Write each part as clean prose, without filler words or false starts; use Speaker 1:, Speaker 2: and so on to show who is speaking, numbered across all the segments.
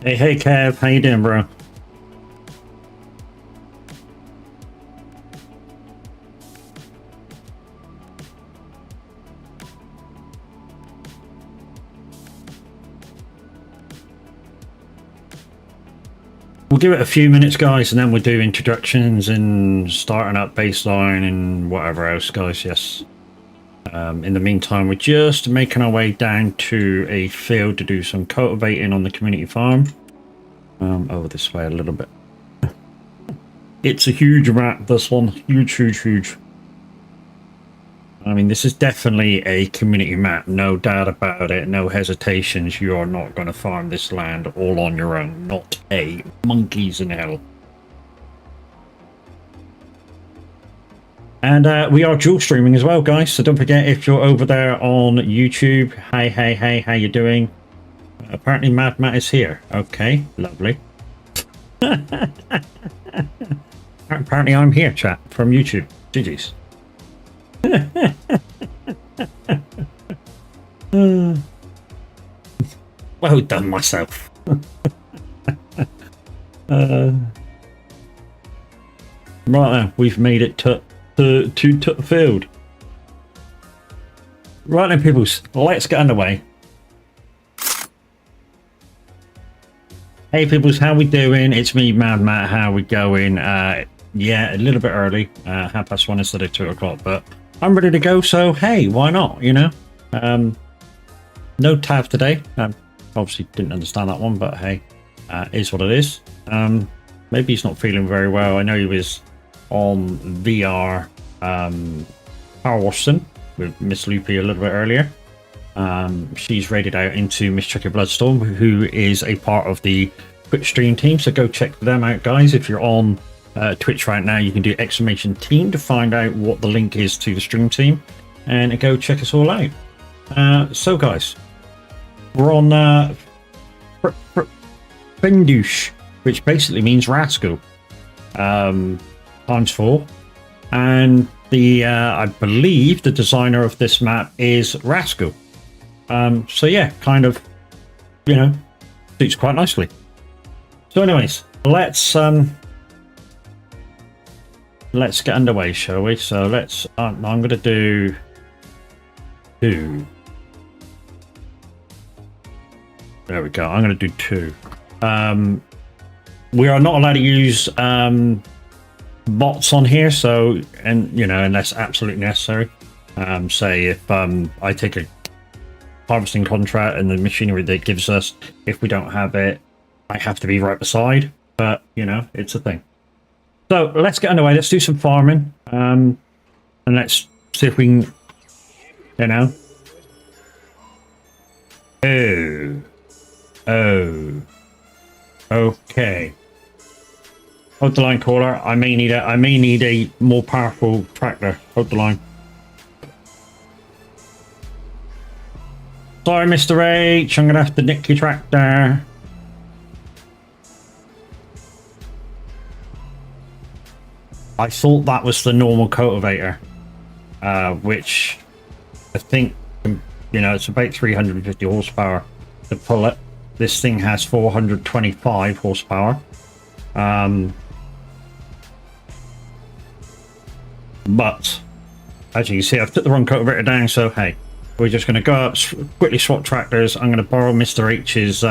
Speaker 1: Hey Kev, how you doing, bro? We'll give it a few minutes, guys, and then we'll do introductions and starting up baseline and whatever else, guys. Yes. In the meantime, we're just making our way down to a field to do some cultivating on the community farm. Over this way a little bit. It's a huge map, this one. Huge, huge, huge. I mean, this is definitely a community map, no doubt about it, no hesitations. You are not going to farm this land all on your own, not a monkeys in hell. And we are dual streaming as well, guys, so don't forget, if you're over there on YouTube, hey, how you doing? Apparently Mad Matt is here. Okay, lovely. Apparently I'm here, chat, from YouTube. GG's. Well done, myself. Right now, we've made it to the field. Right then, peoples, let's get underway. Hey peoples, how we doing? It's me, Mad Matt. How we going? Yeah, a little bit early, 1:30 instead of 2 o'clock, but I'm ready to go, so hey, why not, you know? No tab today. Obviously didn't understand that one, but hey, is what it is. Maybe he's not feeling very well. I know he was on VR power washing with Miss Loopy a little bit earlier. She's raided out into Miss Chucky Bloodstorm, who is a part of the Twitch stream team, so go check them out, guys. If you're on Twitch right now, you can do !team to find out what the link is to the stream team and go check us all out. So guys, we're on FrechDach, which basically means rascal, times 4, and the I believe the designer of this map is Rascal. So yeah, kind of, you know, suits quite nicely. So anyways, let's get underway, shall we? So let's I'm going to do 2. There we go. I'm going to do 2. We are not allowed to use bots on here, so, and you know, unless absolutely necessary. Say if I take a harvesting contract and the machinery that it gives us, if we don't have it, I have to be right beside, but you know, it's a thing. So let's get underway. Let's do some farming, and let's see if we can, you know. Oh, okay. Hold the line, caller. I may need a more powerful tractor. Hold the line. Sorry, Mr. H. I'm gonna have to nick your tractor. I thought that was the normal cultivator, which I think, you know, it's about 350 horsepower to pull it. This thing has 425 horsepower. But as you can see, I've put the wrong cultivator down, so hey, we're just going to go up, quickly swap tractors. I'm going to borrow Mr. H's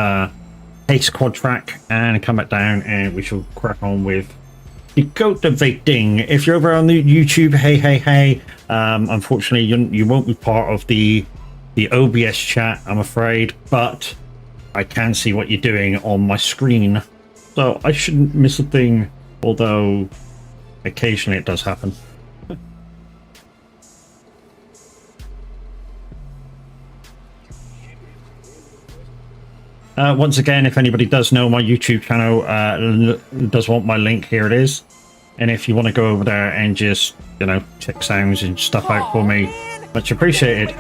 Speaker 1: Pace Quad Track and come back down, and we shall crack on with the cultivating. If you're over on the YouTube, hey, unfortunately you won't be part of the OBS chat, I'm afraid, but I can see what you're doing on my screen, so I shouldn't miss a thing, although occasionally it does happen. Once again, if anybody does know my YouTube channel, does want my link, here it is. And if you want to go over there and just, you know, check sounds and stuff out for me, much appreciated.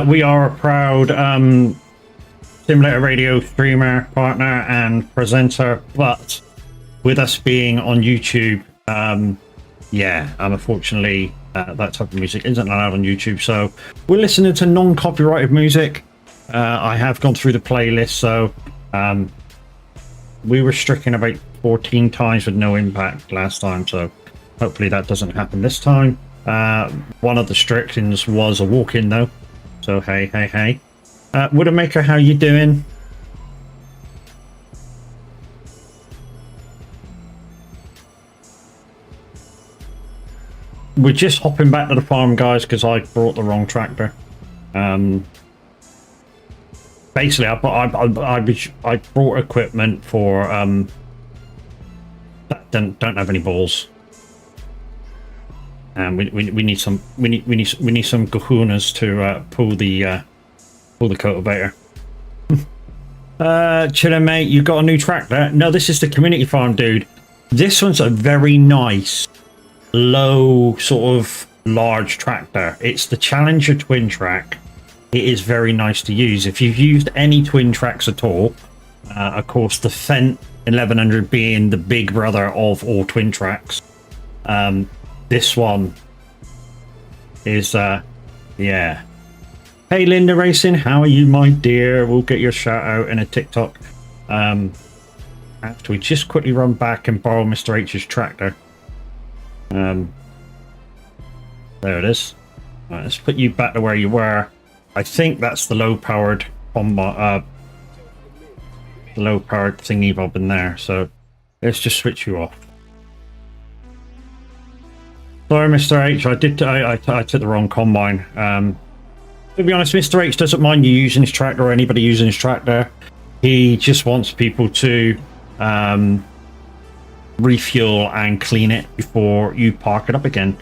Speaker 1: We are a proud simulator radio streamer, partner and presenter, but with us being on YouTube, yeah, unfortunately, that type of music isn't allowed on YouTube. So we're listening to non-copyrighted music. I have gone through the playlist, so we were stricken about 14 times with no impact last time, so hopefully that doesn't happen this time. One of the restrictions was a walk-in though, so hey. Widowmaker, how you doing? We're just hopping back to the farm, guys, because I brought the wrong tractor. Basically, I brought equipment for that don't have any balls, and we need some kahunas to pull the cultivator. Chillin', mate, you got a new tractor? No, this is the community farm, dude. This one's a very nice, low, sort of large tractor. It's the Challenger twin track. It is very nice to use. If you've used any twin tracks at all, of course the Fendt 1100 being the big brother of all twin tracks, this one is yeah. Hey Linda Racing, how are you, my dear? We'll get your shout out in a TikTok after we just quickly run back and borrow Mr. H's tractor. There it is. Right, let's put you back to where you were. I think that's the low-powered thingy bob in there. So let's just switch you off. Sorry, Mr. H. I took the wrong combine. To be honest, Mr. H doesn't mind you using his tractor or anybody using his tractor. He just wants people to refuel and clean it before you park it up again,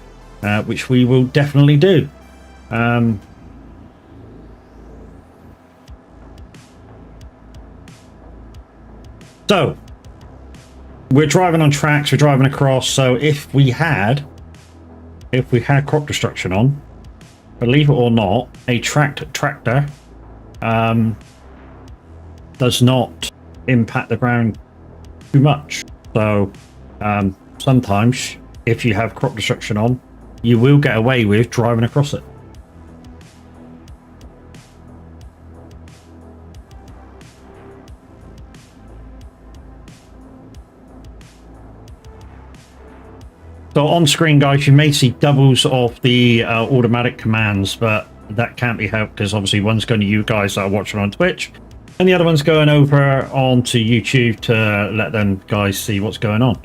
Speaker 1: which we will definitely do. So we're driving on tracks, we're driving across. So if we had crop destruction on, believe it or not, a tractor does not impact the ground too much. So sometimes if you have crop destruction on, you will get away with driving across it. So on screen, guys, you may see doubles of the automatic commands, but that can't be helped because obviously one's going to you guys that are watching on Twitch, and the other one's going over onto YouTube to let them guys see what's going on.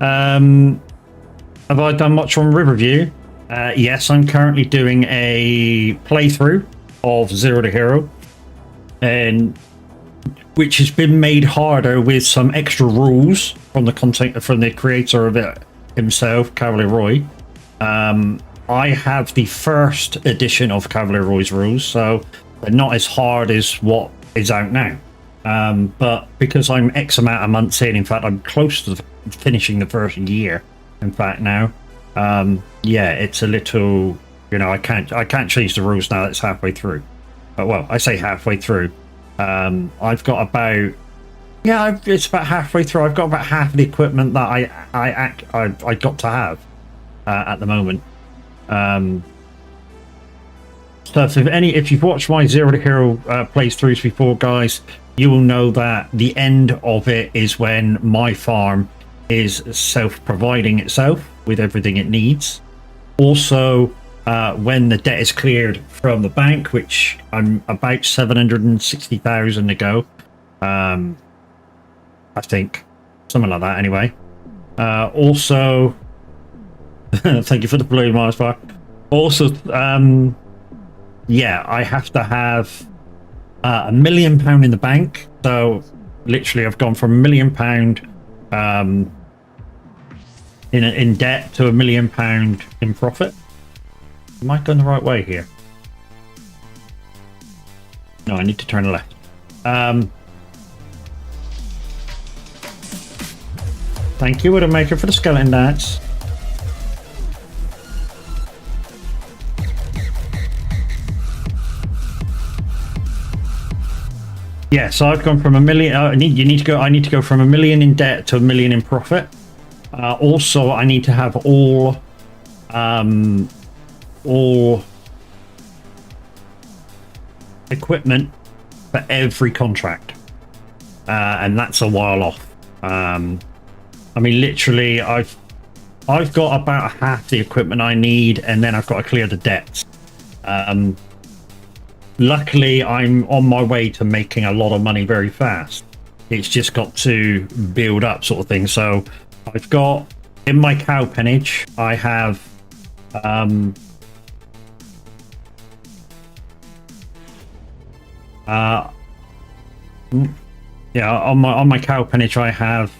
Speaker 1: Have I done much on Riverview? Yes, I'm currently doing a playthrough of Zero to Hero, and which has been made harder with some extra rules from the content from the creator of it himself, Cavalier Roy. I have the first edition of Cavalier Roy's rules, so they're not as hard as what is out now. But because I'm X amount of months in fact, I'm close to finishing the first year. In fact, now, yeah, it's a little. You know, I can't change the rules now. It's halfway through. Well, I say halfway through. I've got about it's about halfway through. I've got about half of the equipment that I got to have at the moment. So if you've watched my Zero to Hero playthroughs before, guys, you will know that the end of it is when my farm is self-providing itself with everything it needs. Also, when the debt is cleared from the bank, which I'm about 760,000 to go, I think, something like that. Anyway, also, thank you for the blue Mars bar. Also, yeah, I have to have £1 million in the bank. So literally, I've gone from £1 million in debt to £1 million in profit. Am I going the right way here? No, I need to turn left. Thank you, Widowmaker, for the skeleton dance. Yeah, so I've gone from a million. I need to go from 1 million in debt to 1 million in profit. Also, I need to have all equipment for every contract, and that's a while off. I mean, literally, I've got about half the equipment I need, and then I've got to clear the debts. Luckily, I'm on my way to making a lot of money very fast. It's just got to build up, sort of thing. So I've got in my cow pennage, I have yeah, on my cow pennage I have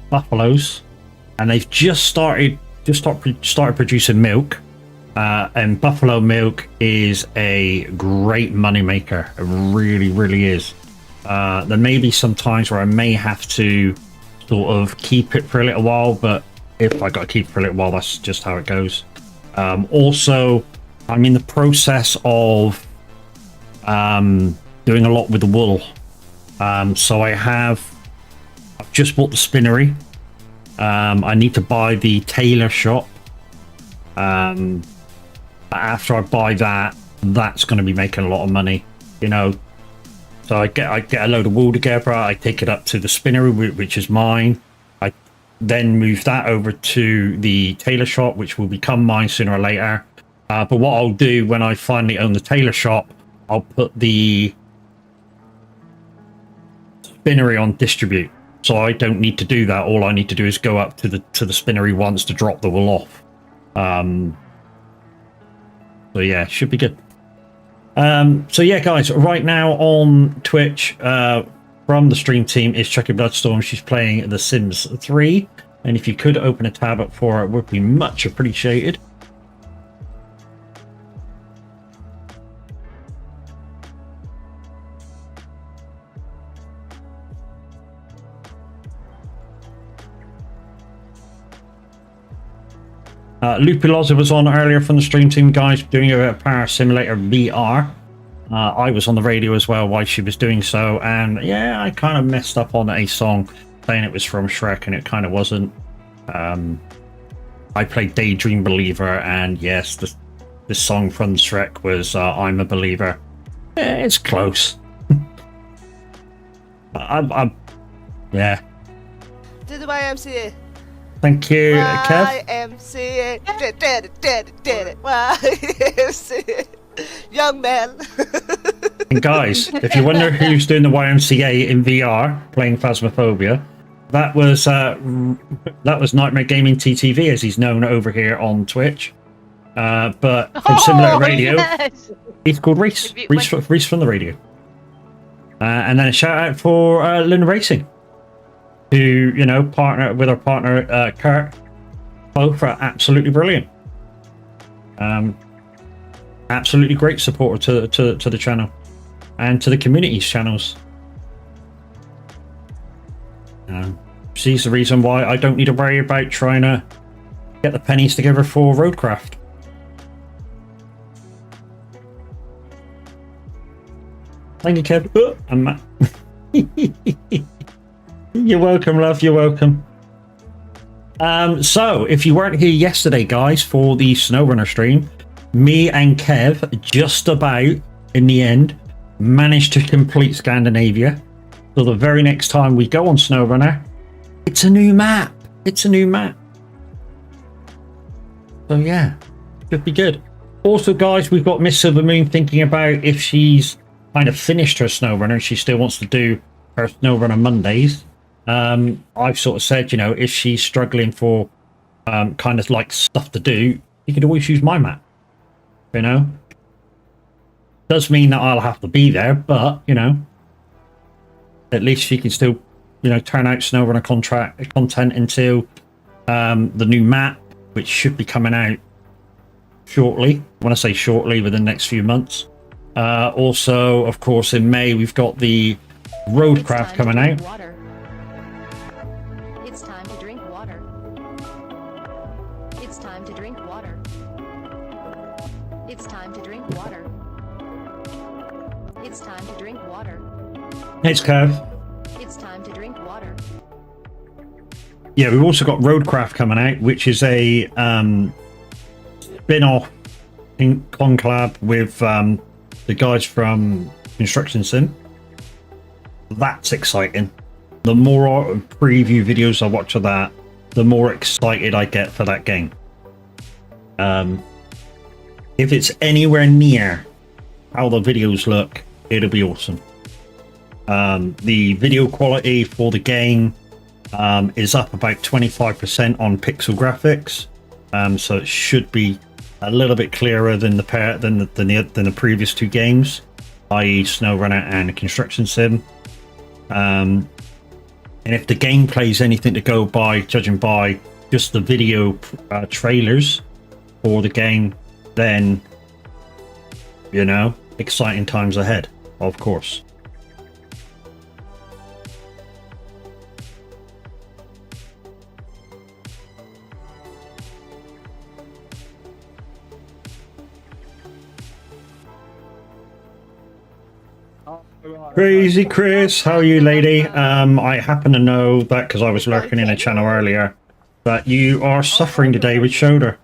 Speaker 1: buffaloes, and they've just started producing milk. And buffalo milk is a great money maker. It really, really is. There may be some times where I may have to sort of keep it for a little while, but if I got to keep it for a little while, that's just how it goes. Also, I'm in the process of doing a lot with the wool. So I've just bought the spinnery. I need to buy the tailor shop. After I buy that, that's going to be making a lot of money, you know. So I get a load of wool together, I take it up to the spinnery, which is mine. I then move that over to the tailor shop, which will become mine sooner or later. But what I'll do when I finally own the tailor shop, I'll put the spinnery on distribute. So I don't need to do that. All I need to do is go up to the spinnery once to drop the wool off. So yeah, should be good. So yeah, guys, right now on Twitch, from the stream team is Chucky Bloodstorm. She's playing The Sims 3, and if you could open a tab up for her, it would be much appreciated. Lupiloza was on earlier from the stream team, guys, doing a Power Simulator VR. I was on the radio as well while she was doing so, and yeah, I kind of messed up on a song saying it was from Shrek, and it kind of wasn't. I played Daydream Believer, and yes, this song from Shrek was I'm a Believer. It's close. Yeah.
Speaker 2: To the YMCA.
Speaker 1: Thank you, Kev.
Speaker 2: YMCA. YMCA. Young man.
Speaker 1: And guys, if you wonder who's doing the YMCA in VR, playing Phasmophobia, that was Nightmare Gaming TTV, as he's known over here on Twitch. But from Simulator Radio, yes. He's called Reese. Reese from the radio. And then a shout out for Lynn Racing, who, you know, partner with our partner Kurt. Both are absolutely brilliant. Absolutely great supporter to the channel and to the community's channels. She's the reason why I don't need to worry about trying to get the pennies together for Roadcraft. Thank you, Kev. And Matt. You're welcome, love. You're welcome. So, if you weren't here yesterday, guys, for the SnowRunner stream, me and Kev, just about, in the end, managed to complete Scandinavia. So the very next time we go on SnowRunner, it's a new map. It's a new map. So yeah, should be good. Also, guys, we've got Miss Silvermoon thinking about if she's kind of finished her SnowRunner and she still wants to do her SnowRunner Mondays. I've sort of said, you know, if she's struggling for kind of like stuff to do, you could always use my map. You know, does mean that I'll have to be there, but you know, at least she can still, you know, turn out SnowRunner content until the new map, which should be coming out shortly. When I say shortly, within the next few months. Also, of course, in May we've got the Roadcraft coming out.
Speaker 3: It's time to drink water. It's time to drink water. It's time to drink water. It's time to drink water.
Speaker 1: It's Kev.
Speaker 3: It's time to drink water.
Speaker 1: Yeah, we've also got Roadcraft coming out, which is a spin-off in conclave with the guys from Construction Sim. That's exciting. The more preview videos I watch of that, the more excited I get for that game. If it's anywhere near how the videos look, it'll be awesome. The video quality for the game is up about 25% on pixel graphics, so it should be a little bit clearer than the previous two games, i.e. SnowRunner and Construction Sim. And if the gameplay is anything to go by, judging by just the video trailers for the game, then, you know, exciting times ahead, of course. Crazy Chris, how are you, lady? I happen to know that because I was lurking in a channel earlier, that you are suffering today with shoulder.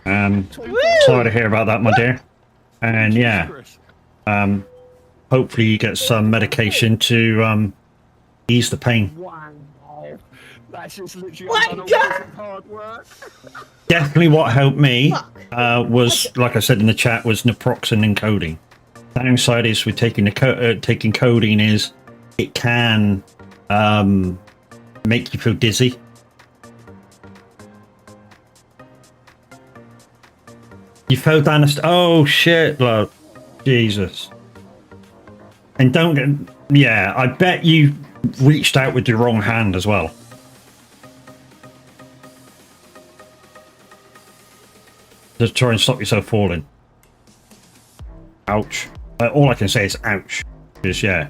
Speaker 1: Sorry to hear about that, my dear. And yeah, hopefully you get some medication to ease the pain.
Speaker 4: Wow. That's just literally hard work.
Speaker 1: Definitely what helped me was, like I said in the chat, was naproxen and codeine. Downside is with taking taking codeine is it can make you feel dizzy. You fell down oh shit, love. Jesus. And don't get, yeah, I bet you reached out with your wrong hand as well. To try and stop yourself falling. Ouch. All I can say is ouch. Just, yeah.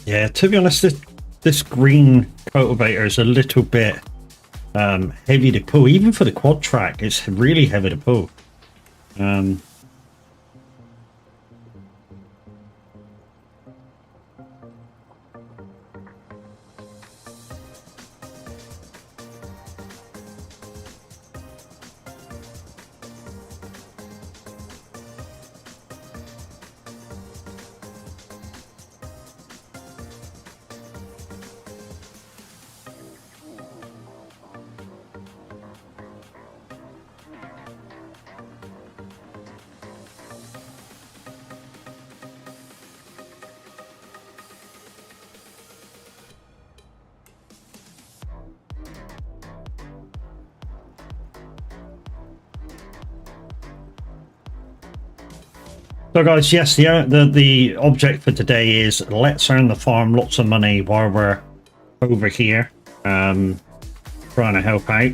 Speaker 1: Yeah, to be honest, this green cultivator is a little bit heavy to pull. Even for the quad track, it's really heavy to pull. So guys, yes, the object for today is let's earn the farm lots of money while we're over here trying to help out.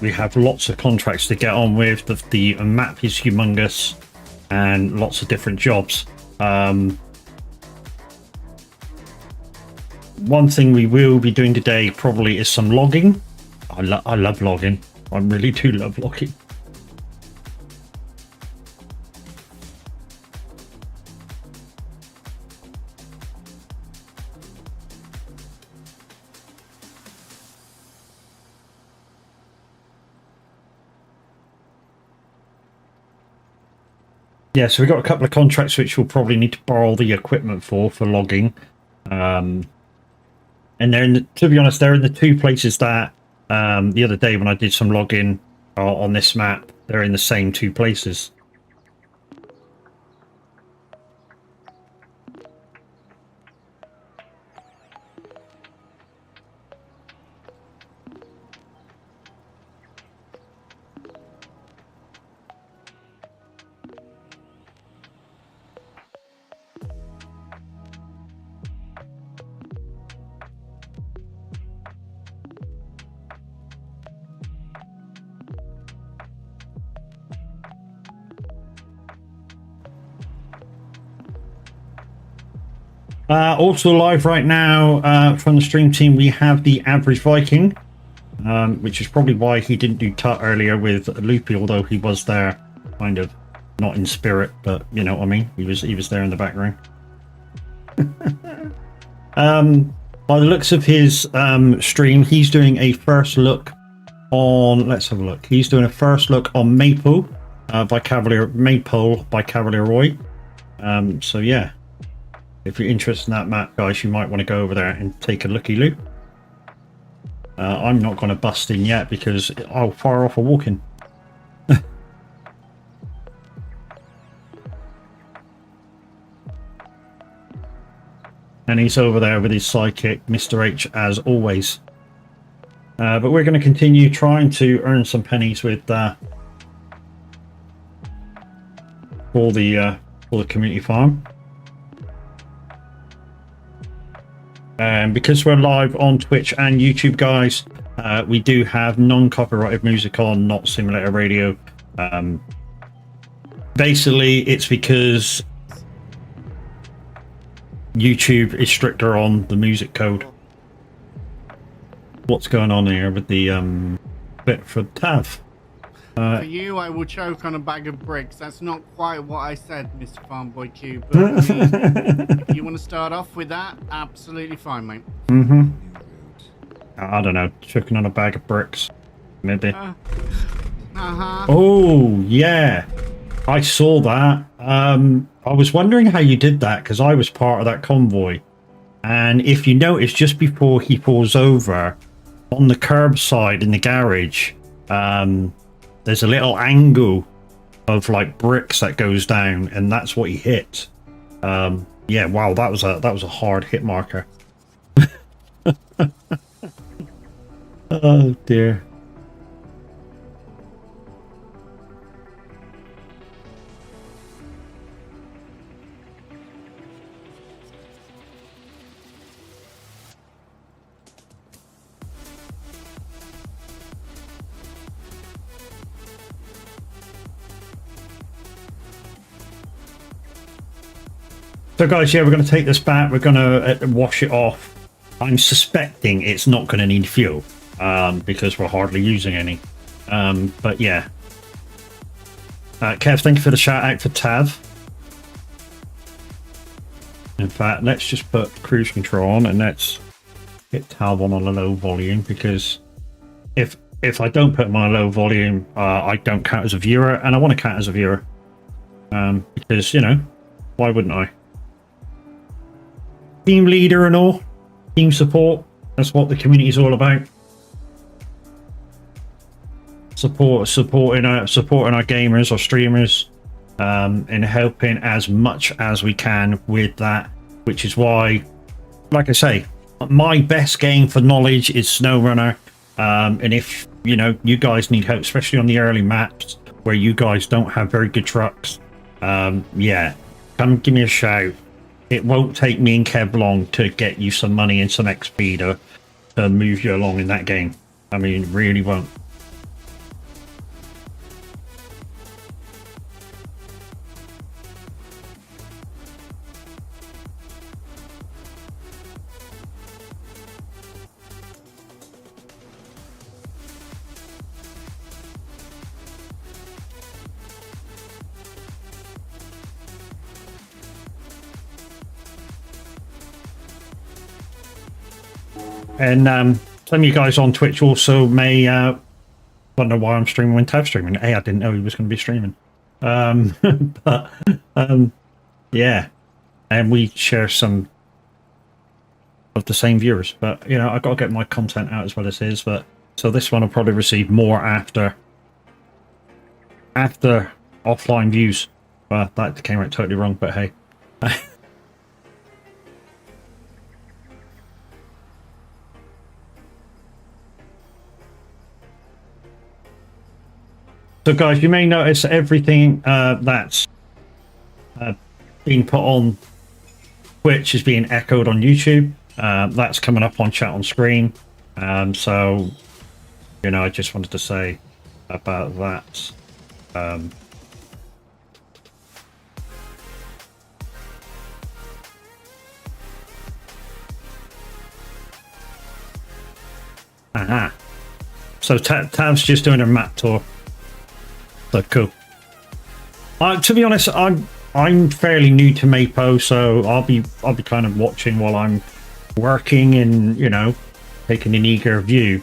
Speaker 1: We have lots of contracts to get on with. The map is humongous and lots of different jobs. One thing we will be doing today probably is some logging. I love logging. I really do love logging. Yeah, so we've got a couple of contracts which we'll probably need to borrow the equipment for logging. And they're to be honest, they're in the two places that the other day when I did some logging on this map, they're in the same two places. Also live right now from the stream team, we have the average Viking, which is probably why he didn't do Tut earlier with Loopy, although he was there, kind of not in spirit, but you know what I mean. He was there in the background. By the looks of his stream, he's doing a first look on. Let's have a look. He's doing a first look on Maypole by Cavalier Roy. So yeah. If you're interested in that map, guys, you might want to go over there and take a looky-loo. I'm not going to bust in yet because I'll fire off a walk-in. And he's over there with his sidekick, Mr. H, as always. But we're going to continue trying to earn some pennies with for the community farm. And because we're live on Twitch and YouTube, guys, we do have non-copyrighted music on, not simulator radio. Basically, it's because YouTube is stricter on the music code. What's going on here with the bit for Tav?
Speaker 5: For you, I will choke on a bag of bricks. That's not quite what I said, Mr. Farmboy Q. But I mean, if you want to start off with that, absolutely fine, mate.
Speaker 1: I don't know, choking on a bag of bricks, maybe.
Speaker 5: Uh-huh.
Speaker 1: Oh yeah, I saw that. I was wondering how you did that because I was part of that convoy, and if you notice, just before he pulls over on the curbside in the garage, there's a little angle of like bricks that goes down, and that's what he hit. Yeah, wow, that was a hard hit marker. Oh dear. So guys, yeah, we're going to take this back. We're going to wash it off. I'm suspecting it's not going to need fuel because we're hardly using any. But yeah. Kev, thank you for the shout out for Tav. In fact, let's just put cruise control on and let's hit Tav on a low volume, because if I don't put my low volume, I don't count as a viewer, and I want to count as a viewer. Because, you know, why wouldn't I? Team leader and all, team support, that's what the community is all about. Supporting our gamers or streamers, and helping as much as we can with that, which is why, like I say, my best game for knowledge is SnowRunner. And if you know you guys need help, especially on the early maps where you guys don't have very good trucks, yeah, come give me a shout. It won't take me and Kev long to get you some money and some XP to move you along in that game. I mean, it really won't. And some of you guys on Twitch also may wonder why I'm streaming when Tav's streaming. Hey, I didn't know he was going to be streaming. But yeah, and we share some of the same viewers. But you know, I got to get my content out as well as his. But so this one will probably receive more after offline views. Well, that came out totally wrong. But hey. So guys, you may notice everything that's being put on Twitch is being echoed on YouTube. That's coming up on chat on screen. So, you know, I just wanted to say about that. Aha. So Tav's just doing a map tour. So cool. To be honest, I'm fairly new to Mapo, so I'll be kind of watching while I'm working and, you know, taking an eager view.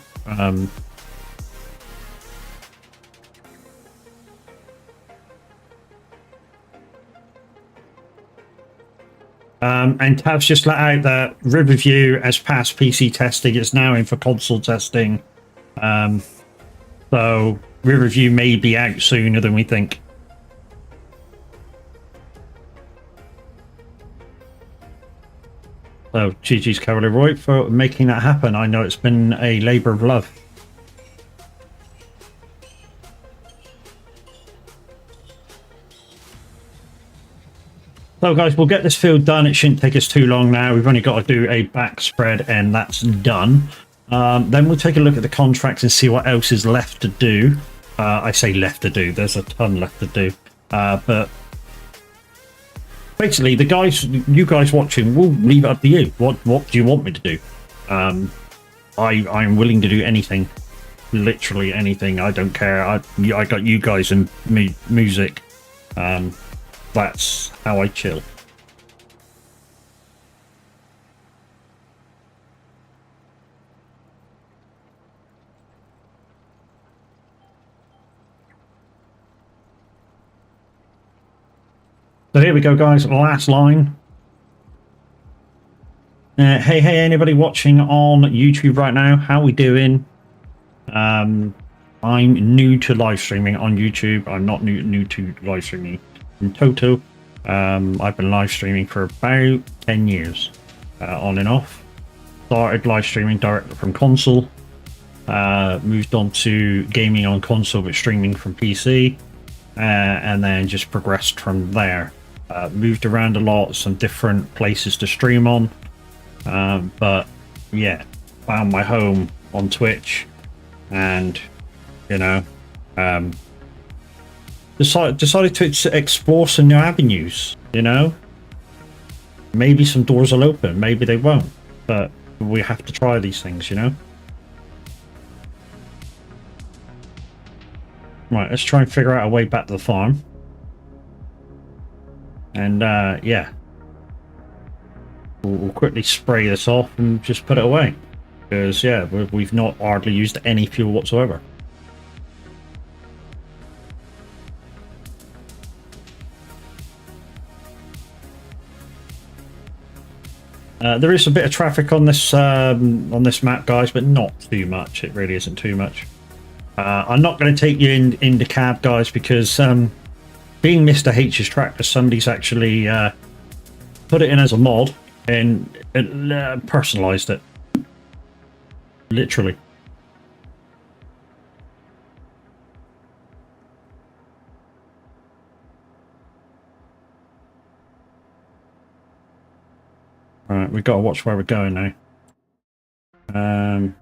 Speaker 1: And Tav's just let out that Riverview has passed PC testing. It's now in for console testing. So Riverview may be out sooner than we think. So GG's Cavalier Roy for making that happen. I know it's been a labour of love. So guys, we'll get this field done. It shouldn't take us too long now. We've only got to do a back spread and that's done. Then we'll take a look at the contracts and see what else is left to do. I say left to do. There's a ton left to do. But basically, you guys watching, we'll leave it up to you. What do you want me to do? I'm willing to do anything. Literally anything. I don't care. I got you guys and me music. That's how I chill. So here we go, guys. Last line. Hey, anybody watching on YouTube right now? How we doing? I'm new to live streaming on YouTube. I'm not new to live streaming in total. I've been live streaming for about 10 years, on and off. Started live streaming directly from console, moved on to gaming on console but streaming from PC, and then just progressed from there. Moved around a lot, some different places to stream on, but yeah, found my home on Twitch, and you know, decided to explore some new avenues. You know, maybe some doors will open, maybe they won't, but we have to try these things, you know. Right, let's try and figure out a way back to the farm. And yeah, we'll quickly spray this off and just put it away, because yeah, we've not hardly used any fuel whatsoever. There is a bit of traffic on this map, guys, but not too much. It really isn't too much. I'm not going to take you in the cab, guys, because being Mr. H's tractor, somebody's actually put it in as a mod and personalized it. Literally. Alright, we've got to watch where we're going now.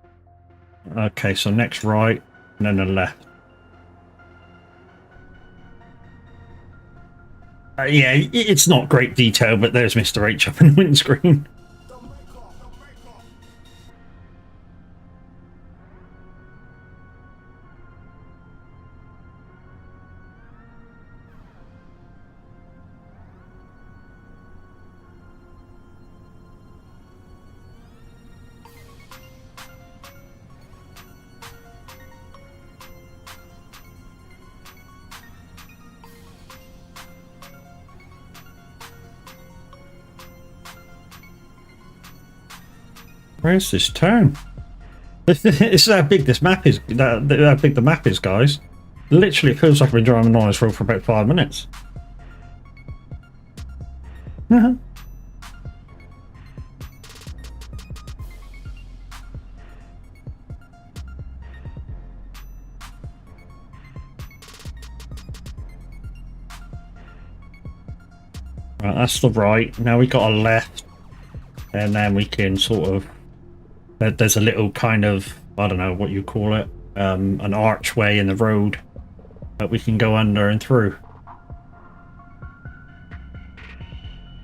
Speaker 1: Okay, so next right, and then the left. Yeah, it's not great detail, but there's Mr. H up in the windscreen. Where's this town? This is how big this map is. How big the map is, guys. Literally, it feels like I've been driving on this road for about 5 minutes. Right, that's the right. Now we got a left, and then we can sort of. There's a little kind of, I don't know what you call it, an archway in the road that we can go under and through.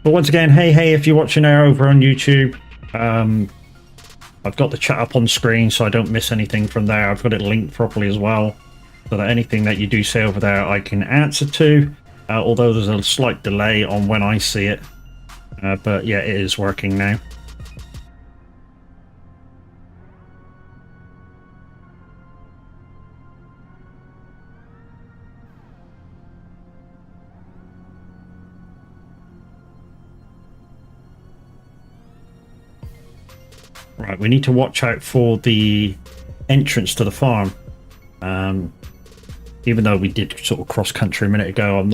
Speaker 1: But once again, hey, if you're watching now over on YouTube, I've got the chat up on screen so I don't miss anything from there. I've got it linked properly as well, so that anything that you do say over there I can answer to, although there's a slight delay on when I see it. But yeah, it is working now. Right, we need to watch out for the entrance to the farm. Even though we did sort of cross country a minute ago, I'm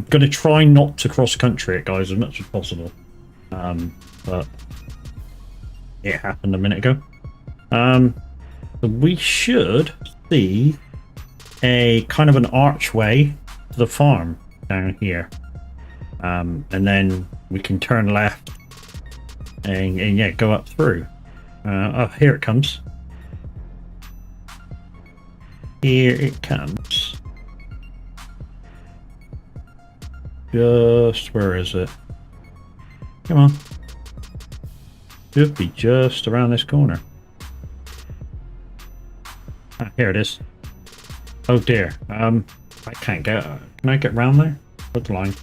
Speaker 1: going to try not to cross country it, guys, as much as possible. But it happened a minute ago. So we should see a kind of an archway to the farm down here, and then we can turn left and yeah, go up through. Oh, here it comes. Here it comes. Just, where is it? Come on. Should be just around this corner. Ah, here it is. Oh dear. I can't get. Can I get round there? What's the line?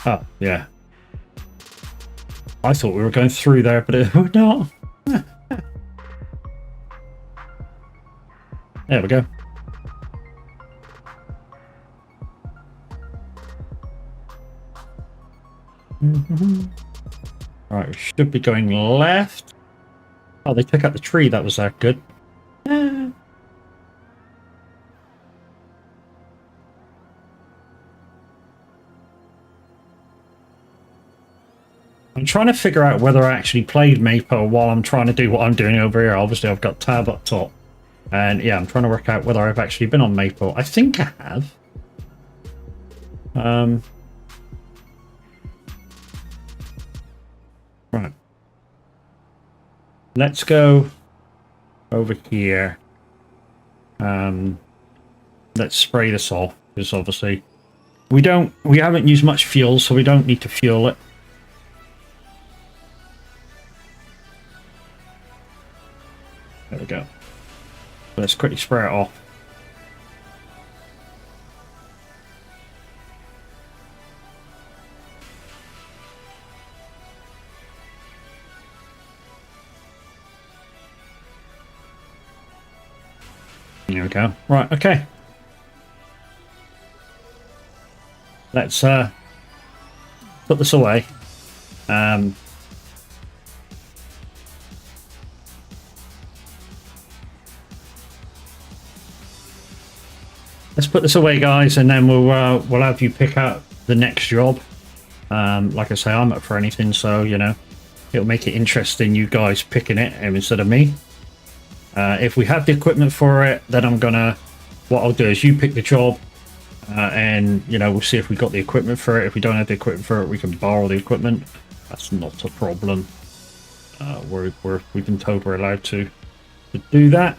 Speaker 1: Oh, yeah. I thought we were going through there, but we're not. There we go. Right, we should be going left. Oh, they took out the tree. That was that good. I'm trying to figure out whether I actually played Maple while I'm trying to do what I'm doing over here. Obviously, I've got tab up top. And yeah, I'm trying to work out whether I've actually been on Maple. I think I have. Right. Let's go over here. Let's spray this off, because obviously we haven't used much fuel, so we don't need to fuel it. There we go. Let's quickly spray it off. There we go. Right, okay. Let's put this away. Let's put this away, guys, and then we'll have you pick out the next job. Like I say, I'm up for anything, so you know, it'll make it interesting. You guys picking it instead of me. If we have the equipment for it, then what I'll do is you pick the job, and you know, we'll see if we got the equipment for it. If we don't have the equipment for it, we can borrow the equipment. That's not a problem. We've been told we're allowed to do that.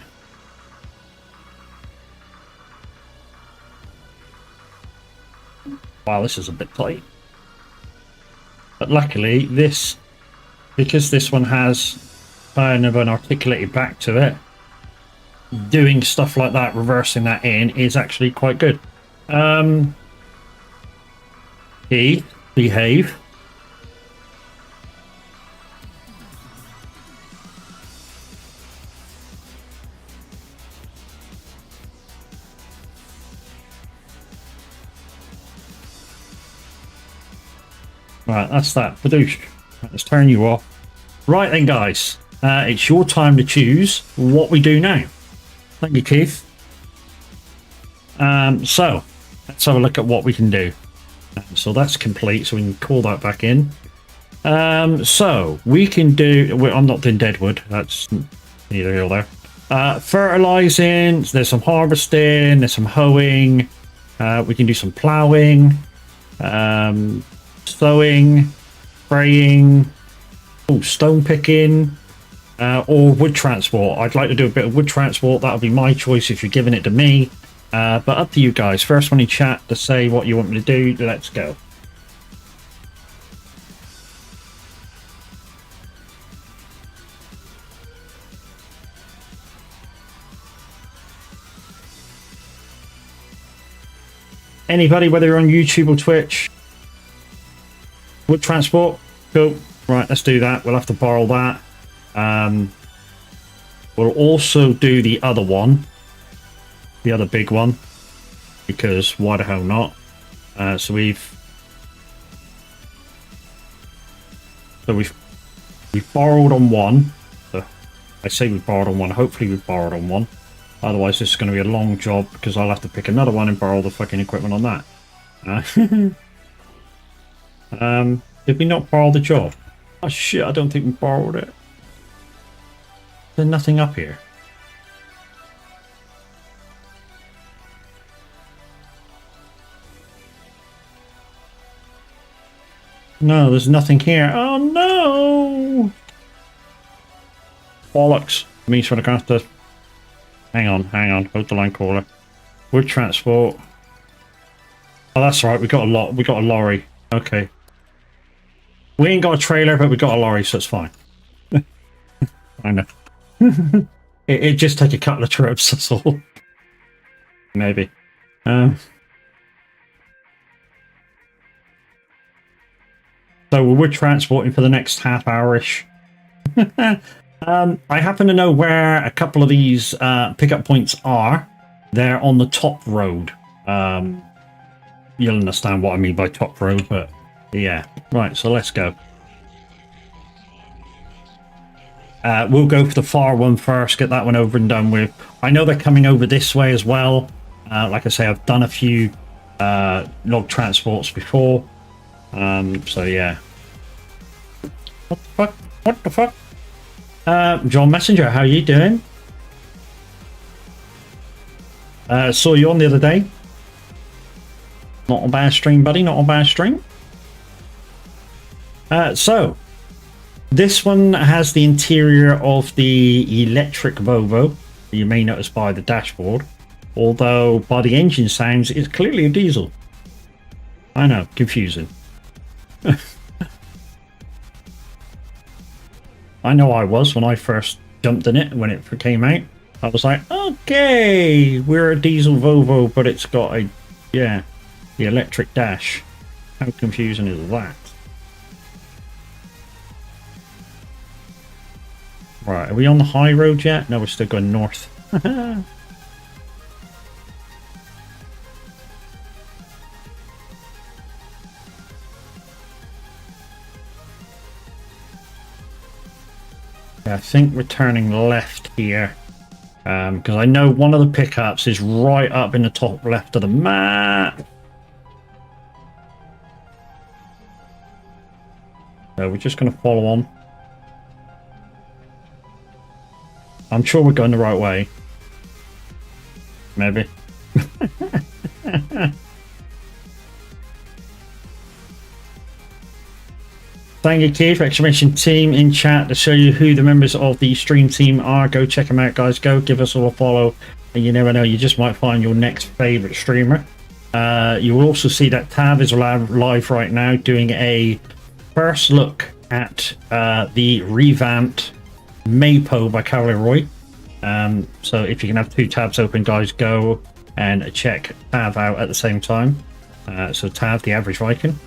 Speaker 1: Wow, this is a bit tight. But luckily, because this one has kind of an articulated back to it, doing stuff like that, reversing that in, is actually quite good. Behave. Right, that's that. Badoosh. Let's turn you off. Right then, guys. It's your time to choose what we do now. Thank you, Keith. So, let's have a look at what we can do. So that's complete, so we can call that back in. So, we can do... I'm not doing Deadwood. That's neither here nor there. Fertilizing. There's some harvesting. There's some hoeing. We can do some plowing. Sowing, spraying, stone picking, or wood transport. I'd like to do a bit of wood transport. That'll be my choice if you're giving it to me. But up to you guys. First one in chat to say what you want me to do. Let's go. Anybody, whether you're on YouTube or Twitch, wood transport, cool. Right, let's do that. We'll have to borrow that. We'll also do the other one, the other big one, because why the hell not? So we've borrowed on one. So I say we borrowed on one. Hopefully we borrowed on one. Otherwise, this is going to be a long job because I'll have to pick another one and borrow the fucking equipment on that. Did we not borrow the job? Oh shit! I don't think we borrowed it. There's nothing up here. No, there's nothing here. Oh no! Bollocks. Means we're gonna have to. Hang on. Hold the line caller. Wood transport. Oh, that's right. We got a lot. We got a lorry. Okay. We ain't got a trailer, but we got a lorry, so it's fine. I know. it just take a couple of trips, that's all. Maybe. So we're transporting for the next half hour-ish. I happen to know where a couple of these pickup points are. They're on the top road. You'll understand what I mean by top road, but yeah. Right, so let's go. We'll go for the far one first, get that one over and done with. I know they're coming over this way as well. Like I say, I've done a few log transports before. So yeah. What the fuck? What the fuck? John Messenger, how you doing? Saw you on the other day. Not a bad stream, buddy. Not a bad stream. So, this one has the interior of the electric Volvo. You may notice by the dashboard. Although, by the engine sounds, it's clearly a diesel. I know, confusing. I know I was when I first jumped in it when it came out. I was like, okay, we're a diesel Volvo, but it's got a, yeah, the electric dash. How confusing is that? Right, are we on the high road yet? No, we're still going north. I think we're turning left here. Because I know one of the pickups is right up in the top left of the map. So we're just going to follow on. I'm sure we're going the right way. Maybe. Thank you, Keith, for exclamation team in chat to show you who the members of the stream team are. Go check them out, guys. Go give us all a follow. And you never know, you just might find your next favorite streamer. You will also see that Tav is live right now doing a first look at the revamped Maypo by Cavalier. So if you can have two tabs open, guys, go and check Tav out at the same time. So Tav, the average Viking.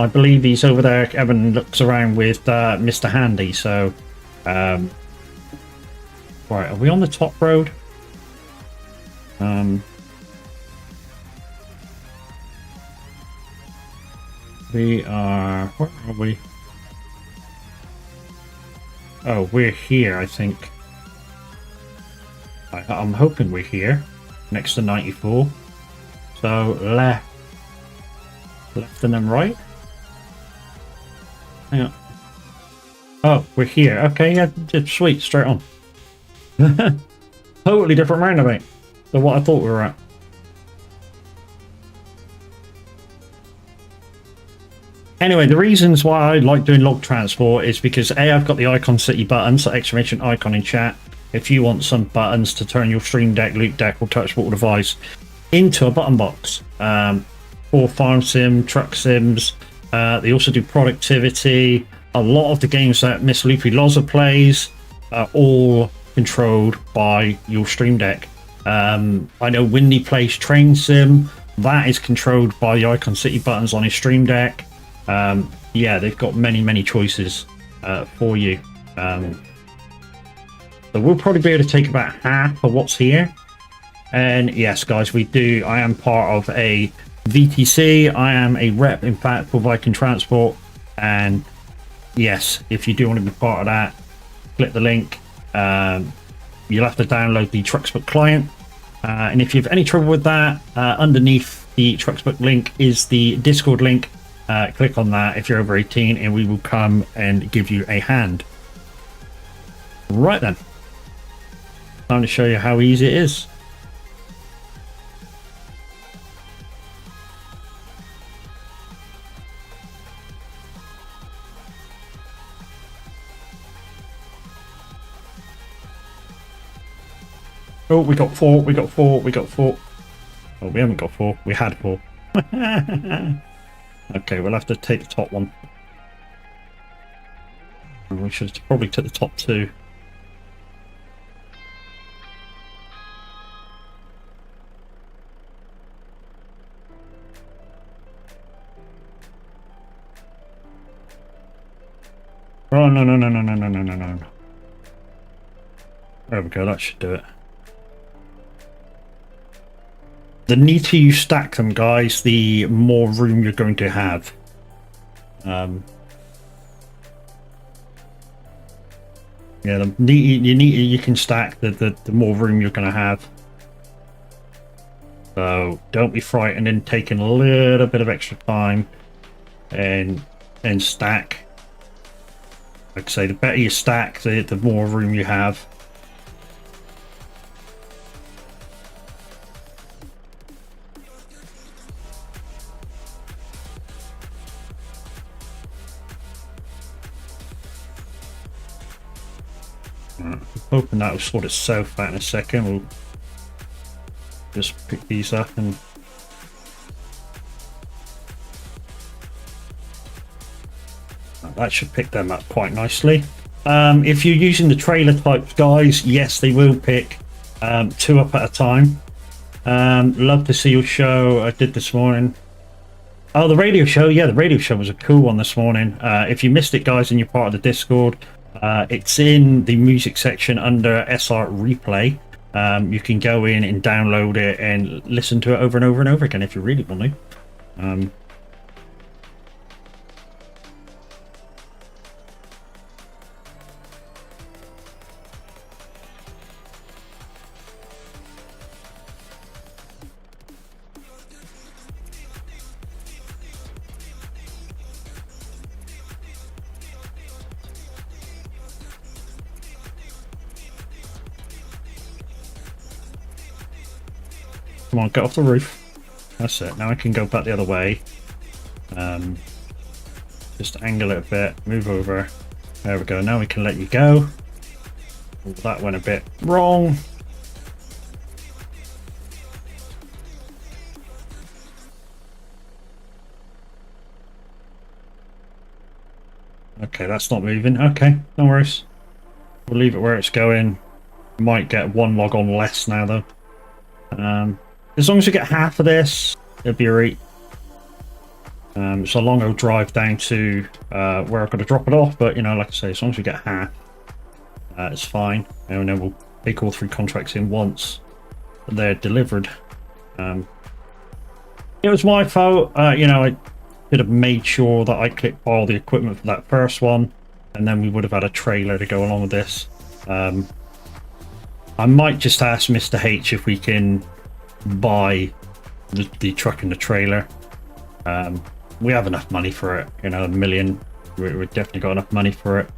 Speaker 1: I believe he's over there. Evan looks around with Mr. Handy. So, right, are we on the top road? We are. Where are we? Oh, we're here, I think. I'm hoping we're here, next to 94. So left and then right. Hang on. Oh, we're here. Okay, yeah, sweet, straight on. Totally different roundabout than what I thought we were at. Anyway, the reasons why I like doing log transport is because A, I've got the Icon City buttons, so exclamation icon in chat. If you want some buttons to turn your stream deck, loop deck, or touch portal device into a button box. For farm sim, truck sims, they also do productivity. A lot of the games that Miss Loopy Loza plays are all controlled by your stream deck. I know Windy plays Train Sim. That is controlled by the Icon City buttons on his Stream Deck. Yeah, they've got many choices for you. So we'll probably be able to take about half of what's here. And yes, guys, I am part of a VTC. I am a rep, in fact, for Viking Transport. And yes, if you do want to be part of that, click the link. You'll have to download the Trucksbook client. And if you have any trouble with that, underneath the Trucksbook link is the Discord link. Click on that if you're over 18 and we will come and give you a hand. Right then. Time to show you how easy it is. Oh, we got 4, we got 4, we got 4. Oh, we haven't got 4, we had 4. Okay, we'll have to take the top one. We should probably take the top 2. Oh, no. There we go, that should do it. The neater you stack them, guys, the more room you're going to have. Yeah, the neater you can stack, the more room you're going to have. So don't be frightened in taking a little bit of extra time and stack. Like I say, the better you stack, the more room you have. Hoping that will sort itself out in a second. We'll just pick these up and that should pick them up quite nicely. If you're using the trailer types, guys, yes, they will pick 2 up at a time. Love to see your show. I did this morning. Oh, the radio show. Yeah, the radio show was a cool one this morning. If you missed it, guys, and you're part of the Discord, it's in the music section under SR Replay. You can go in and download it and listen to it over and over and over again if you really want to. Come on, get off the roof. That's it. Now I can go back the other way. Just angle it a bit, move over. There we go. Now we can let you go. Oh, that went a bit wrong. Okay, that's not moving. Okay, no worries. We'll leave it where it's going. Might get 1 log on less now though. As long as we get half of this, it'll be alright. It's a long old drive down to where I've got to drop it off, but you know, like I say, as long as we get half, it's fine. And then we'll take all 3 contracts in once they're delivered. It was my fault. You know, I could have made sure that I clicked all the equipment for that first one, and then we would have had a trailer to go along with this. I might just ask Mr. H if we can buy the truck and the trailer. We have enough money for it, you know, $1 million. We've definitely got enough money for it.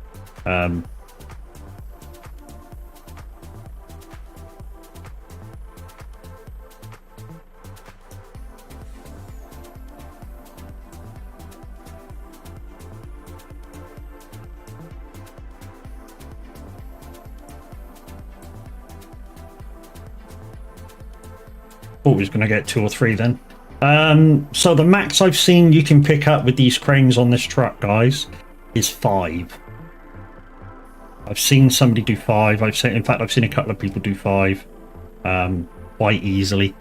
Speaker 1: Oh, he's going to get 2 or 3 then. So the max I've seen you can pick up with these cranes on this truck, guys, is 5. I've seen somebody do 5. In fact, I've seen a couple of people do 5. quite easily.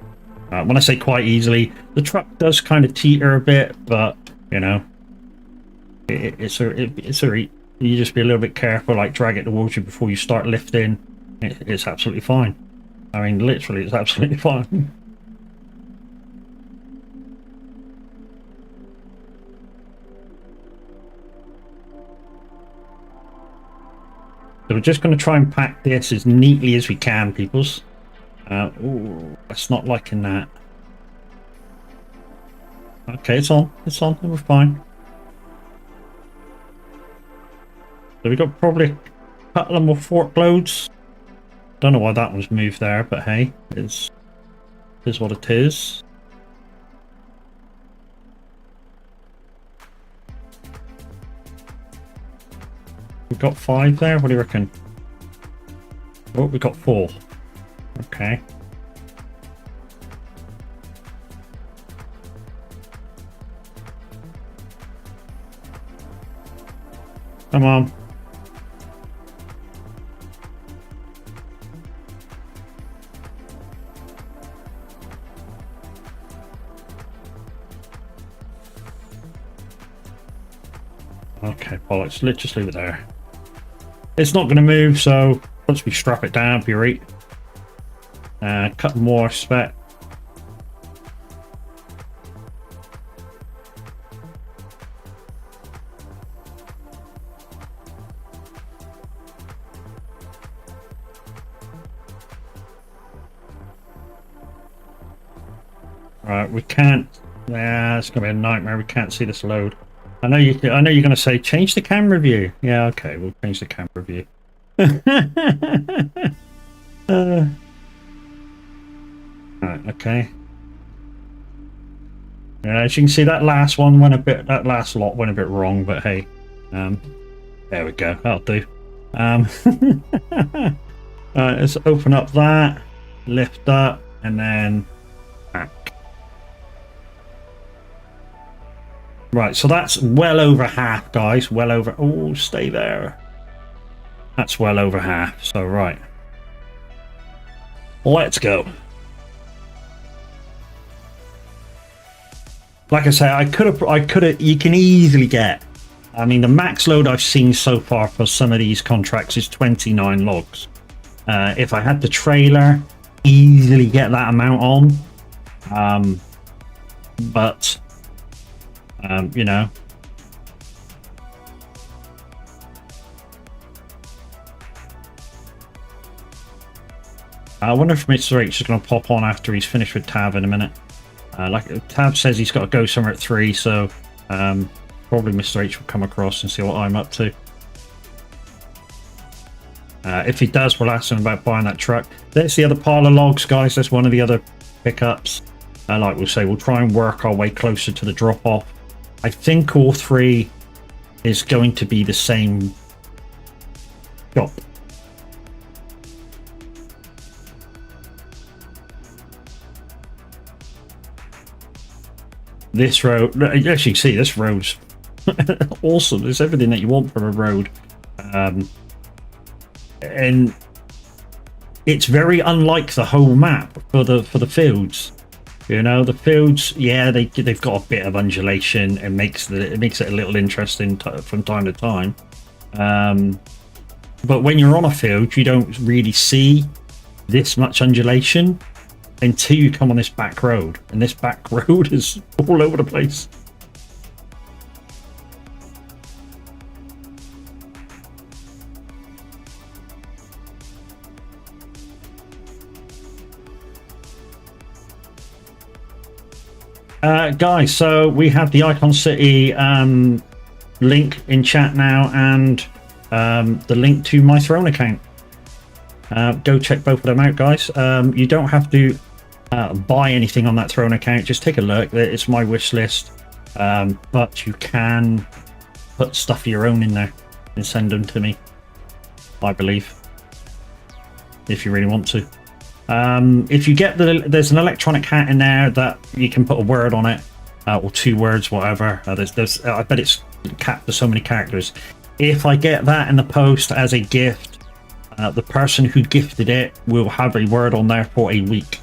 Speaker 1: When I say quite easily, the truck does kind of teeter a bit, but you know, it's you just be a little bit careful, like drag it towards you before you start lifting. It's absolutely fine. I mean, literally, it's absolutely fine. So we're just going to try and pack this as neatly as we can, peoples. Ooh, that's not liking that. Okay, it's on. It's on. We're fine. So we got probably a couple of more fork loads. Don't know why that one's moved there, but hey, it is what it is. We've got 5 there. What do you reckon? Oh, we got 4. Okay. Come on. Okay, bollocks. Let's just leave it there. It's not going to move, so once we strap it down, be right. A couple more spec. Right, we can't. Yeah, it's gonna be a nightmare. We can't see this load. I know you're gonna say change the camera view. Yeah, okay, we'll change the camera view. Right, okay. Yeah, as you can see, that last one went a bit. That last lot went a bit wrong, but hey, there we go. That'll do. Alright, let's open up that, lift up, and then back. Right, so that's well over half, guys. Well over. Oh, stay there. That's well over half. So right, let's go. Like I say, I could have. You can easily get. I mean, the max load I've seen so far for some of these contracts is 29 logs. If I had the trailer, easily get that amount on. But you know. I wonder if Mr. H is going to pop on after he's finished with Tav in a minute. Like Tab says, he's got to go somewhere at 3, so probably Mr. H will come across and see what I'm up to. If he does, we'll ask him about buying that truck. There's the other pile of logs, guys. That's one of the other pickups. Like we'll say, we'll try and work our way closer to the drop-off. I think all 3 is going to be the same shop. This road, as you can see, this road's awesome. It's everything that you want from a road, and it's very unlike the whole map for the fields. You know, the fields, yeah, they've got a bit of undulation and makes it a little interesting from time to time. But when you're on a field, you don't really see this much undulation until you come on this back road, and this back road is all over the place. Guys, so we have the Icon City link in chat now, and the link to my Throne account. Go check both of them out, guys. You don't have to buy anything on that Throne account. Just take a look. It's my wish list, but you can put stuff of your own in there and send them to me, I believe, if you really want to. If you get there's an electronic hat in there that you can put a word on it, or 2 words, whatever. There's I bet it's capped for so many characters. If I get that in the post as a gift, the person who gifted it will have a word on there for a week.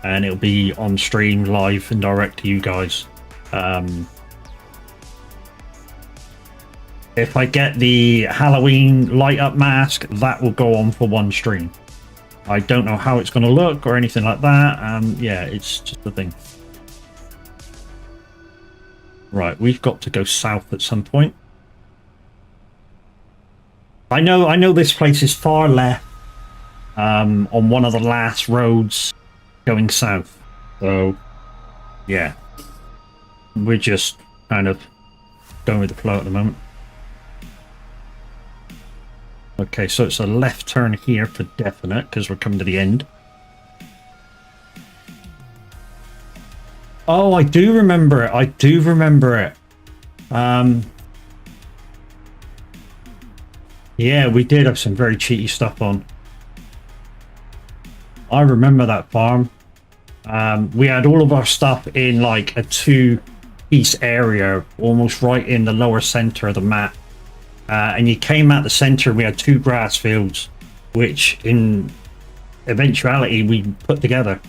Speaker 1: and it'll be on stream live and direct to you guys. If I get the Halloween light up mask, that will go on for one stream. I don't know how it's going to look or anything like that. Yeah, it's just a thing. Right, we've got to go south at some point. I know this place is far left, on one of the last roads going south. So, yeah. We're just kind of going with the flow at the moment. Okay, so it's a left turn here for definite, because we're coming to the end. Oh, I do remember it. I do remember it. Yeah, we did have some very cheaty stuff on. I remember that farm. We had all of our stuff in like a 2-piece area, almost right in the lower center of the map. And you came at the center, we had 2 grass fields, which in eventuality we put together.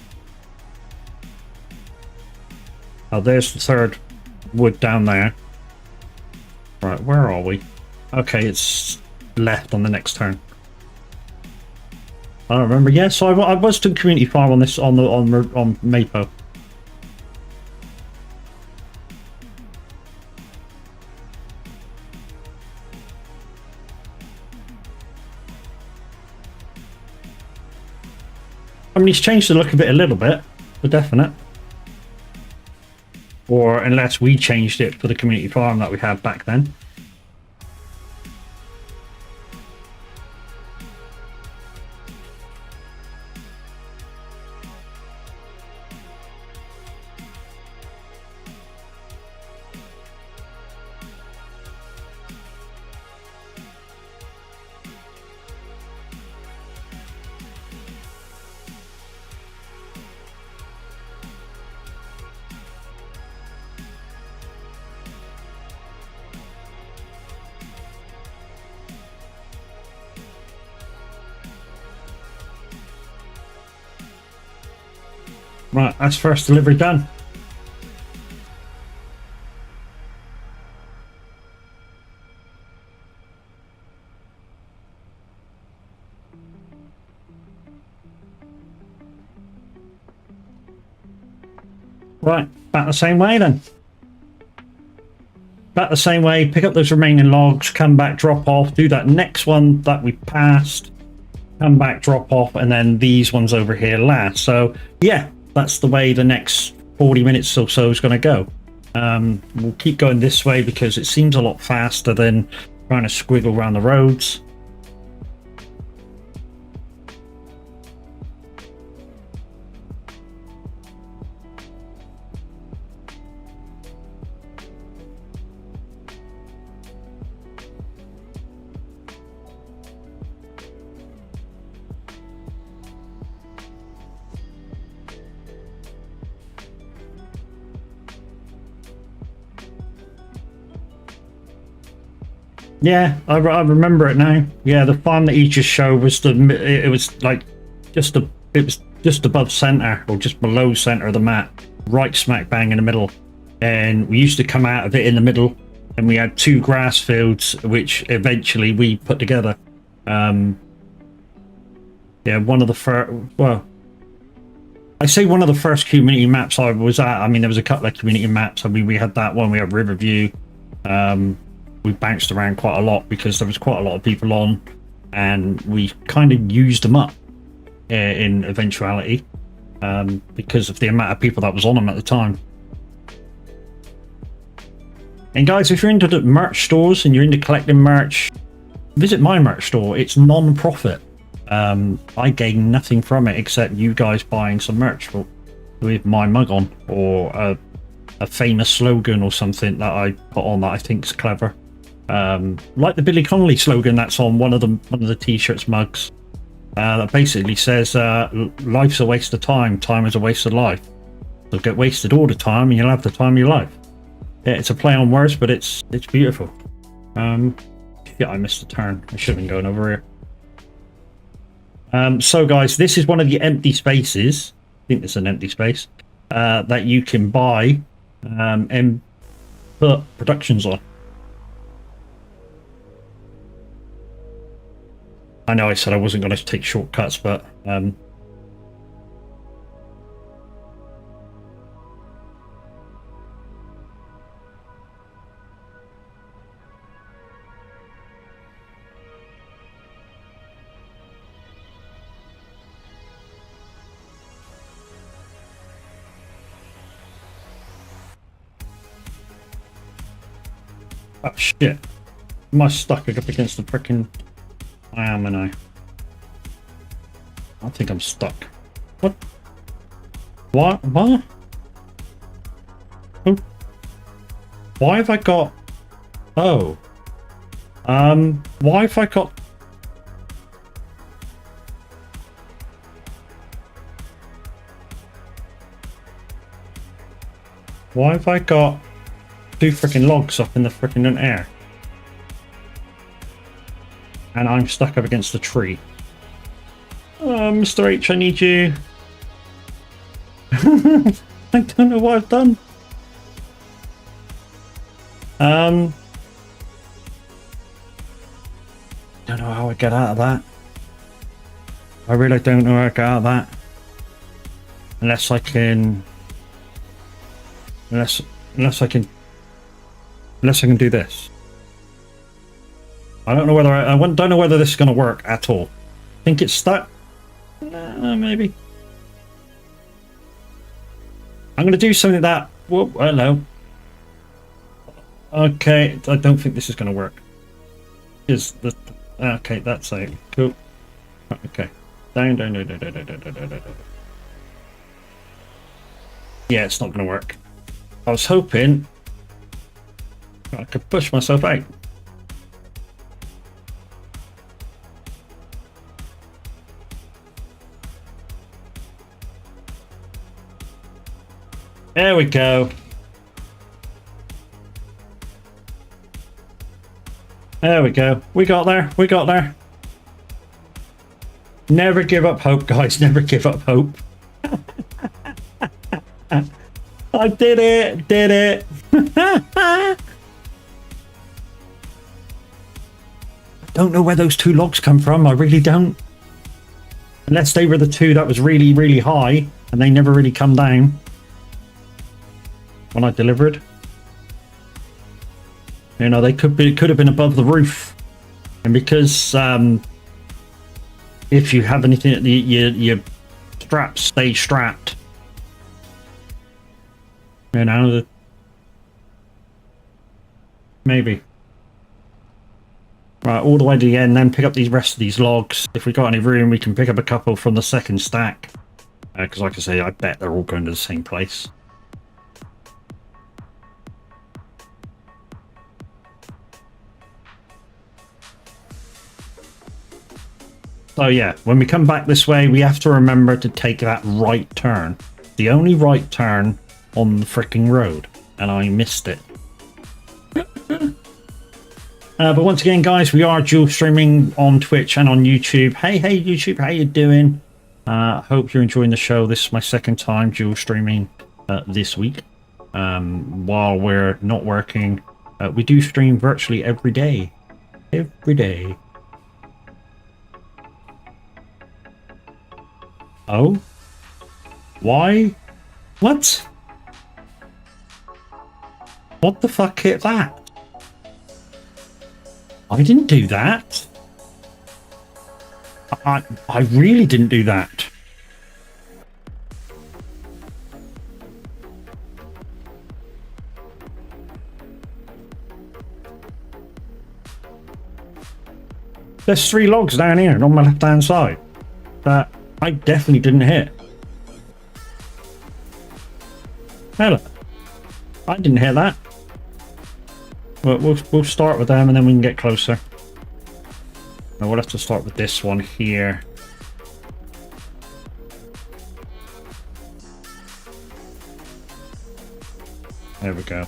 Speaker 1: Oh, there's the 3rd wood down there. Right, where are we? Okay, it's left on the next turn. I don't remember. Yeah, so I was doing community farm on this on Mapo. I mean, he's changed the look of it a little bit, for definite. Or unless we changed it for the community farm that we had back then. Right, that's first delivery done. Right, back the same way then. Back the same way, pick up those remaining logs, come back, drop off, do that next one that we passed, come back, drop off, and then these ones over here last. So, yeah. That's the way the next 40 minutes or so is going to go. We'll keep going this way because it seems a lot faster than trying to squiggle around the roads. Yeah, I remember it now. Yeah, the farm that you just showed was it was like it was just above center or just below center of the map, right smack bang in the middle. And we used to come out of it in the middle, and we had 2 grass fields, which eventually we put together. Yeah, one of the first. Well, I say one of the first community maps I was at. I mean, there was a couple of community maps. I mean, we had that one. We had Riverview. We bounced around quite a lot because there was quite a lot of people on, and we kind of used them up in eventuality because of the amount of people that was on them at the time. And guys, if you're into the merch stores and you're into collecting merch, visit my merch store. It's non-profit. I gain nothing from it except you guys buying some merch with my mug on, or a famous slogan or something that I put on that I think is clever. Like the Billy Connolly slogan that's on one of the t-shirts mugs, that basically says life's a waste of time is a waste of life. You'll get wasted all the time and you'll have the time of your life. Yeah, it's a play on words, but it's beautiful. Yeah, I missed a turn. I should have been going over here. So guys, this is one of the empty spaces think it's an empty space, that you can buy and put productions on. I know I said I wasn't going to take shortcuts, but oh shit. Am I stuck up against the frickin'... I am, and I think I'm stuck. What? What? What? Oh. Why have I got... Oh. Why have I got... Why have I got 2 frickin' logs up in the frickin' air? And I'm stuck up against the tree. Mr. H, I need you. I don't know what I've done. Don't know how I get out of that. I really don't know how I get out of that. Unless I can... Unless I can do this. I don't know whether don't know whether this is going to work at all. Think it's stuck? Maybe. I'm going to do something that... Whoa, hello. Okay, I don't think this is going to work. Is the... Okay, that's it. Cool. Okay. Down. Yeah, it's not going to work. I was hoping I could push myself out. There we go. There we go. We got there. We got there. Never give up hope, guys. Never give up hope. I did it. Did it. I don't know where those 2 logs come from. I really don't. Unless they were the 2 that was really, really high and they never really come down when I delivered. You know, they could have been above the roof, and because if you have anything, your straps stay strapped. You know, maybe. Right, all the way to the end, then pick up the rest of these logs. If we got any room, we can pick up a couple from the second stack. Because, like I say, I bet they're all going to the same place. So yeah, when we come back this way, we have to remember to take that right turn. The only right turn on the freaking road. And I missed it. But once again, guys, we are dual streaming on Twitch and on YouTube. Hey YouTube, how you doing? Hope you're enjoying the show. This is my second time dual streaming this week. While we're not working, we do stream virtually every day. Every day. Oh? Why? What? What the fuck hit that? I didn't do that. I really didn't do that. There's 3 logs down here on my left hand side that I definitely didn't hit. Hello. I didn't hit that. We'll start with them and then we can get closer. Now we'll have to start with this one here. There we go.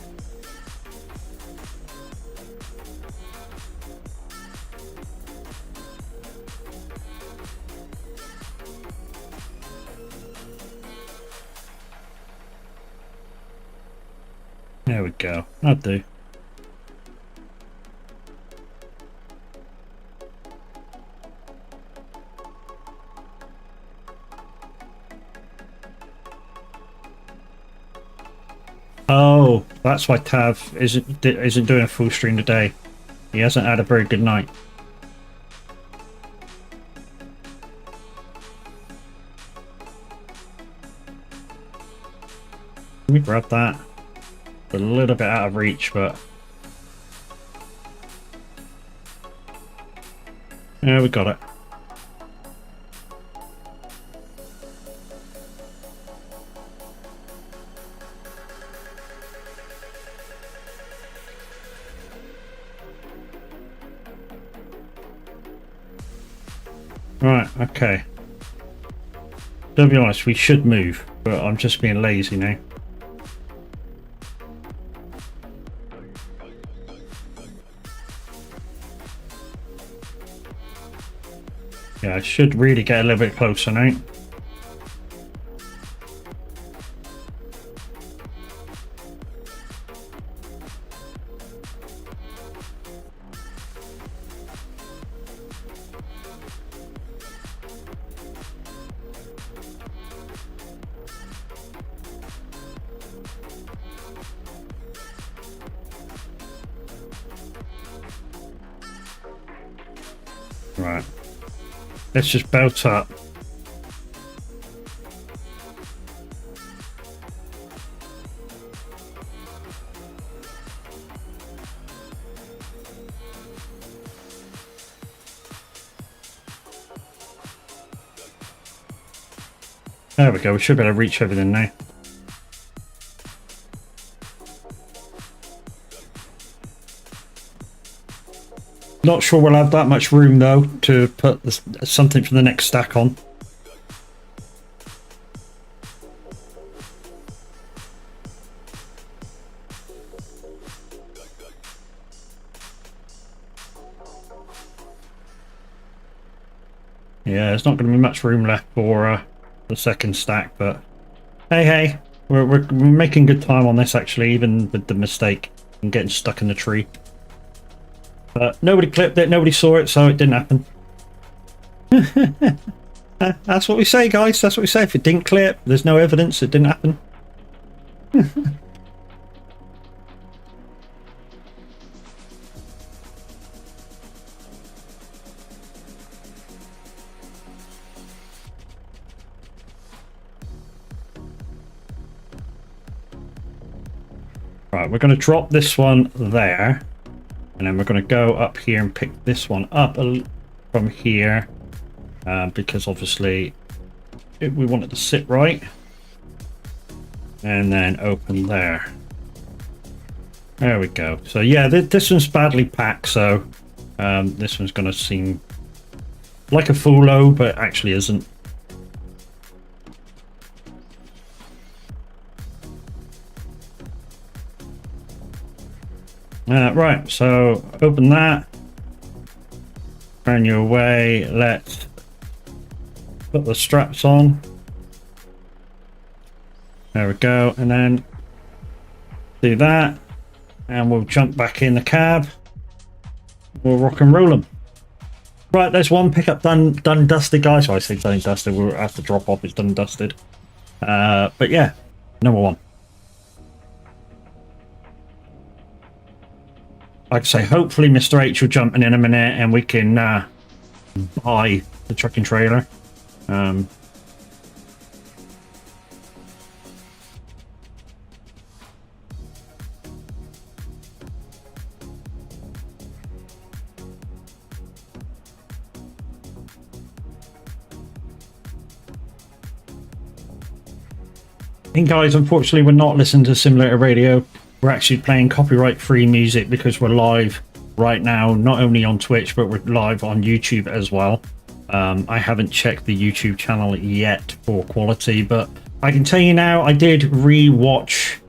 Speaker 1: There we go. That'll do. Oh, that's why Tav isn't doing a full stream today. He hasn't had a very good night. Let me grab that. A little bit out of reach, but yeah, we got it. Right, okay. To be honest, we should move, but I'm just being lazy now. Yeah, I should really get a little bit closer now. Right. Let's just belt up. There we go, we should be able to reach everything now. Not sure we'll have that much room though to put this, something for the next stack on. Yeah, there's not going to be much room left for the second stack, but hey, we're making good time on this actually, even with the mistake and getting stuck in the tree. But nobody clipped it, nobody saw it, so it didn't happen. That's what we say, guys. That's what we say. If it didn't clip, there's no evidence it didn't happen. Right, we're going to drop this one there. And then we're going to go up here and pick this one up from here. Because obviously we want it to sit right. And then open there. There we go. So yeah, this one's badly packed. So this one's going to seem like a full load, but actually isn't. Right, so open that, turn you away, let's put the straps on, there we go, and then do that, and we'll jump back in the cab, we'll rock and roll them. Right, there's one pickup done and dusted, guys. So I say done and dusted, we'll have to drop off, it's done and dusted. But yeah, number one. Like I say, hopefully Mr. H will jump in a minute and we can buy the truck and trailer. And guys, unfortunately, we're not listening to Simulator Radio. We're actually playing copyright-free music because we're live right now, not only on Twitch, but we're live on YouTube as well. I haven't checked the YouTube channel yet for quality, but I can tell you now, I did re-watch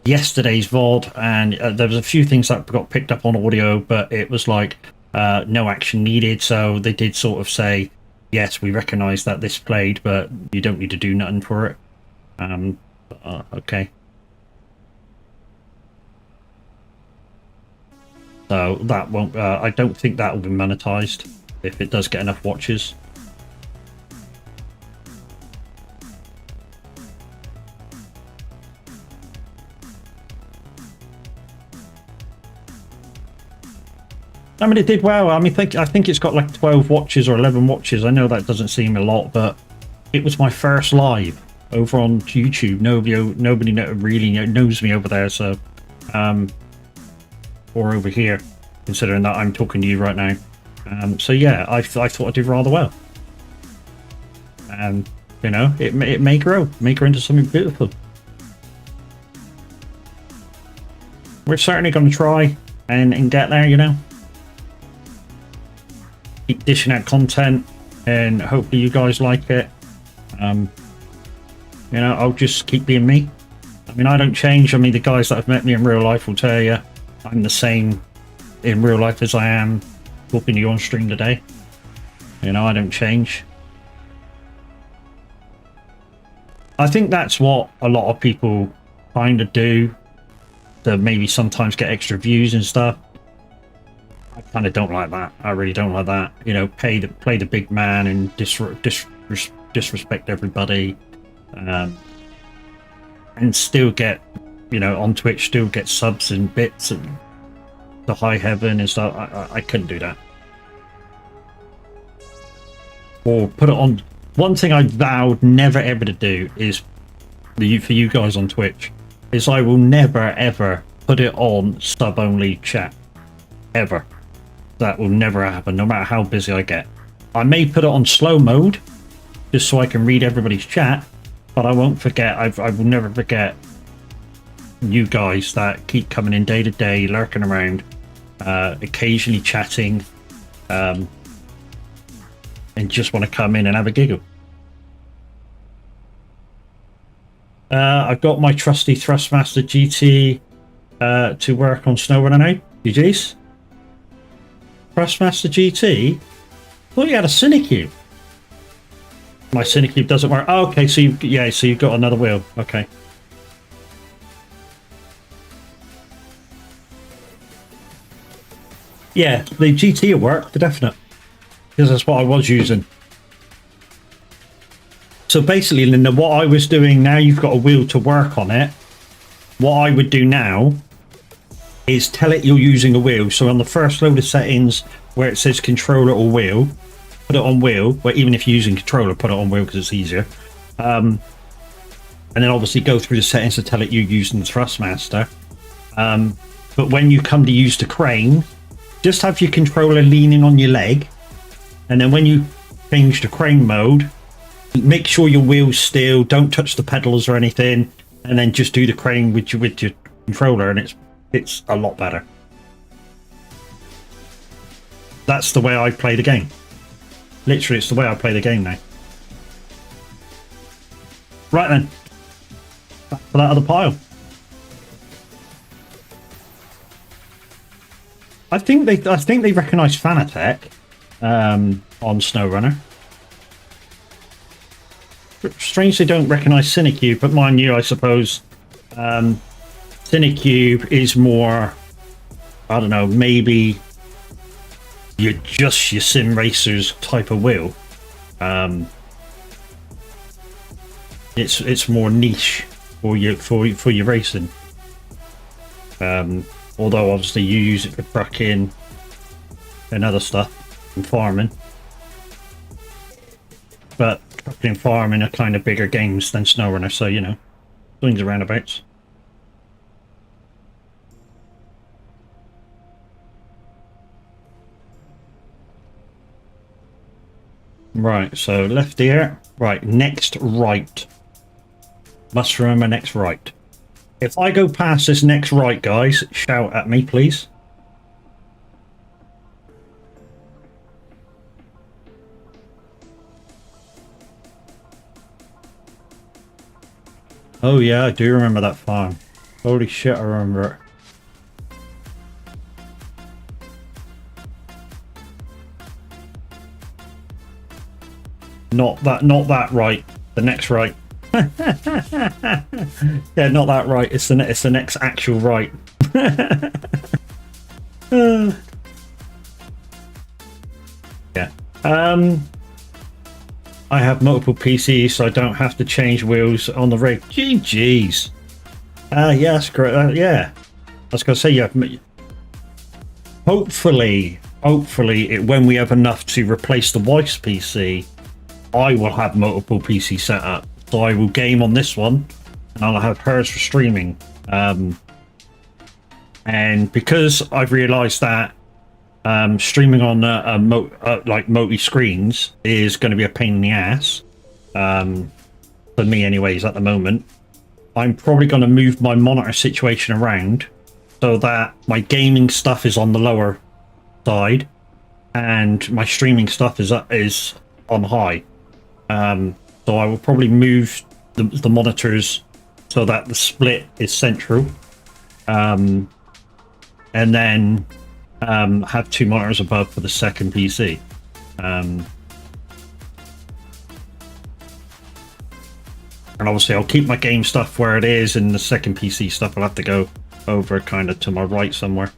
Speaker 1: yesterday's VOD, and there was a few things that got picked up on audio, but it was like no action needed. So they did sort of say, yes, we recognize that this played, but you don't need to do nothing for it. Okay. So that won't. I don't think that will be monetized if it does get enough watches. I mean, it did well. I mean, I think it's got like 12 watches or 11 watches. I know that doesn't seem a lot, but it was my first live over on YouTube. Nobody really knows me over there, so or over here, considering that I'm talking to you right now. So yeah, I thought I did rather well, and you know, it may grow into something beautiful. We're certainly going to try and get there, you know. Keep dishing out content, and hopefully you guys like it. You know, I'll just keep being me. I mean, I don't change. I mean, the guys that have met me in real life will tell you I'm the same in real life as I am talking to you on stream today. You know, I don't change. I think that's what a lot of people kind of do, to maybe sometimes get extra views and stuff. I kind of don't like that. I really don't like that. You know, play the big man and disrespect everybody, and still get, you know, on Twitch still get subs and bits and the high heaven and stuff. I couldn't do that. Or put it on. One thing I vowed never ever to do is for you guys on Twitch is I will never ever put it on sub only chat ever. That will never happen, no matter how busy I get. I may put it on slow mode just so I can read everybody's chat, but I won't forget. I will never forget you guys that keep coming in day to day, lurking around, occasionally chatting, and just want to come in and have a giggle. I've got my trusty Thrustmaster GT to work on SnowRunner now. GG's. Thrustmaster GT? I thought you had a Cinecube. My Cinecube doesn't work. Oh, okay, so you've got another wheel. Okay. Yeah, the GT will work, the definite. Because that's what I was using. So basically, Linda, what I was doing, now you've got a wheel to work on it. What I would do now is tell it you're using a wheel. So on the first load of settings where it says controller or wheel, put it on wheel. Well, even if you're using controller, put it on wheel because it's easier. And then obviously go through the settings to tell it you're using the Thrustmaster. But when you come to use the crane, just have your controller leaning on your leg. And then when you change to crane mode, make sure your wheel's still, don't touch the pedals or anything, and then just do the crane with your controller, and it's a lot better. That's the way I play the game. Literally, it's the way I play the game now. Right then, back for that other pile. I think they recognise Fanatec on SnowRunner. Strangely, don't recognise Cinecube, but mind you, I suppose Cinecube is more, I don't know, maybe you're just your sim racers type of wheel. It's more niche for your racing. Although obviously you use it for trucking and other stuff and farming. But trucking and farming are kind of bigger games than SnowRunner, so you know, swings and roundabouts. Right, so left here. Right, next right. Must remember next right. If I go past this next right, guys, shout at me, please. Oh yeah, I do remember that farm. Holy shit, I remember it. Not that right. The next right. Yeah, not that right. It's the next actual right. Yeah. I have multiple PCs, so I don't have to change wheels on the rig. GG's. Yeah, that's great. Yeah. I was going to say, yeah. Hopefully, when we have enough to replace the wife's PC, I will have multiple PC set up. So I will game on this one, and I'll have hers for streaming. And because I've realised that streaming on like multi screens is going to be a pain in the ass for me, anyways. At the moment, I'm probably going to move my monitor situation around so that my gaming stuff is on the lower side and my streaming stuff is on high. So I will probably move the monitors so that the split is central, and then have two monitors above for the second PC. And obviously I'll keep my game stuff where it is, and the second PC stuff I'll have to go over kind of to my right somewhere.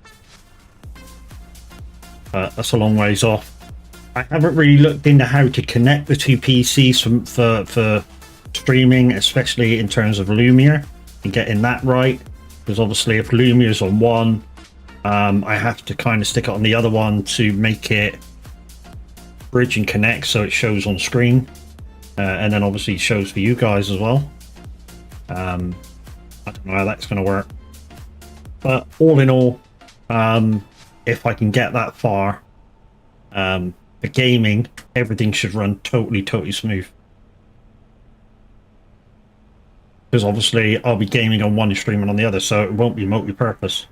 Speaker 1: That's a long ways off. I haven't really looked into how to connect the two PCs for streaming, especially in terms of Lumiere, and getting that right, because obviously if Lumiere's on one, I have to kind of stick it on the other one to make it bridge and connect so it shows on screen, and then obviously it shows for you guys as well. I don't know how that's going to work, but all in all, if I can get that far, for gaming, everything should run totally smooth. Because obviously I'll be gaming on one and streaming on the other, so it won't be multi-purpose.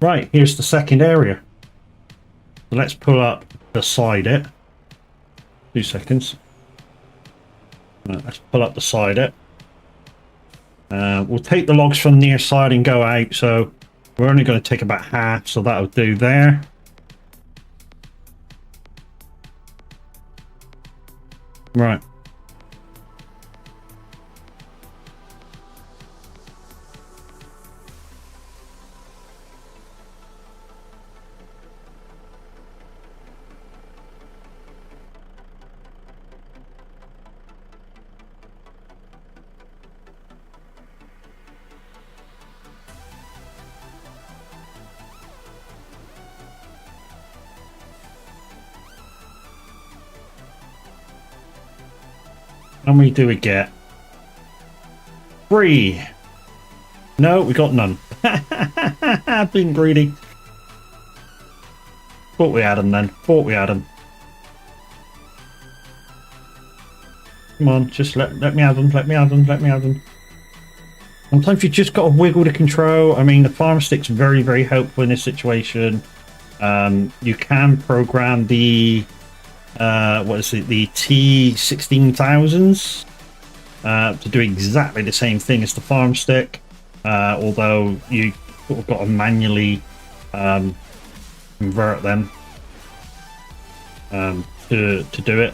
Speaker 1: Right, here's the second area. So let's pull up beside it. 2 seconds. Let's pull up beside it. We'll take the logs from near side and go out, so we're only going to take about half, so that'll do there. Right. How many do we get? 3. No, we got none. Being greedy. Thought we had them then. Thought we had them. Come on, just let me have them. Let me have them. Let me have them. Sometimes you just got to wiggle the control. I mean, the farm stick's very helpful in this situation. You can program the what is it, the T16000s to do exactly the same thing as the farm stick, although you sort of got to manually convert them to do it.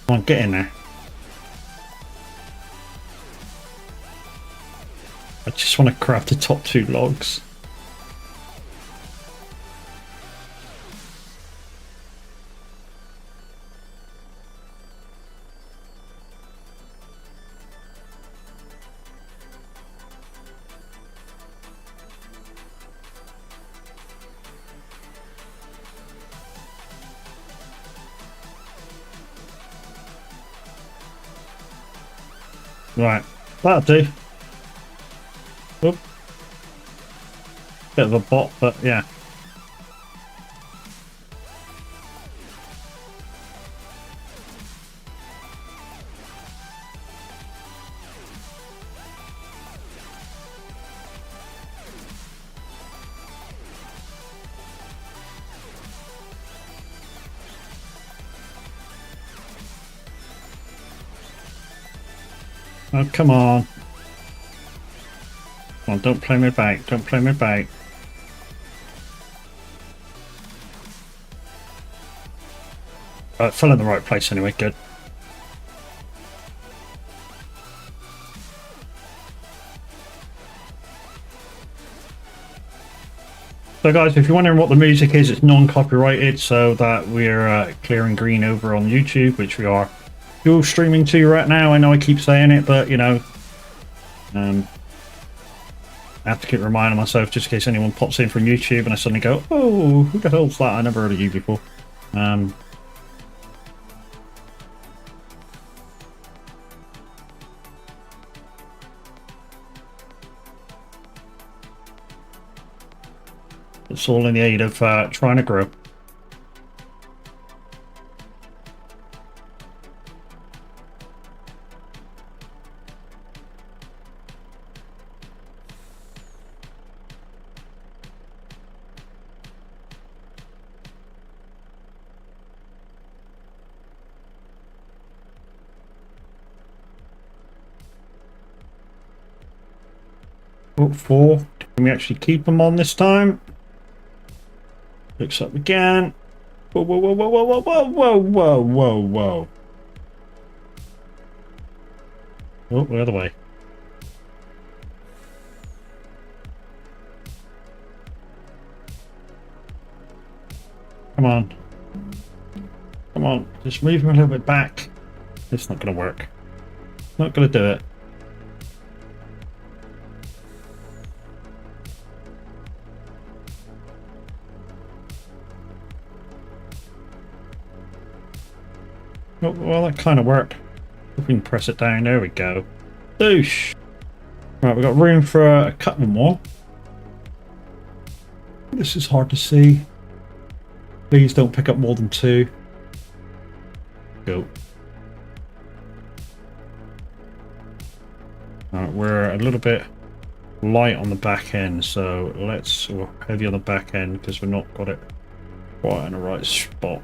Speaker 1: Come on, get in there. I just want to craft the top 2 logs. Right, that'll do. Oop. Bit of a bot, but yeah. Oh, come on. Come on, don't play me back. Don't play me back. fell in the right place anyway. Good. So guys, if you're wondering what the music is, it's non-copyrighted, so that we're clear and green over on YouTube, which we are dual streaming to right now. I know I keep saying it, but you know, I have to keep reminding myself just in case anyone pops in from YouTube and I suddenly go, oh, who the hell's that? I never heard of you before. It's all in the aid of trying to grow. Oh, 4. Can we actually keep them on this time? Looks up again. Whoa, whoa, whoa, whoa, whoa, whoa, whoa, whoa, whoa, whoa. Oh, the other way. Come on. Come on. Just move him a little bit back. It's not going to work. Not going to do it. Oh, well, that kind of worked. If we can press it down, there we go. Doosh! Right, we've got room for a couple more. This is hard to see. Please don't pick up more than 2. Go. Alright, we're a little bit light on the back end, so let's heavy on the back end because we've not got it quite in the right spot.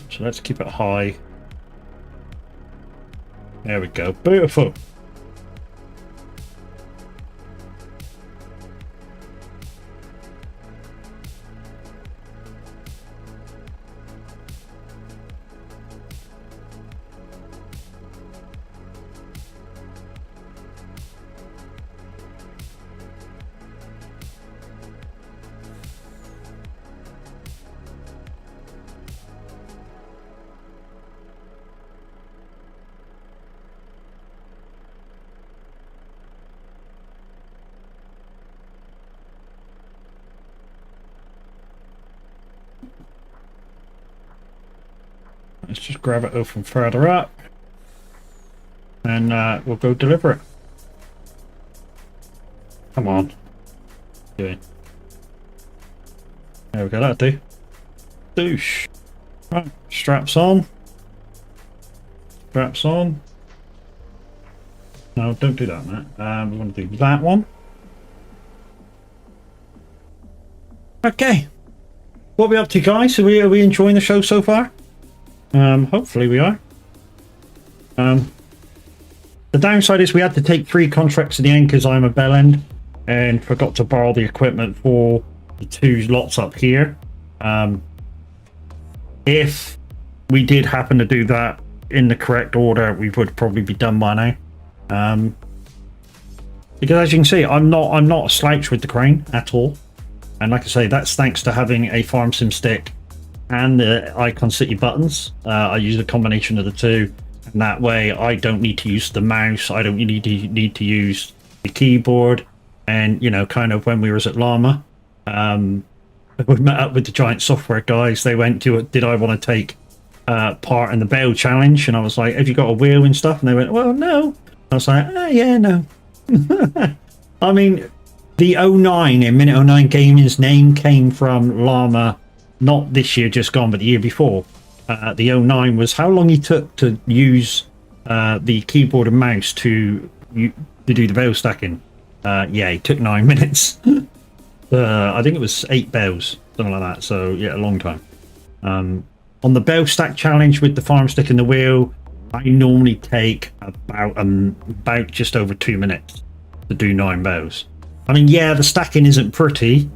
Speaker 1: So let's keep it high. There we go. Beautiful. Let's just grab it from further up and we'll go deliver it. Come on. Doing. There we go, that'll do. Doosh. Right, straps on. Straps on. No, don't do that, Matt. We want to do that one. Okay. What are we up to, guys? Are we enjoying the show so far? Hopefully we are. The downside is we had to take 3 contracts at the end because I'm a bell end and forgot to borrow the equipment for the 2 lots up here. If we did happen to do that in the correct order, we would probably be done by now. Because as you can see, I'm not a slouch with the crane at all. And like I say, that's thanks to having a farm sim stick and the Icon City buttons. I use a combination of the 2, and that way I don't need to use the mouse, I don't need to use the keyboard. And you know, kind of when we was at Llama, we met up with the giant software guys. They went to did I want to take part in the bail challenge, and I was like, have you got a wheel and stuff? And they went, well, no. I was like, oh yeah, no. I mean, the 09 in Minute 09 Gaming's name came from Llama. Not this year just gone, but the year before. The 09 was how long he took to use the keyboard and mouse to do the bell stacking. Yeah, it took 9 minutes. I think it was 8 bells, something like that. So yeah, a long time. On the bell stack challenge with the farm stick and the wheel, I normally take about just over 2 minutes to do 9 bells. I mean, yeah, the stacking isn't pretty,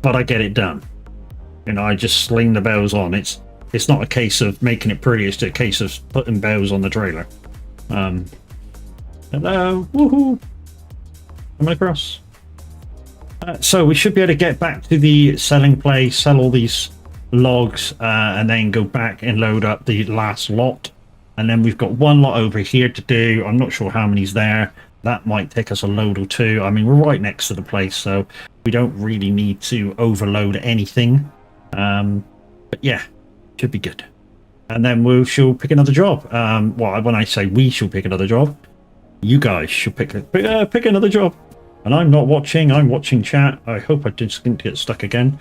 Speaker 1: but I get it done. You know, I just sling the bales on. It's not a case of making it pretty, it's a case of putting bales on the trailer. Hello, woohoo! Coming across. So we should be able to get back to the selling place, sell all these logs, and then go back and load up the last lot. And then we've got one lot over here to do. I'm not sure how many's there. That might take us a load or two. I mean, we're right next to the place, so we don't really need to overload anything. But yeah, should be good. And then we shall pick another job. Well, when I say we shall pick another job, you guys should pick another job. And I'm not watching, I'm watching chat. I hope I didn't get stuck again.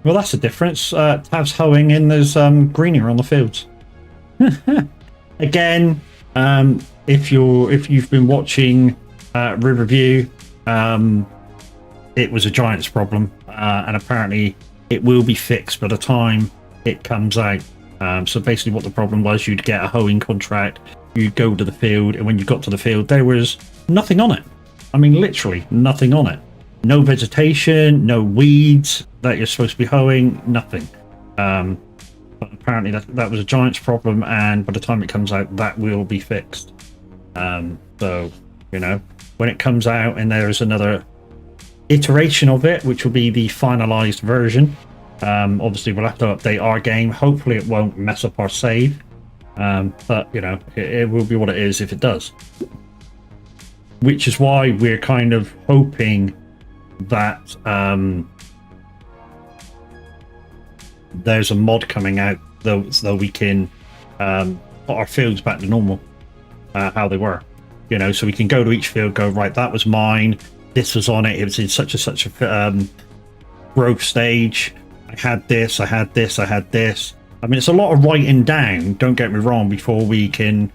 Speaker 1: Well, that's the difference. Tav's hoeing and there's greener on the fields. Again, if you've been watching Riverview, it was a giant's problem, and apparently it will be fixed by the time it comes out. So basically what the problem was, you'd get a hoeing contract, you'd go to the field, and when you got to the field there was nothing on it. I mean, literally nothing on it. No vegetation, no weeds that you're supposed to be hoeing, nothing. But apparently that was a giant's problem, and by the time it comes out, that will be fixed. So, you know, when it comes out and there's another iteration of it, which will be the finalized version, obviously we'll have to update our game. Hopefully it won't mess up our save. But, you know, it will be what it is if it does. Which is why we're kind of hoping that there's a mod coming out though we can put our fields back to normal, how they were, you know, so we can go to each field, go, right, that was mine, this was on it, it was in such a growth stage, I had this, I had this, I had this. I mean, it's a lot of writing down, don't get me wrong, before we can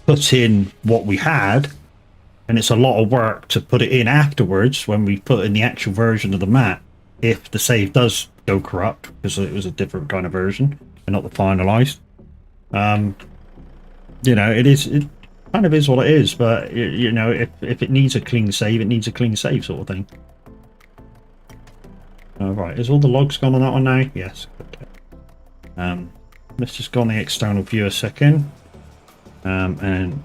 Speaker 1: put in what we had. And it's a lot of work to put it in afterwards when we put in the actual version of the map, if the save does go corrupt, because it was a different kind of version and not the finalized. You know, it kind of is what it is, but you know, if it needs a clean save, it needs a clean save sort of thing. Right, is all the logs gone on that one now? Yes. Okay. Let's just go on the external view a second, and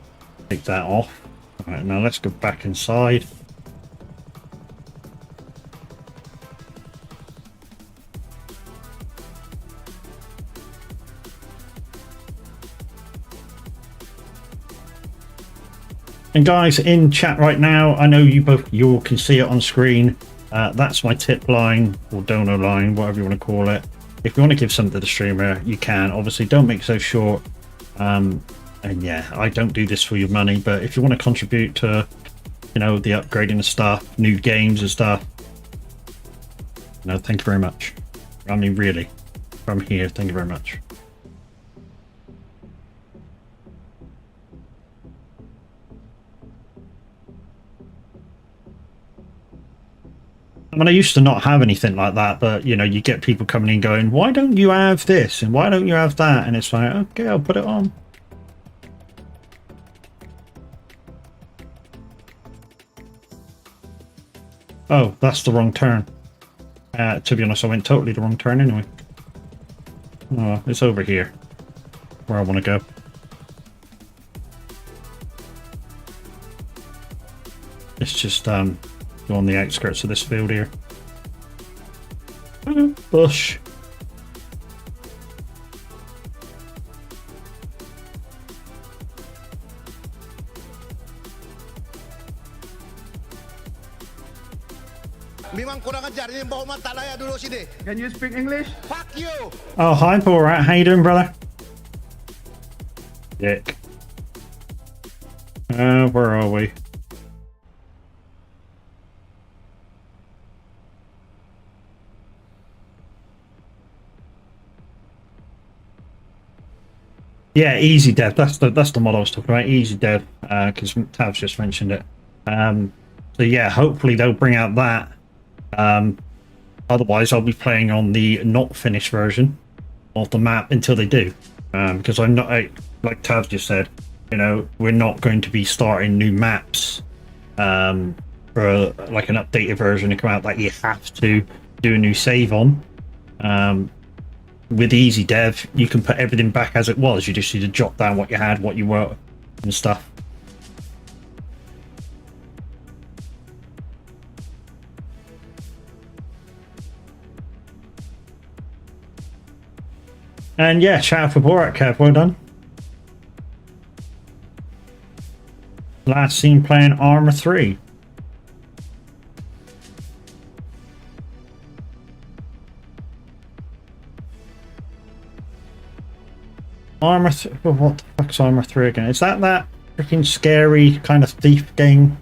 Speaker 1: take that off. Right, now let's go back inside. And guys, in chat right now, I know you all can see it on screen. That's my tip line or donor line, whatever you want to call it. If you want to give something to the streamer, you can. Obviously, don't make it so short. And yeah, I don't do this for your money, but if you want to contribute to, you know, the upgrading of stuff, new games and stuff, no, thank you very much. I mean, really, from here, thank you very much. I mean, I used to not have anything like that, but, you know, you get people coming in going, why don't you have this? And why don't you have that? And it's like, okay, I'll put it on. Oh, that's the wrong turn. To be honest, I went totally the wrong turn anyway. Oh, it's over here, where I want to go. Let's just go on the outskirts of this field here. Bush.
Speaker 6: Memang kurang ajar ini bawa mata laya dulu sini.
Speaker 4: Can you speak English?
Speaker 6: Fuck you.
Speaker 1: Oh, hi, Borat. How you doing, brother? Dick. Where are we? Yeah, easy dev. That's the mod I was talking about. Easy dev, because Tav's just mentioned it. So yeah, hopefully they'll bring out that. Otherwise, I'll be playing on the not finished version of the map until they do, because I'm not, like Tav just said, you know, we're not going to be starting new maps for like an updated version to come out that you have to do a new save on. With easy dev, you can put everything back as it was. You just need to jot down what you had, what you were, and stuff. And yeah, shout out for Borat, Kev. Well done. Last seen playing Arma 3. Arma 3. Well, what the fuck's Arma 3 again? Is that freaking scary kind of thief game?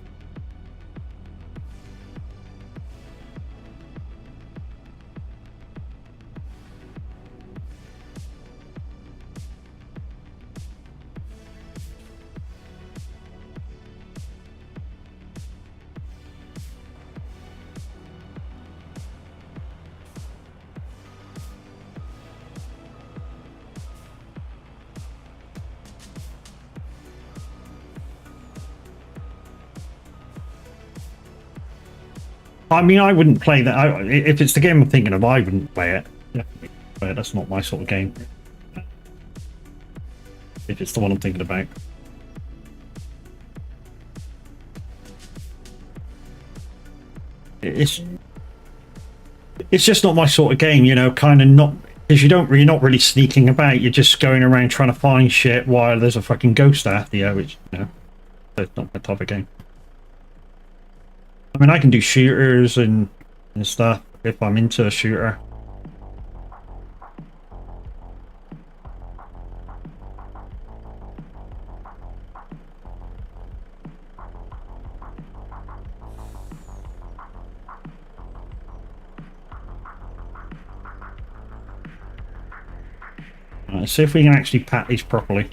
Speaker 1: I mean, I wouldn't play that. If it's the game I'm thinking of, I wouldn't play it. Definitely play it. That's not my sort of game. If it's the one I'm thinking about. It's just not my sort of game, you know, kind of not, because you're not really sneaking about, you're just going around trying to find shit while there's a fucking ghost after you, which, you know, that's not my type of game. I mean, I can do shooters and stuff if I'm into a shooter. Right, let's see if we can actually pat these properly.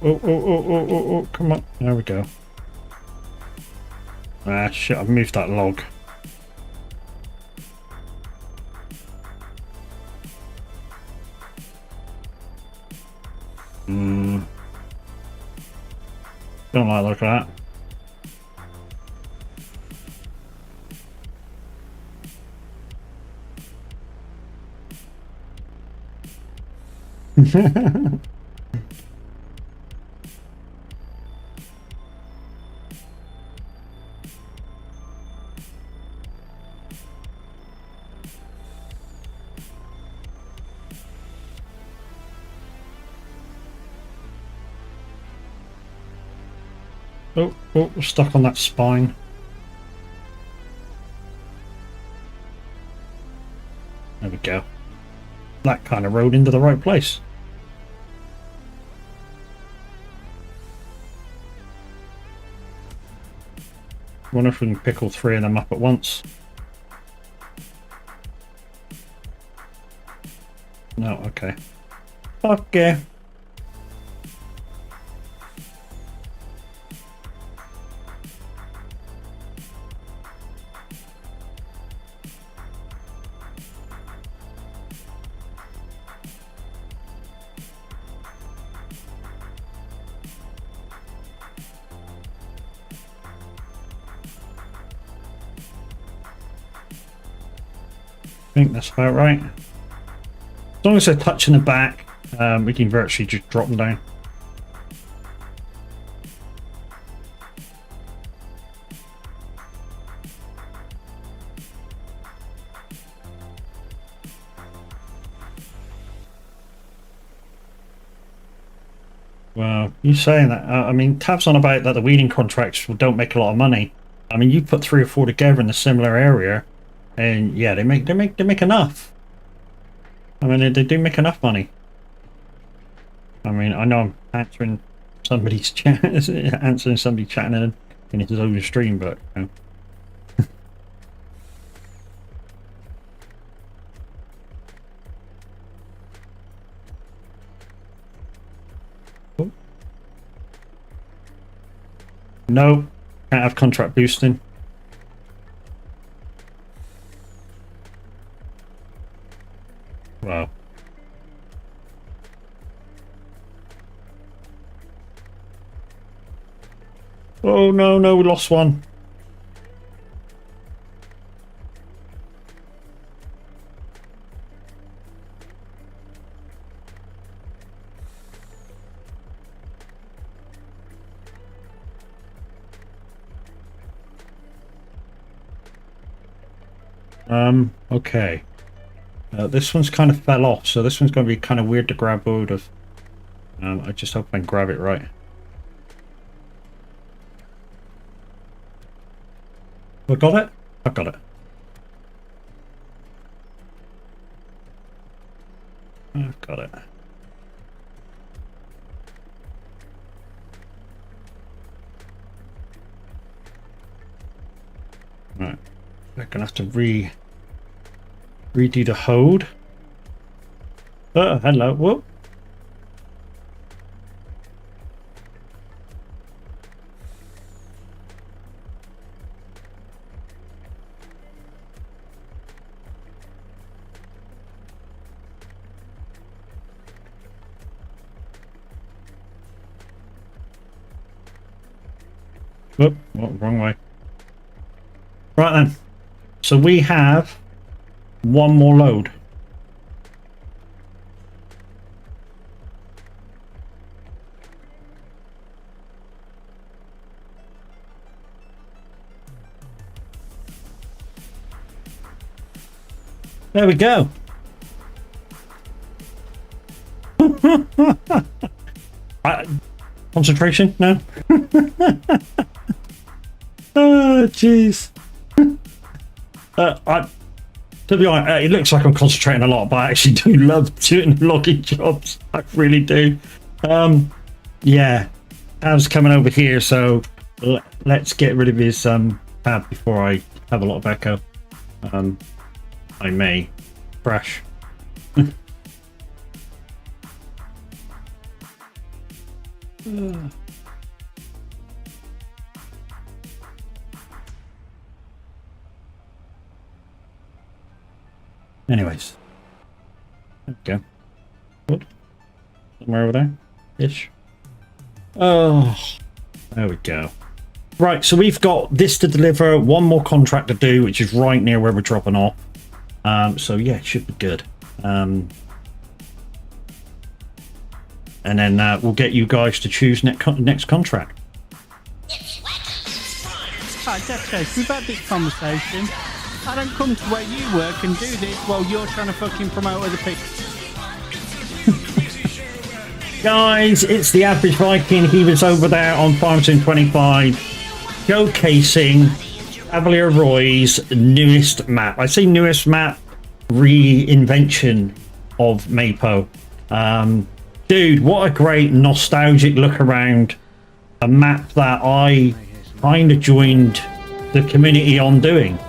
Speaker 1: Oh, come on. There we go. Ah, shit, I've moved that log. Don't like the look of that. Oh, we're stuck on that spine. There we go. That kind of rode into the right place. Wonder if we can pick all three of them up at once. No, okay. Okay. I think that's about right. As long as they're touching the back, we can virtually just drop them down. Well, you saying that? I mean, Tav's on about that the weeding contracts don't make a lot of money. I mean, you put 3 or 4 together in a similar area. And yeah, they make enough. I mean, they do make enough money. I mean, I know I'm answering somebody's chat, answering somebody chatting in in his own stream, but you know. Oh. No, can't have contract boosting. Wow. Oh no, no, we lost one. Okay. This one's kind of fell off, so this one's going to be kind of weird to grab hold of. I just hope I can grab it right. I got it? I got it. I've got it. Right. We're gonna have to redo the hold. Oh, hello. Whoop. Whoop, wrong way. Right then. So we have one more load. There we go. Concentration? No? Oh, jeez. To be honest, it looks like I'm concentrating a lot, but I actually do love doing logging jobs. I really do. Yeah, Pav's coming over here, so let's get rid of his Pav before I have a lot of echo. I may crash. Anyways, there we go. What? Somewhere over there, ish. Oh, there we go. Right, so we've got this to deliver, one more contract to do, which is right near where we're dropping off. So yeah, it should be good. And then we'll get you guys to choose next contract.
Speaker 5: Alright, Deathcase, we've had this conversation. I don't come to where you work and do this while you're trying to fucking promote other people.
Speaker 1: Guys, it's the Average Viking. He was over there on Farm Sim 25 showcasing Cavalier Roy's newest map. I say newest map, reinvention of Mapo. Dude, what a great nostalgic look around a map that I kind of joined the community on doing.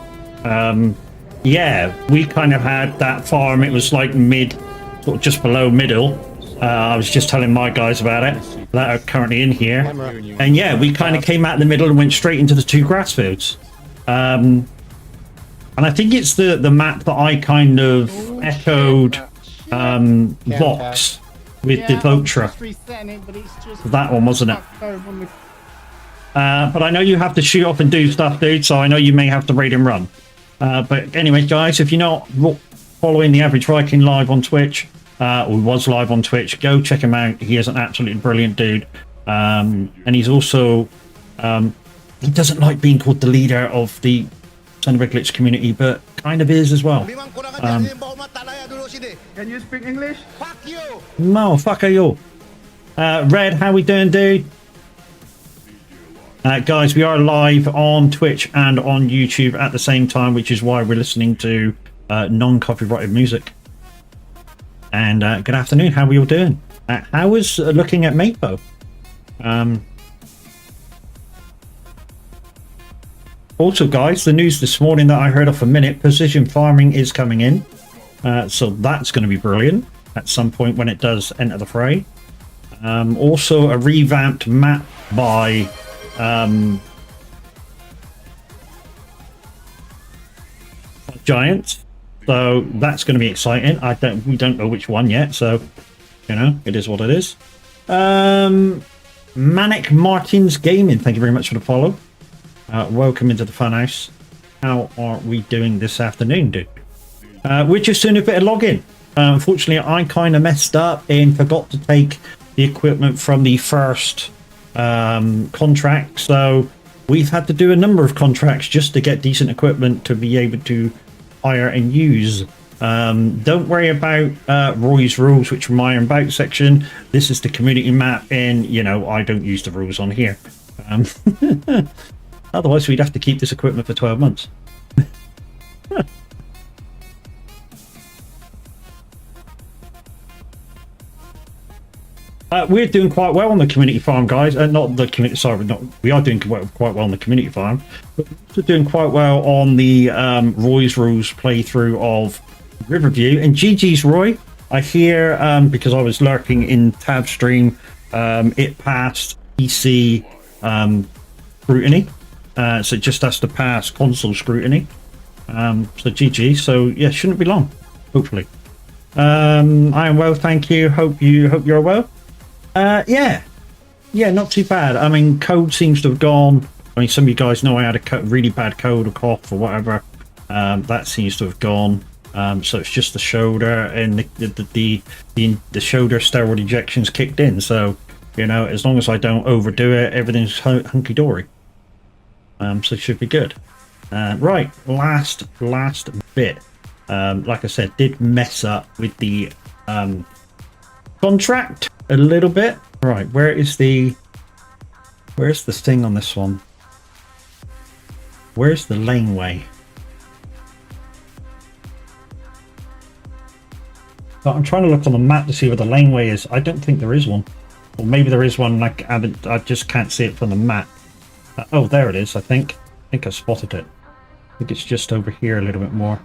Speaker 1: Yeah, we kind of had that farm. It was like mid, sort of just below middle. I was just telling my guys about it that are currently in here. And yeah, we kind of came out in the middle and went straight into the two grass fields. And I think it's the map that I kind of echoed Vox with the Votra. That one, wasn't it? But I know you have to shoot off and do stuff, dude, so I know you may have to raid and run. But anyway, guys, if you're not following the Average Viking live on Twitch, or was live on Twitch, go check him out. He is an absolutely brilliant dude. And he's also, he doesn't like being called the leader of the Son of a Glitch community, but kind of is as well.
Speaker 4: Can you speak English?
Speaker 6: Fuck you!
Speaker 1: No, fuck you. Red, how we doing, dude? Guys, we are live on Twitch and on YouTube at the same time, which is why we're listening to non-copyrighted music. And good afternoon, how are we all doing? How was looking at Mapo? Also, guys, the news this morning that I heard off a minute, precision farming is coming in. So that's going to be brilliant at some point when it does enter the fray. Also, a revamped map by Giants. So that's going to be exciting. We don't know which one yet, so you know, it is what it is. Manic Martins Gaming, thank you very much for the follow. Welcome into the fun house. How are we doing this afternoon, dude? We're just doing a bit of logging. Unfortunately, I kind of messed up and forgot to take the equipment from the first contract, so we've had to do a number of contracts just to get decent equipment to be able to hire and use. Don't worry about Roy's rules, which are my about section. This is the community map, and you know, I don't use the rules on here. Otherwise we'd have to keep this equipment for 12 months. We're doing quite well on the community farm, guys. Not the community, sorry, we are doing quite well on the community farm, but we're also doing quite well on the Roy's Rules playthrough of Riverview. And GG's Roy, I hear, because I was lurking in tab stream, it passed PC scrutiny, so it just has to pass console scrutiny. So GG. So yeah, shouldn't be long, hopefully. I am well, thank you. Hope you're well. Yeah, not too bad. I mean, code seems to have gone. I mean, some of you guys know I had a really bad cold or cough or whatever. That seems to have gone. So it's just the shoulder, and the shoulder steroid injections kicked in. So you know, as long as I don't overdo it, everything's hunky dory. So it should be good. Right, last bit. Like I said, did mess up with the contract a little bit. Right, where's the thing on this one? Where's the laneway? So I'm trying to look on the map to see where the laneway is. I don't think there is one, or maybe there is one. Like I just can't see it from the map. Oh, there it is. I think I spotted it. I think it's just over here a little bit more.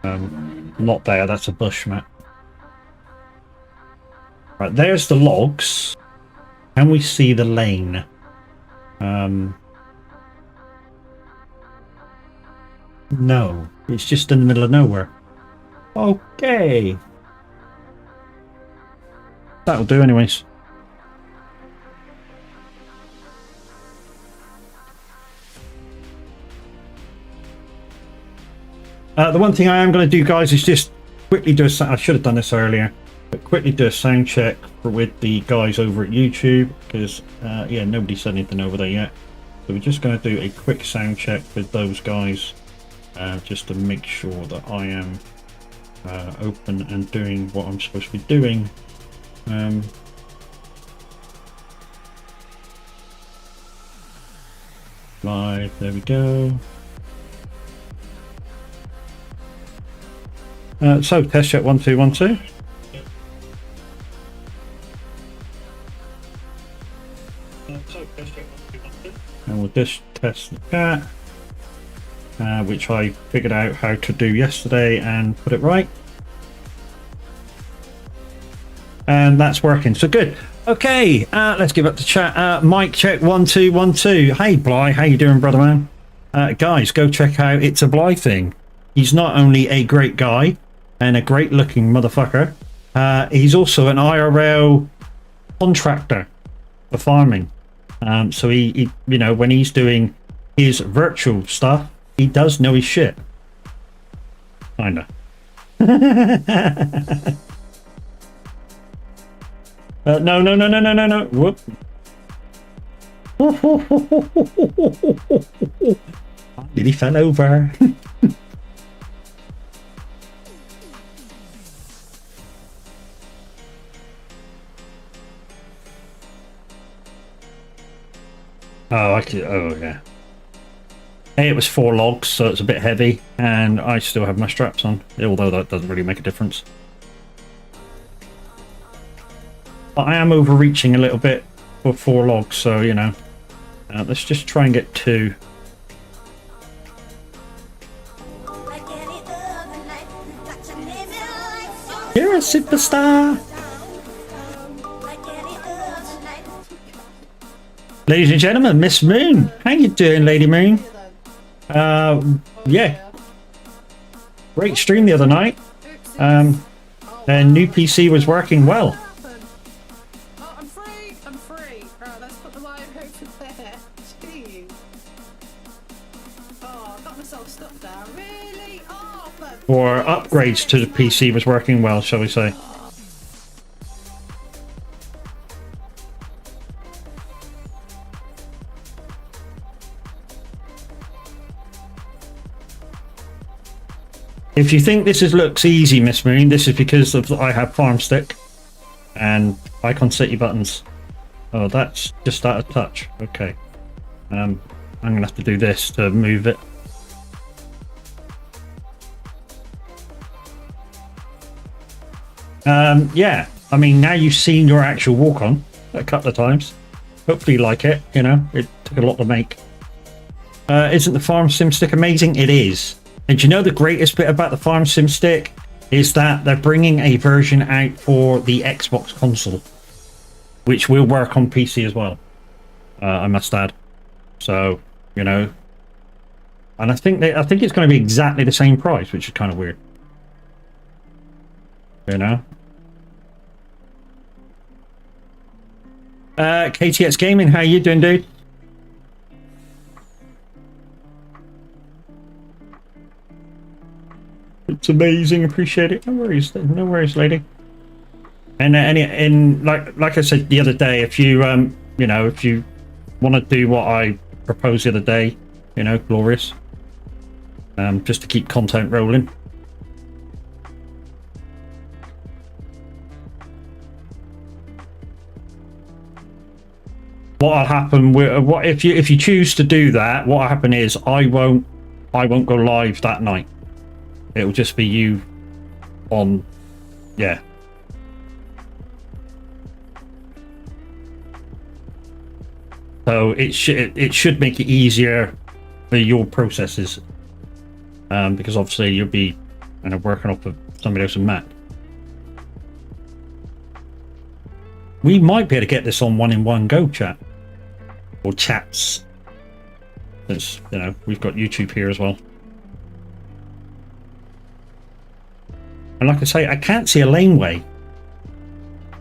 Speaker 1: Not there. That's a bush map. Right, there's the logs. Can we see the lane? No, it's just in the middle of nowhere. Okay. That'll do anyways. The one thing I am going to do, guys, is just quickly do a... I should have done this earlier. But quickly do a sound check with the guys over at YouTube, because yeah, nobody said anything over there yet. So we're just going to do a quick sound check with those guys, just to make sure that I am open and doing what I'm supposed to be doing. Live, there we go. So test check 1 2 1 2. And we'll just test the chat, which I figured out how to do yesterday and put it right. And that's working, so good. Okay, let's give up the chat. Mic check 1 2 1 2. Hey Bly, how you doing, brother man? Guys, go check out It's a Bly Thing. He's not only a great guy and a great looking motherfucker, he's also an IRL contractor for farming. So he, you know, when he's doing his virtual stuff, he does know his shit. Kinda. No. Whoop. Nearly fell over. Oh, yeah. Hey, it was 4 logs, so it's a bit heavy, and I still have my straps on, although that doesn't really make a difference. But I am overreaching a little bit for 4 logs, so, you know. Let's just try and get 2. You're a superstar. Ladies and gentlemen, Miss Moon. How you doing, Lady Moon? Yeah. Great stream the other night. Their new PC was working well.
Speaker 7: Oh, I'm free. I'm free. Right, let's put the live over there. Jeez. Oh, I got myself stuck down. Really? Oh, but...
Speaker 1: Or upgrades to the PC was working well, shall we say. If you think looks easy, Miss Moon, this is because I have farm stick and icon city buttons. Oh, that's just out of touch. Okay. I'm gonna have to do this to move it. Yeah. I mean, now you've seen your actual walk on a couple of times. Hopefully you like it. You know, it took a lot to make. Isn't the farm sim stick amazing? It is. And you know the greatest bit about the Farm Sim Stick is that they're bringing a version out for the Xbox console, which will work on PC as well. I must add. So, you know, and I think it's going to be exactly the same price, which is kind of weird. You know. KTX Gaming, how you doing, dude? It's amazing, appreciate it. No worries, lady. And like I said the other day, if you you know, if you want to do what I proposed the other day, you know, glorious. Just to keep content rolling. What'll happen? What if you choose to do that? What'll happen is I won't go live that night. It'll just be you on, yeah. So it should make it easier for your processes, because obviously you'll be kind of working off of somebody else's map. We might be able to get this on one go, chat, or chats. Since, you know, we've got YouTube here as well. And like I say, I can't see a laneway.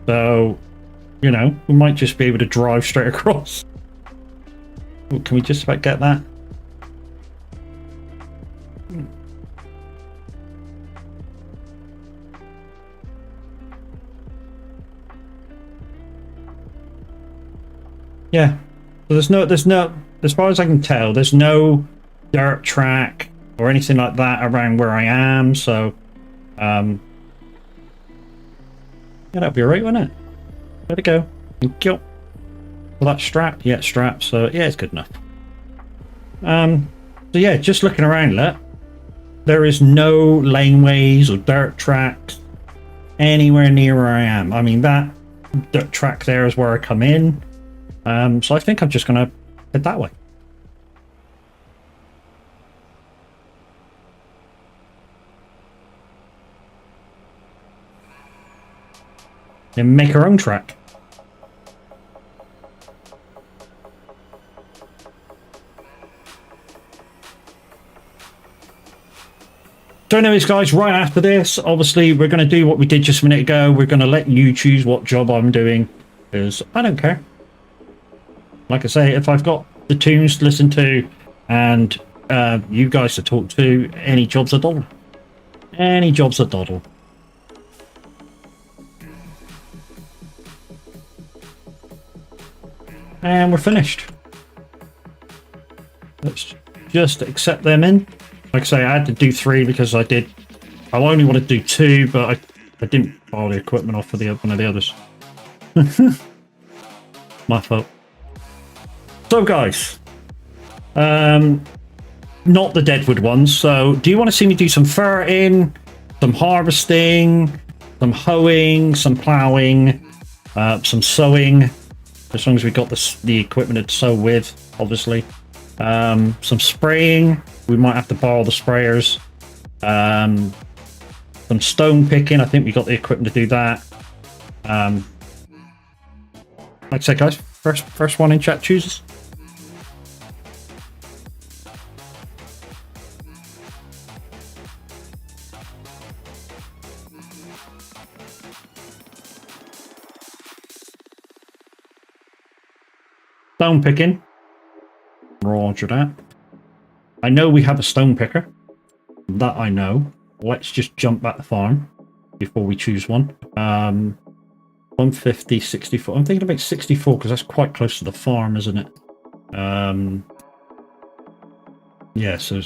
Speaker 1: So, you know, we might just be able to drive straight across. Ooh, can we just about get that? Yeah. So there's no, as far as I can tell, there's no dirt track or anything like that around where I am, so yeah, that'll be alright, won't it? There we go. Thank you. Well, that's strap. Yeah, strap. So yeah, it's good enough. So yeah, just looking around, look. There is no laneways or dirt tracks anywhere near where I am. I mean, that dirt track there is where I come in. So I think I'm just gonna head that way. And make our own track. So anyways, guys, right after this, obviously, we're going to do what we did just a minute ago. We're going to let you choose what job I'm doing, because I don't care. Like I say, if I've got the tunes to listen to and you guys to talk to, any job's a doddle. Any job's a doddle. And we're finished. Let's just accept them in. Like I say, I had to do 3 because I only want to do 2, but I didn't file the equipment off for one of the others. My fault. So guys, not the deadwood ones. So do you want to see me do some ferreting, some harvesting, some hoeing, some ploughing, some sowing? As long as we got the equipment to sow with, obviously. Some spraying. We might have to borrow the sprayers. Some stone picking. I think we got the equipment to do that. Like I said, guys, first one in chat chooses. Stone picking. Roger that. I know we have a stone picker. That I know. Let's just jump back the farm before we choose one. 150, 64. I'm thinking about 64 because that's quite close to the farm, isn't it? Yeah, so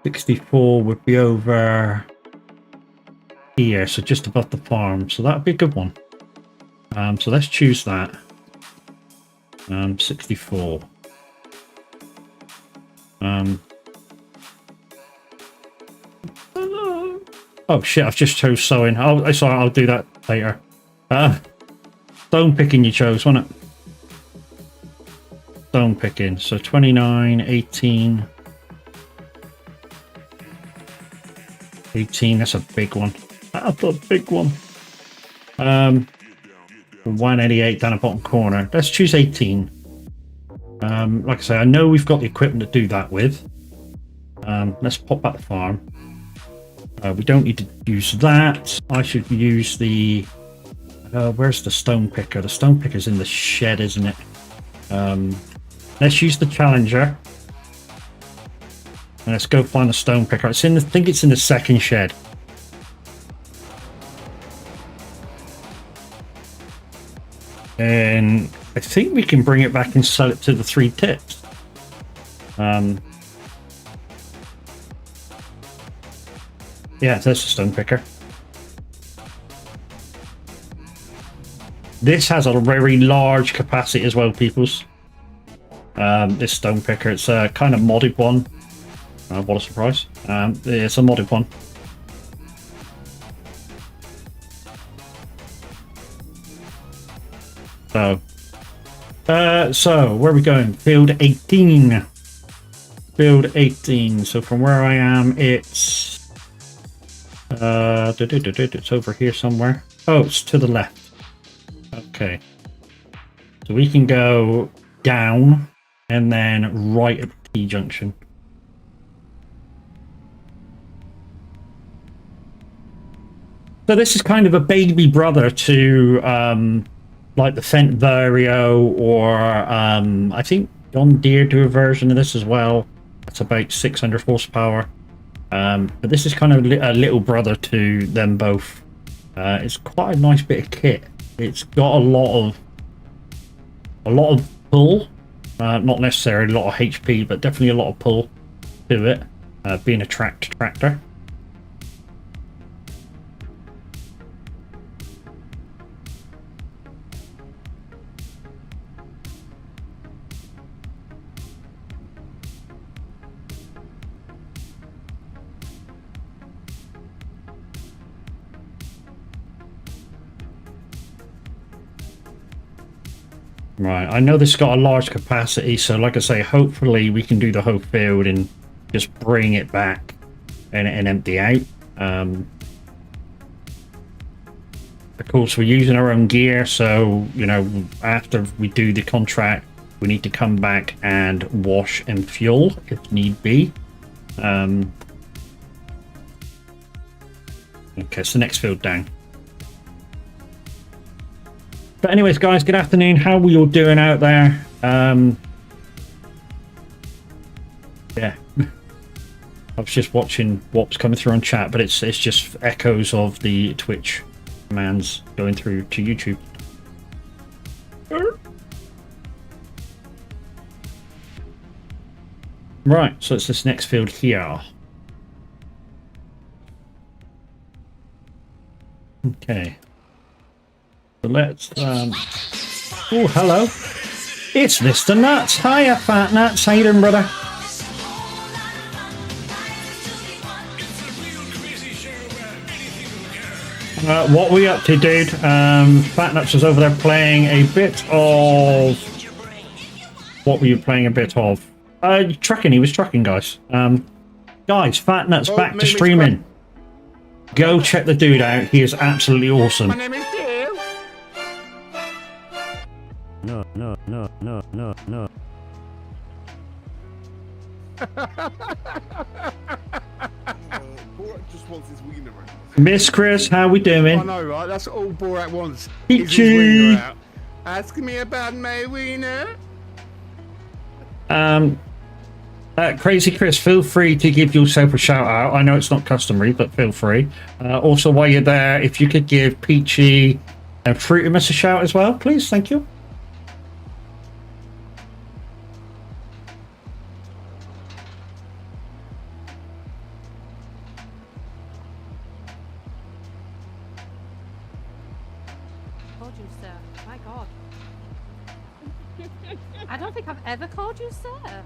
Speaker 1: 64 would be over here, so just above the farm. So that would be a good one. So let's choose that. 64. Oh shit, I've just chose sowing. Oh, sorry, I'll do that later. Stone picking you chose, wasn't it? Stone picking. So 29, 18. 18, that's a big one. That's a big one. 188 down the bottom corner. Let's choose 18. Like I say, I know we've got the equipment to do that with. Let's pop back the farm. We don't need to use that. I should use the... where's the stone picker? The stone picker's in the shed, isn't it? Let's use the Challenger. And let's go find the stone picker. It's in the, I think it's in the second shed. And I think we can bring it back and sell it to the 3 tips. Yeah, there's the stone picker. This has a very large capacity as well, peoples. This stone picker, it's a kind of modded one. What a surprise. It's a modded one. So where are we going? Field 18. Field 18. So from where I am, it's it's over here somewhere. Oh, it's to the left. Okay. So we can go down and then right at the T-junction. So this is kind of a baby brother to like the Fendt Vario, or I think John Deere do a version of this as well. It's about 600 horsepower. But this is kind of a little brother to them both. It's quite a nice bit of kit. It's got a lot of pull, not necessarily a lot of HP, but definitely a lot of pull to it, being a tractor. Right, I know this has got a large capacity, so like I say, hopefully we can do the whole field and just bring it back and empty out. Of course, we're using our own gear, so, you know, after we do the contract, we need to come back and wash and fuel if need be. Okay, so next field down. But anyways, guys, good afternoon. How are we all doing out there? Yeah. I was just watching what was coming through on chat, but it's just echoes of the Twitch commands going through to YouTube. Right, so it's this next field here. Okay. So let's oh, hello. It's Mr. Nuts. Hiya, Fat Nuts. How you doing, brother? What are we up to, dude? Fat Nuts was over there playing a bit of... What were you playing a bit of? Trucking. He was trucking, guys. Guys, Fat Nuts back to streaming. Go check the dude out. He is absolutely
Speaker 4: My
Speaker 1: awesome.
Speaker 4: name is Dale.
Speaker 8: No.
Speaker 6: Borat just wants his wiener around.
Speaker 1: Miss Chris, how we
Speaker 4: I
Speaker 1: doing?
Speaker 4: know, right? That's all Borat wants.
Speaker 1: Peachy.
Speaker 4: Is his wiener out. Asking me about my wiener.
Speaker 1: Crazy Chris, feel free to give yourself a shout out. I know it's not customary, but feel free. Also, while you're there, if you could give Peachy and Fruitimus a shout as well, please. Thank you.
Speaker 9: Called you sir. My God. I don't think I've ever called you sir.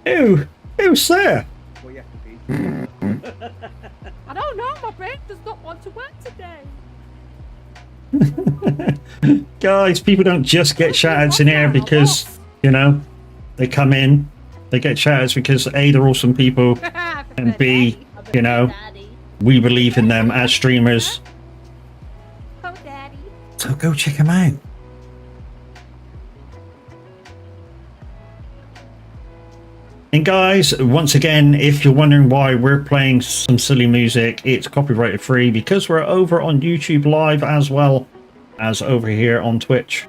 Speaker 1: Ew, sir.
Speaker 6: Well, yeah,
Speaker 9: I don't know. My brain does not want to work today.
Speaker 1: Guys, people don't just get shout-outs in here because, you know, they come in. They get shout-outs because A, they're awesome people, and B, you know, we believe in them as streamers.
Speaker 9: Oh, Daddy.
Speaker 1: So go check them out. And guys, once again, if you're wondering why we're playing some silly music, it's copyrighted free because we're over on YouTube Live as well as over here on Twitch.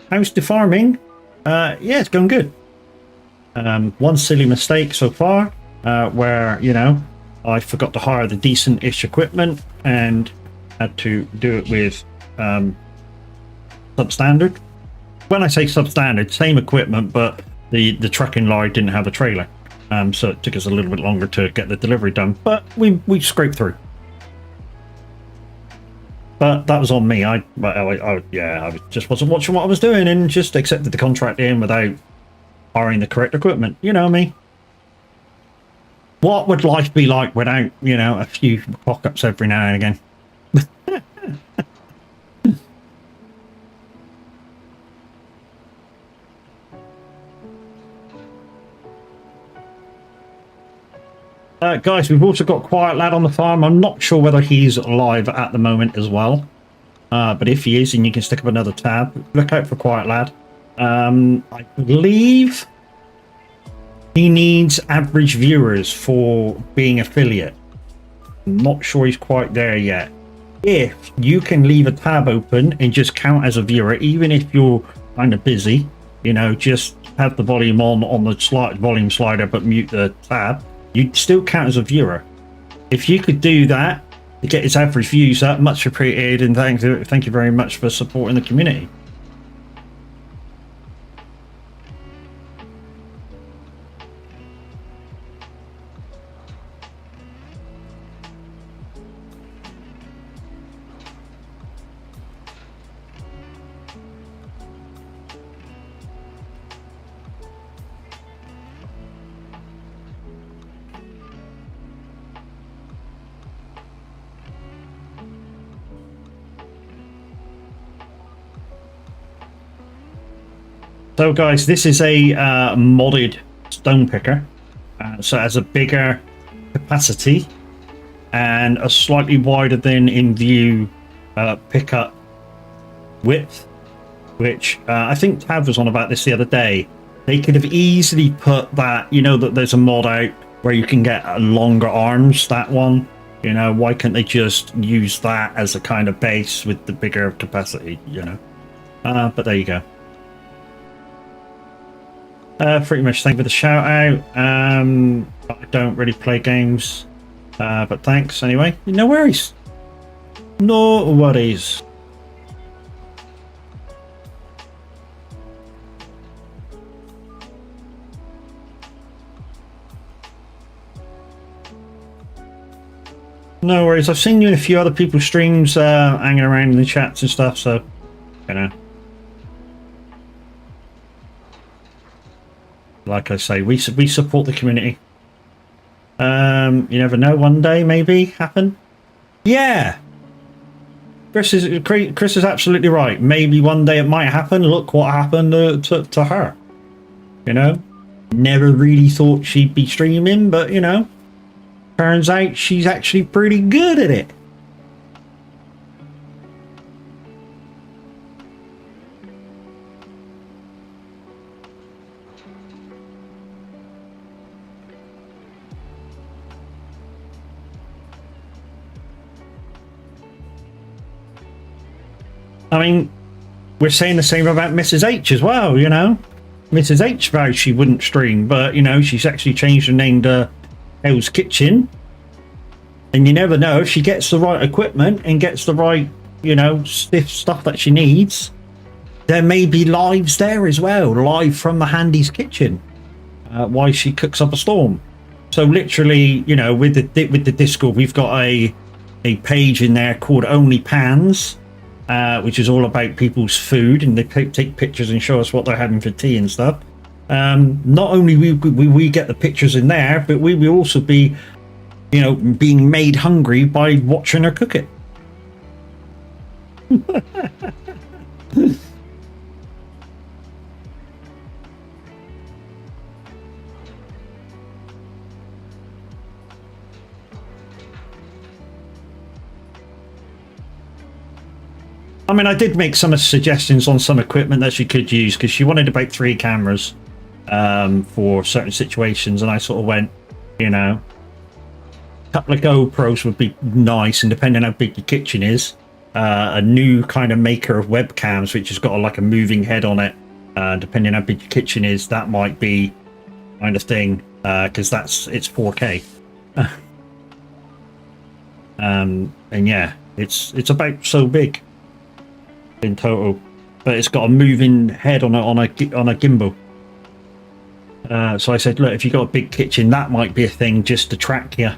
Speaker 1: How's the farming? Yeah, it's going good. One silly mistake so far, where, you know, I forgot to hire the decent-ish equipment and had to do it with substandard. When I say substandard, same equipment, but the trucking lorry didn't have a trailer, so it took us a little bit longer to get the delivery done, but we scraped through. But that was on me. I just wasn't watching what I was doing and just accepted the contract in without hiring the correct equipment. You know me. What would life be like without, you know, a few cock-ups every now and again? Guys, we've also got Quiet Lad on the farm. I'm not sure whether he's live at the moment as well. But if he is, and you can stick up another tab, look out for Quiet Lad. I believe he needs average viewers for being affiliate. I'm not sure he's quite there yet. If you can leave a tab open and just count as a viewer, even if you're kind of busy, you know, just have the volume on the volume slider, but mute the tab. You'd still count as a viewer. If you could do that to get its average views up, much appreciated, and thank you very much for supporting the community. So guys, this is a modded stone picker, so it has a bigger capacity and a slightly wider than in view pickup width, which I think Tav was on about this the other day. They could have easily put that, you know, that there's a mod out where you can get longer arms, that one, you know, why can't they just use that as a kind of base with the bigger capacity, you know? But there you go. Pretty much thank you for the shout out. I don't really play games, but thanks anyway. No worries. No worries. No worries. I've seen you in a few other people's streams, hanging around in the chats and stuff, so, you know. Like I say, we support the community. You never know, one day maybe happen. Yeah, Chris is absolutely right. Maybe one day it might happen. Look what happened to her. You know, never really thought she'd be streaming, but you know, Turns out she's actually pretty good at it. I mean, we're saying the same about Mrs. H as well, you know. Mrs. H vowed she wouldn't stream, but, you know, she's actually changed her name to Hell's Kitchen. And you never know, if she gets the right equipment and gets the right, you know, stiff stuff that she needs, there may be lives there as well, live from the Handy's kitchen, while she cooks up a storm. So literally, you know, with the Discord, we've got a page in there called Only Pans, which is all about people's food, and they take pictures and show us what they're having for tea and stuff. Not only we get the pictures in there, but we will also be, you know, being made hungry by watching her cook it. I mean, I did make some suggestions on some equipment that she could use, because she wanted about 3 cameras for certain situations, and I sort of went, you know, a couple of GoPros would be nice, and depending on how big your kitchen is, a new kind of maker of webcams which has got like a moving head on it, depending on how big your kitchen is, that might be kind of thing, because it's 4K. And yeah, it's about so big in total, but it's got a moving head on a gimbal. So I said, look, if you got a big kitchen, that might be a thing just to track you.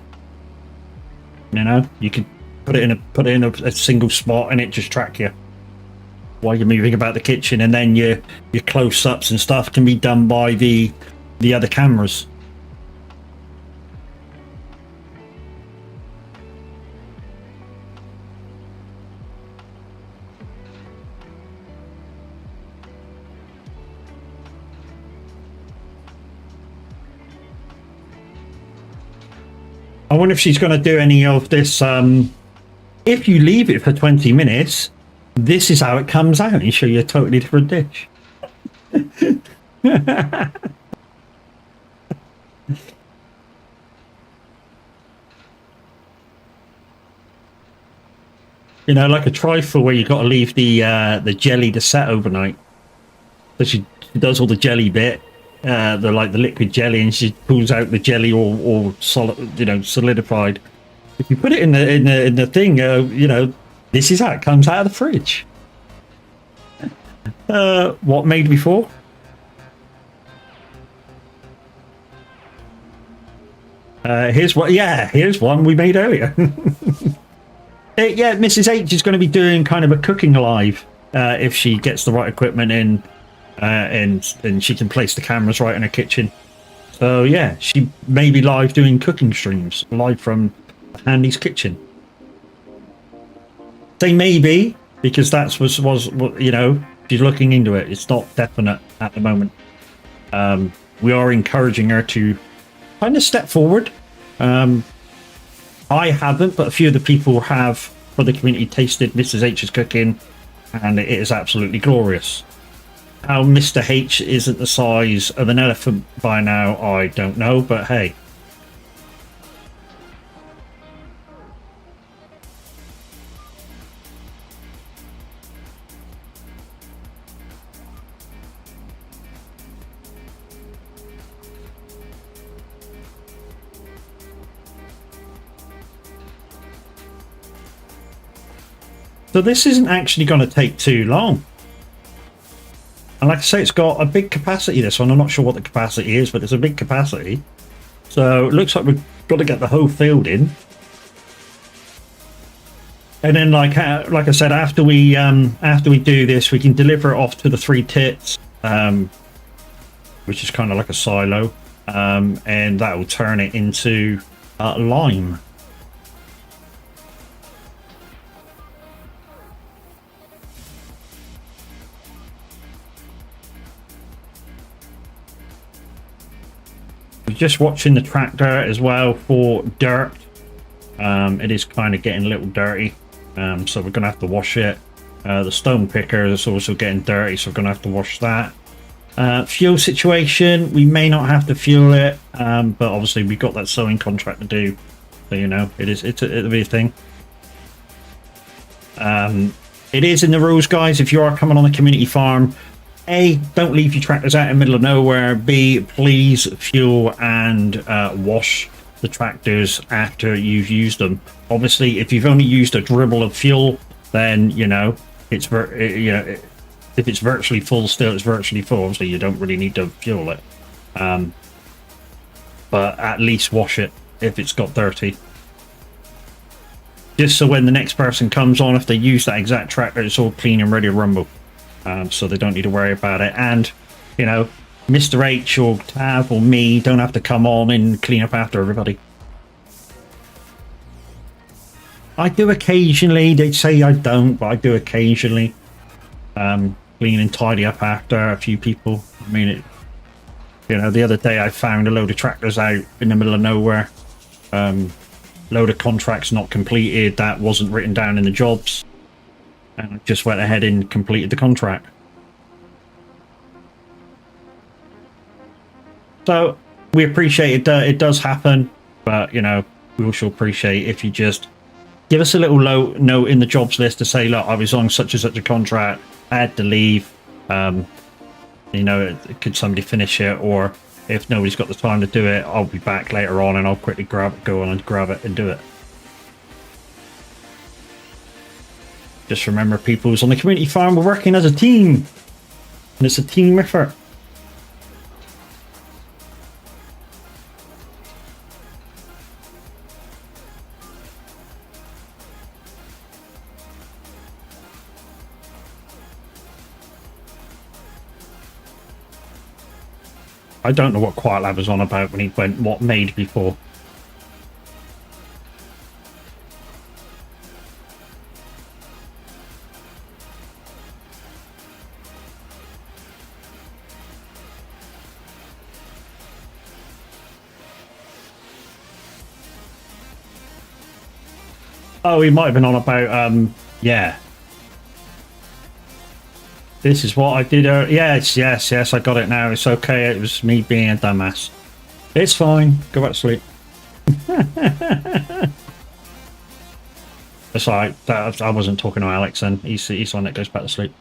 Speaker 1: You know, you could put it in a single spot and it just track you while you're moving about the kitchen, and then your close-ups and stuff can be done by the other cameras. I wonder if she's going to do any of this. If you leave it for 20 minutes, this is how it comes out and show you a totally different dish. You know, like a trifle where you've got to leave the jelly to set overnight. So she does all the jelly bit. The liquid jelly, and she pulls out the jelly all solid, you know, solidified. If you put it in the thing, you know, this is how it comes out of the fridge. What made before? Here's what. Yeah, here's one we made earlier. Yeah, Mrs. H is going to be doing kind of a cooking live if she gets the right equipment in. And she can place the cameras right in her kitchen. So yeah, she may be live doing cooking streams live from Handy's kitchen. Say maybe, because that's was you know, she's looking into it. It's not definite at the moment. We are encouraging her to kind of step forward. I haven't, but a few of the people have for the community tasted Mrs. H's cooking, and it is absolutely glorious. How Mr. H isn't the size of an elephant by now, I don't know, but hey. So this isn't actually going to take too long. And like I say, it's got a big capacity, this one. I'm not sure what the capacity is, but it's a big capacity. So it looks like we've got to get the whole field in. And then, like I said, after we do this, we can deliver it off to the 3 tits, which is kind of like a silo, and that will turn it into lime. just watching the tractor as well for dirt. It is kind of getting a little dirty, so we're gonna have to wash it. The stone picker is also getting dirty, so we're gonna have to wash that. Fuel situation, we may not have to fuel it, but obviously we've got that sewing contract to do, so you know it'll be a thing. It is in the rules, guys, if you are coming on a community farm, A, don't leave your tractors out in the middle of nowhere. B, please fuel and wash the tractors after you've used them. Obviously, if you've only used a dribble of fuel, then you know if it's virtually full, still it's virtually full. Obviously, you don't really need to fuel it, but at least wash it if it's got dirty. Just so when the next person comes on, if they use that exact tractor, it's all clean and ready to rumble. So they don't need to worry about it. And, you know, Mr. H or Tav or me don't have to come on and clean up after everybody. I do occasionally. They say I don't, but I do occasionally clean and tidy up after a few people. I mean, you know, the other day I found a load of tractors out in the middle of nowhere. Load of contracts not completed that wasn't written down in the jobs, and I just went ahead and completed the contract. So we appreciate it. It does happen, but you know, we also appreciate if you just give us a little note in the jobs list to say, look, I was on such and such a contract, I had to leave. You know, could somebody finish it? Or if nobody's got the time to do it, I'll be back later on and I'll quickly go on and grab it and do it. Just remember, people who's on the community farm, we're working as a team. And it's a team effort. I don't know what Quiet Lab was on about when he went what made before. Oh, he might have been on about yeah. This is what I did. Yes, I got it now. It's okay. It was me being a dumbass. It's fine. Go back to sleep. It's alright. I wasn't talking to Alex, and he's the one that goes back to sleep.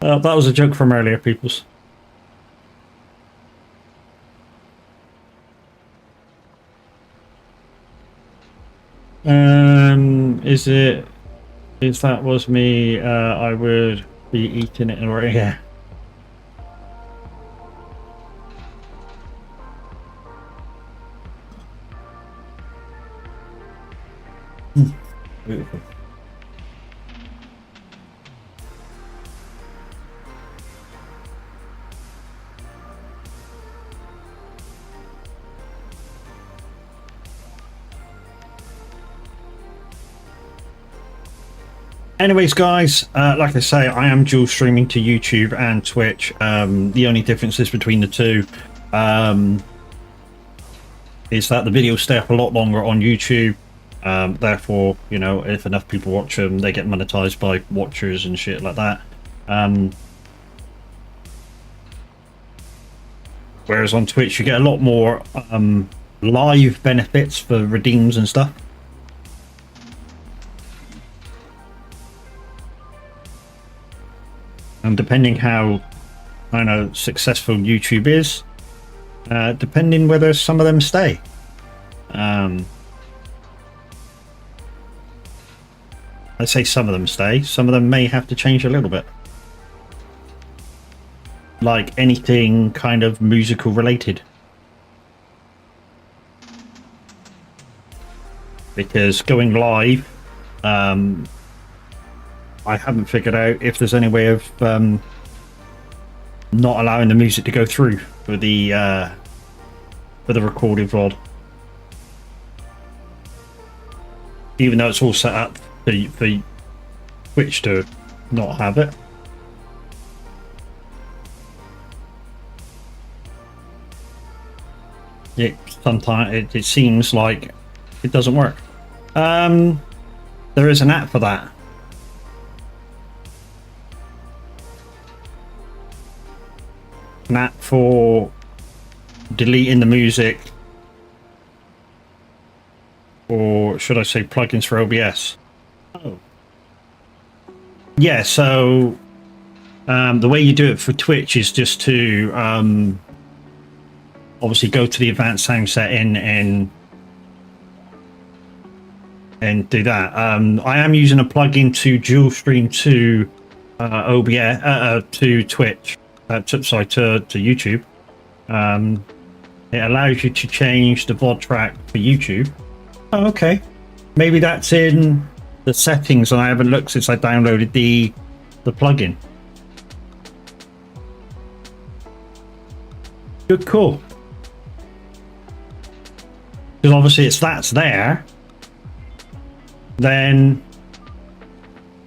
Speaker 1: That was a joke from earlier, peoples. If that was me, I would be eating it already. Yeah. Beautiful. Anyways, guys, like I say, I am dual streaming to YouTube and Twitch. The only differences between the two is that the videos stay up a lot longer on YouTube. Therefore, you know, if enough people watch them, they get monetized by watchers and shit like that. Whereas on Twitch, you get a lot more live benefits for redeems and stuff. And depending how, I know, successful YouTube is, depending whether some of them stay. I say some of them stay, some of them may have to change a little bit. Like anything kind of musical related. Because going live, I haven't figured out if there's any way of not allowing the music to go through for the recorded VOD. Even though it's all set up for Twitch to not have it. sometimes it seems like it doesn't work. There is an app for that. An app for deleting the music, or should I say plugins for OBS. Oh. Yeah, so the way you do it for Twitch is just to obviously go to the advanced sound setting and do that. I am using a plugin to dual stream to OBS to Twitch. Sorry, to YouTube. It allows you to change the VOD track for YouTube. Oh, okay. Maybe that's in the settings, and I haven't looked since I downloaded the plugin. Good call. Because obviously that's there. Then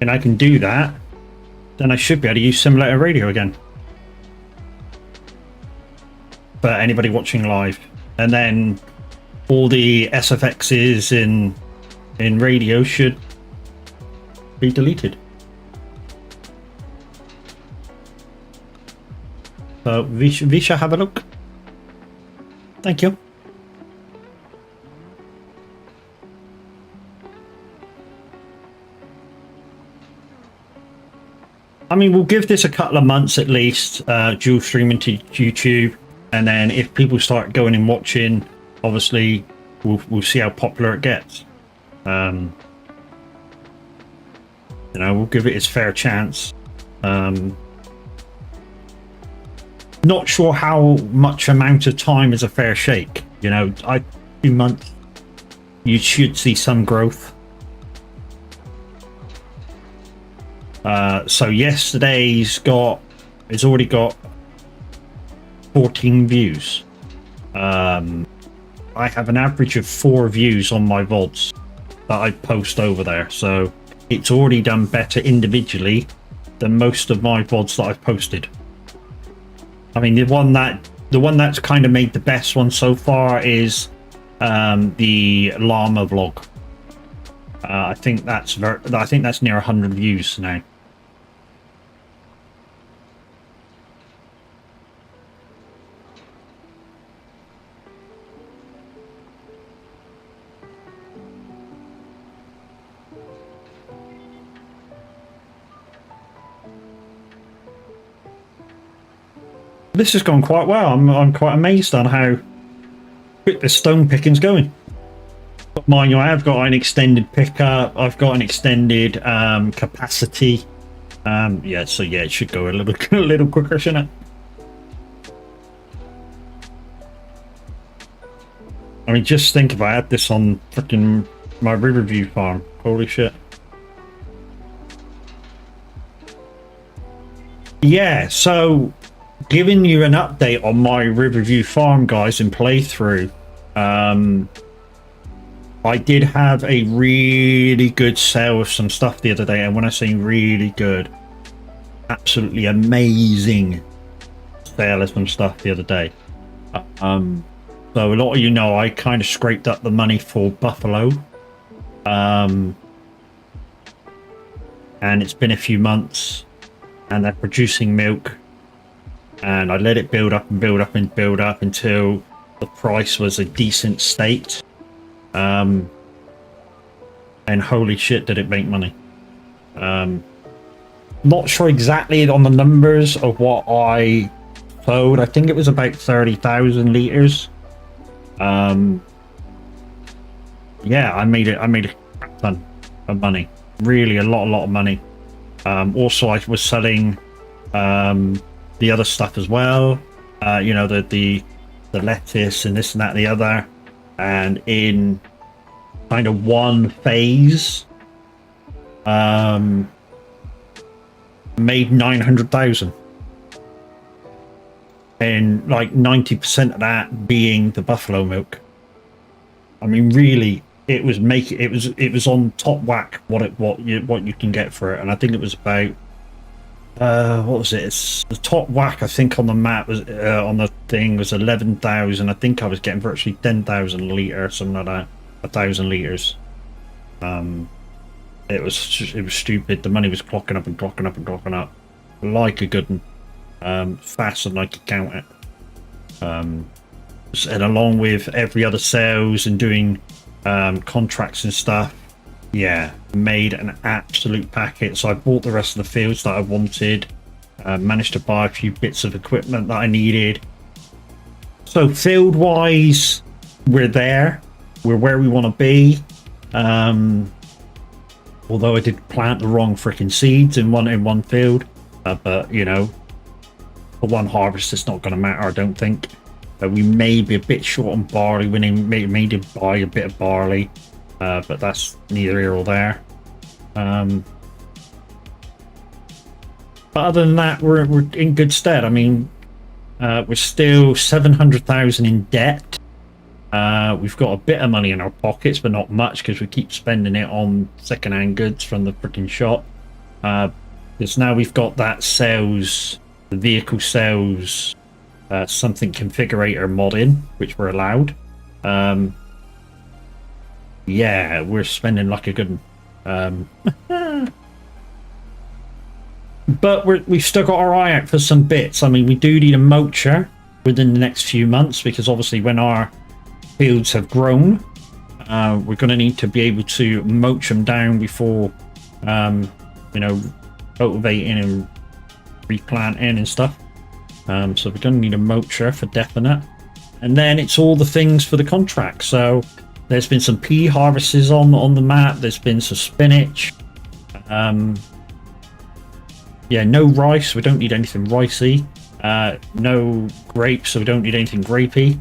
Speaker 1: I can do that. Then I should be able to use simulator radio again. For anybody watching live. And then all the SFXs in radio should be deleted. So we shall have a look. Thank you. I mean, we'll give this a couple of months at least, dual streaming to YouTube, and then if people start going and watching, obviously we'll see how popular it gets. You know, we'll give it its fair chance. Not sure how much amount of time is a fair shake. You know, 2 months, you should see some growth. So yesterday's it's already got 14 views. I have an average of 4 views on my VODs that I post over there, so it's already done better individually than most of my VODs that I've posted. I mean, the one that's kind of made the best one so far is the llama vlog. I think that's near 100 views now. This has gone quite well. I'm quite amazed on how quick the stone picking's going. Mind you, I have got an extended pickup. I've got an extended capacity. Yeah, so yeah, it should go a little quicker, shouldn't it? I mean, just think if I had this on freaking my Riverview farm. Holy shit. Yeah, so giving you an update on my Riverview farm, guys, in playthrough. I did have a really good sale of some stuff the other day, and when I say really good, absolutely amazing sale of some stuff the other day. So a lot of you know I kind of scraped up the money for Buffalo, and it's been a few months, and they're producing milk, and I let it build up and build up and build up until the price was a decent state. And holy shit, did it make money. Not sure exactly on the numbers of what I sold. I think it was about 30,000 liters. Yeah, I made a crap ton of money. Really a lot of money. Also, I was selling the other stuff as well. You know, the lettuce and this and that and the other. And in kind of one phase, made 900,000, and like 90% of that being the buffalo milk. I mean, really, it was on top whack what you can get for it, and I think it was about what was it? It's the top whack I think on the map was on the thing was 11,000. I think I was getting virtually 10,000 litre, something like that, 1,000 litres. It was stupid. The money was clocking up and clocking up and clocking up like a good one, faster than I could count it. And along with every other sales and doing contracts and stuff, yeah, made an absolute packet. So I bought the rest of the fields that I wanted, managed to buy a few bits of equipment that I needed. So field wise, we're there, we're where we want to be. Although I did plant the wrong freaking seeds in one field, but you know, for one harvest it's not going to matter, I don't think. We may be a bit short on barley. We may buy a bit of barley, but that's neither here or there. But other than that, we're in good stead. I mean, we're still 700,000 in debt. We've got a bit of money in our pockets, but not much because we keep spending it on second-hand goods from the freaking shop. Because now we've got that sales, the vehicle sales, something configurator mod in, which we're allowed. Yeah, we're spending like a good one. But we've still got our eye out for some bits. I mean, we do need a mulcher within the next few months because obviously when our fields have grown, we're going to need to be able to mulch them down before, you know, cultivating and replanting and stuff. So we're going to need a mulcher for definite. And then it's all the things for the contract. So there's been some pea harvests on the map. There's been some spinach. Yeah, no rice. We don't need anything ricey. No grapes, so we don't need anything grapey.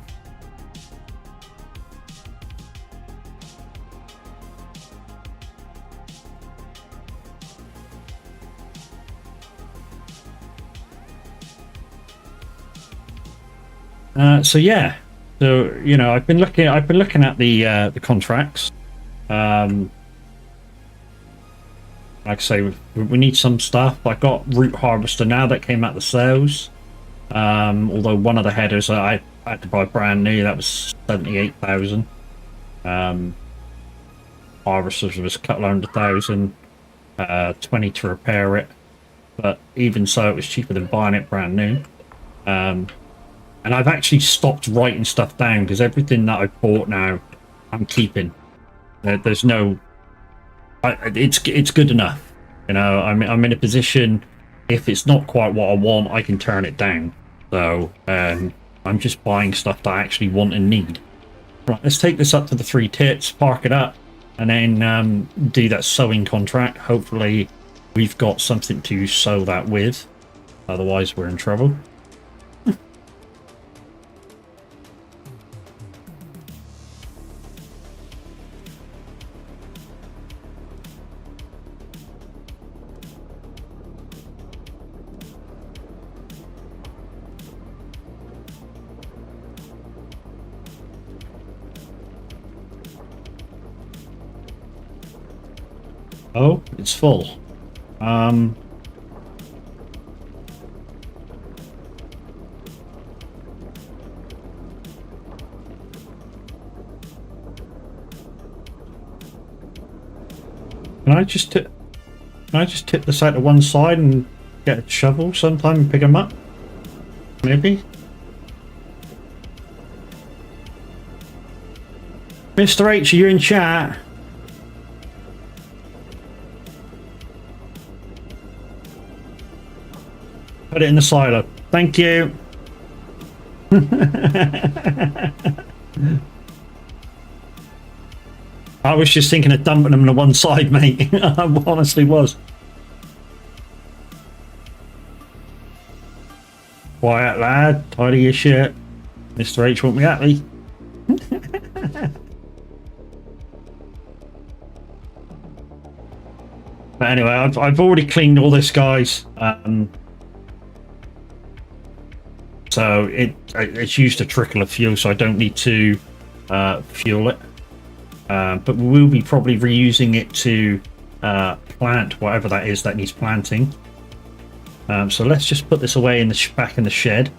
Speaker 1: So yeah, so you know, I've been looking at the contracts. Like I say, we need some stuff. I got root harvester now that came out the sales. Although one of the headers I had to buy brand new, that was 78,000. Harvesters was a couple of 100,000, 20 to repair it. But even so, it was cheaper than buying it brand new. And I've actually stopped writing stuff down because everything that I bought now, I'm keeping. There's no. It's good enough. You know, I'm in a position. If it's not quite what I want, I can turn it down. So I'm just buying stuff that I actually want and need. Right, let's take this up to the 3 tits, park it up, and then do that sowing contract. Hopefully, we've got something to sow that with. Otherwise, we're in trouble. Oh, it's full. Can I just tip this out to one side and get a shovel sometime and pick them up? Maybe. Mr. H, are you in chat? Put it in the silo. Thank you. I was just thinking of dumping them to one side, mate. I honestly was. Quiet, lad. Tidy your shit. Mr. H won't be happy. But anyway, I've already cleaned all this, guys. So it's used a trickle of fuel, so I don't need to fuel it. But we will be probably reusing it to plant whatever that is that needs planting. So let's just put this away in the back in the shed.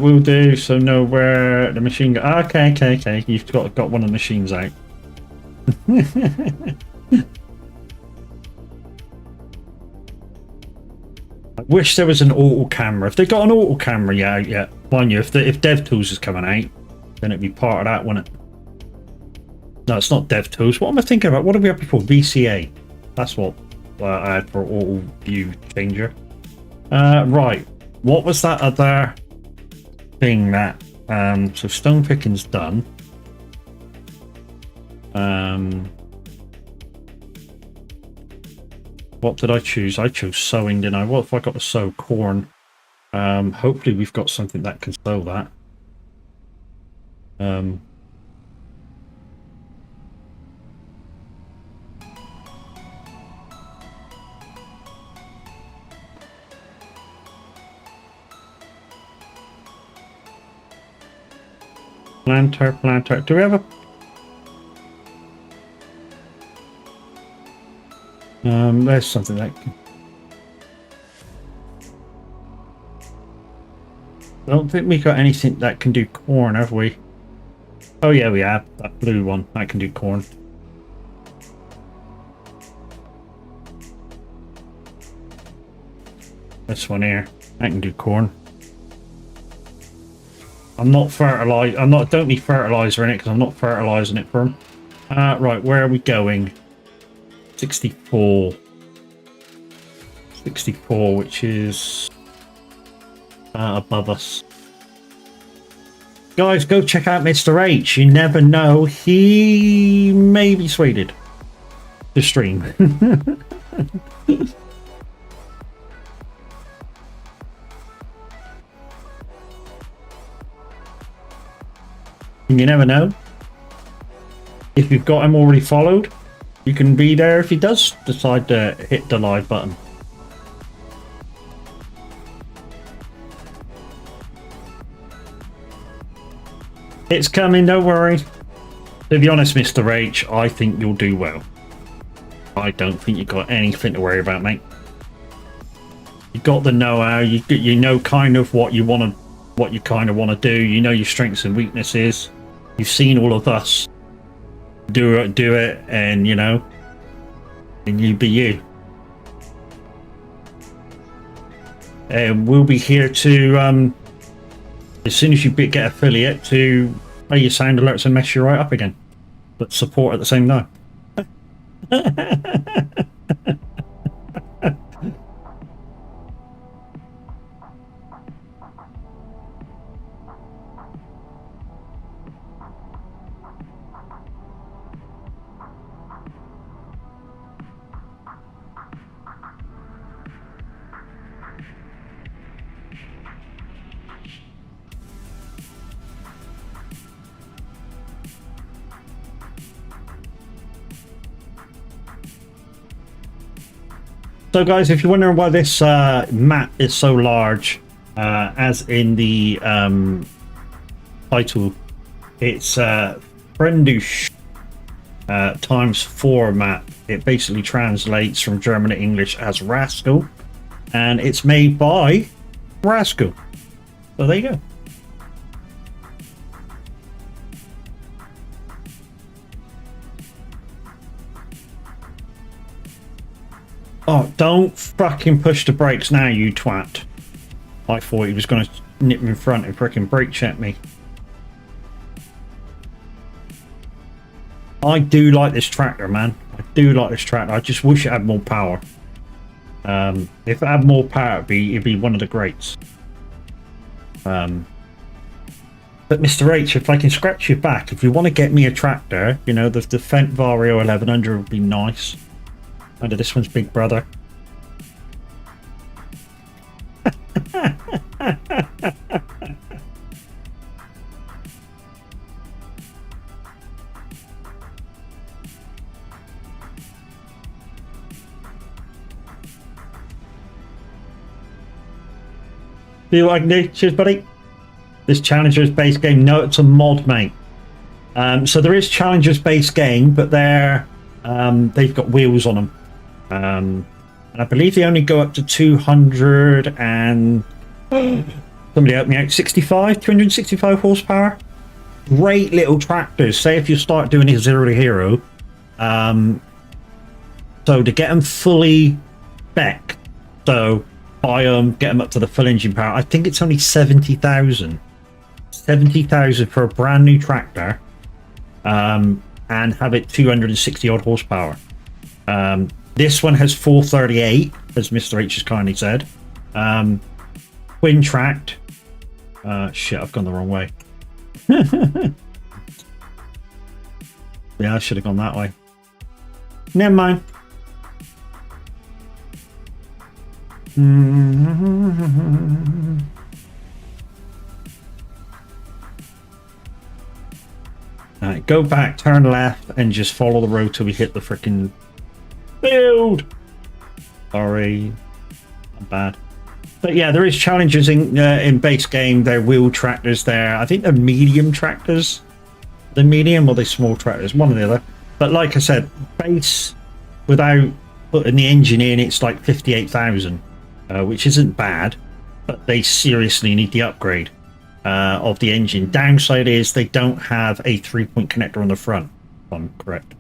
Speaker 1: Will do. So know where the machine go. Okay. You've got one of the machines out. I wish there was an auto camera. If they got an auto camera, yeah, mind you, if DevTools is coming out, then it'd be part of that, wouldn't it? No, it's not DevTools. What am I thinking about? What did we have before? VCA. That's what I had for auto view changer. Right. What was that other thing that? So stone picking's done. What did I choose? I chose sowing, didn't I? What if I got to sow corn? Hopefully we've got something that can sow that. Planter. Do we have a... there's something that can... I don't think we got anything that can do corn, have we? Oh yeah, we have. That blue one. That can do corn. This one here. That can do corn. I'm not fertilized. Don't need fertilizer in it because I'm not fertilizing it for them. Right, where are we going? 64, which is above us. Guys, go check out Mr. H. You never know, he may be swayed to stream. You never know. If you've got him already followed, you can be there if he does decide to hit the live button. It's coming, don't worry. To be honest, Mr. H, I think you'll do well. I don't think you've got anything to worry about, mate. You got the know-how. You know kind of what you kind of want to do. You know your strengths and weaknesses. You've seen all of us do it, and you know, and you be you. And we'll be here to as soon as you get affiliate to play your sound alerts and mess you right up again, but support at the same time. So guys, if you're wondering why this map is so large, as in the title, it's FrechDach times 4 map. It basically translates from German to English as Rascal, and it's made by Rascal. So there you go. Oh, don't fucking push the brakes now, you twat. I thought he was going to nip in front and freaking brake check me. I do like this tractor, man. I do like this tractor. I just wish it had more power. If it had more power, it'd be one of the greats. But Mr. H, if I can scratch your back, if you want to get me a tractor, you know, the Fendt Vario 1100 would be nice. Under this one's big brother. See what I can do? Cheers, buddy. This Challenger's base game. No, it's a mod, mate. So there is Challenger's base game, but they've got wheels on them. And I believe they only go up to 200 and... Somebody help me out. 265 horsepower. Great little tractors. Say if you start doing a zero to hero. So to get them fully spec, so buy them, get them up to the full engine power. I think it's only 70,000. 70,000 for a brand new tractor, and have it 260 odd horsepower. This one has 438, as Mr. H has kindly said. Twin tracked. Shit, I've gone the wrong way. Yeah, I should have gone that way. Never mind. Alright, go back, turn left, and just follow the road till we hit the freaking field. Sorry, not bad. But yeah, there is challenges in base game. They're wheel tractors there. I think they're medium tractors. The medium or the small tractors, one or the other. But like I said, base without putting the engine in, it's like 58,000, which isn't bad. But they seriously need the upgrade of the engine. Downside is they don't have a 3-point connector on the front, if I'm correct.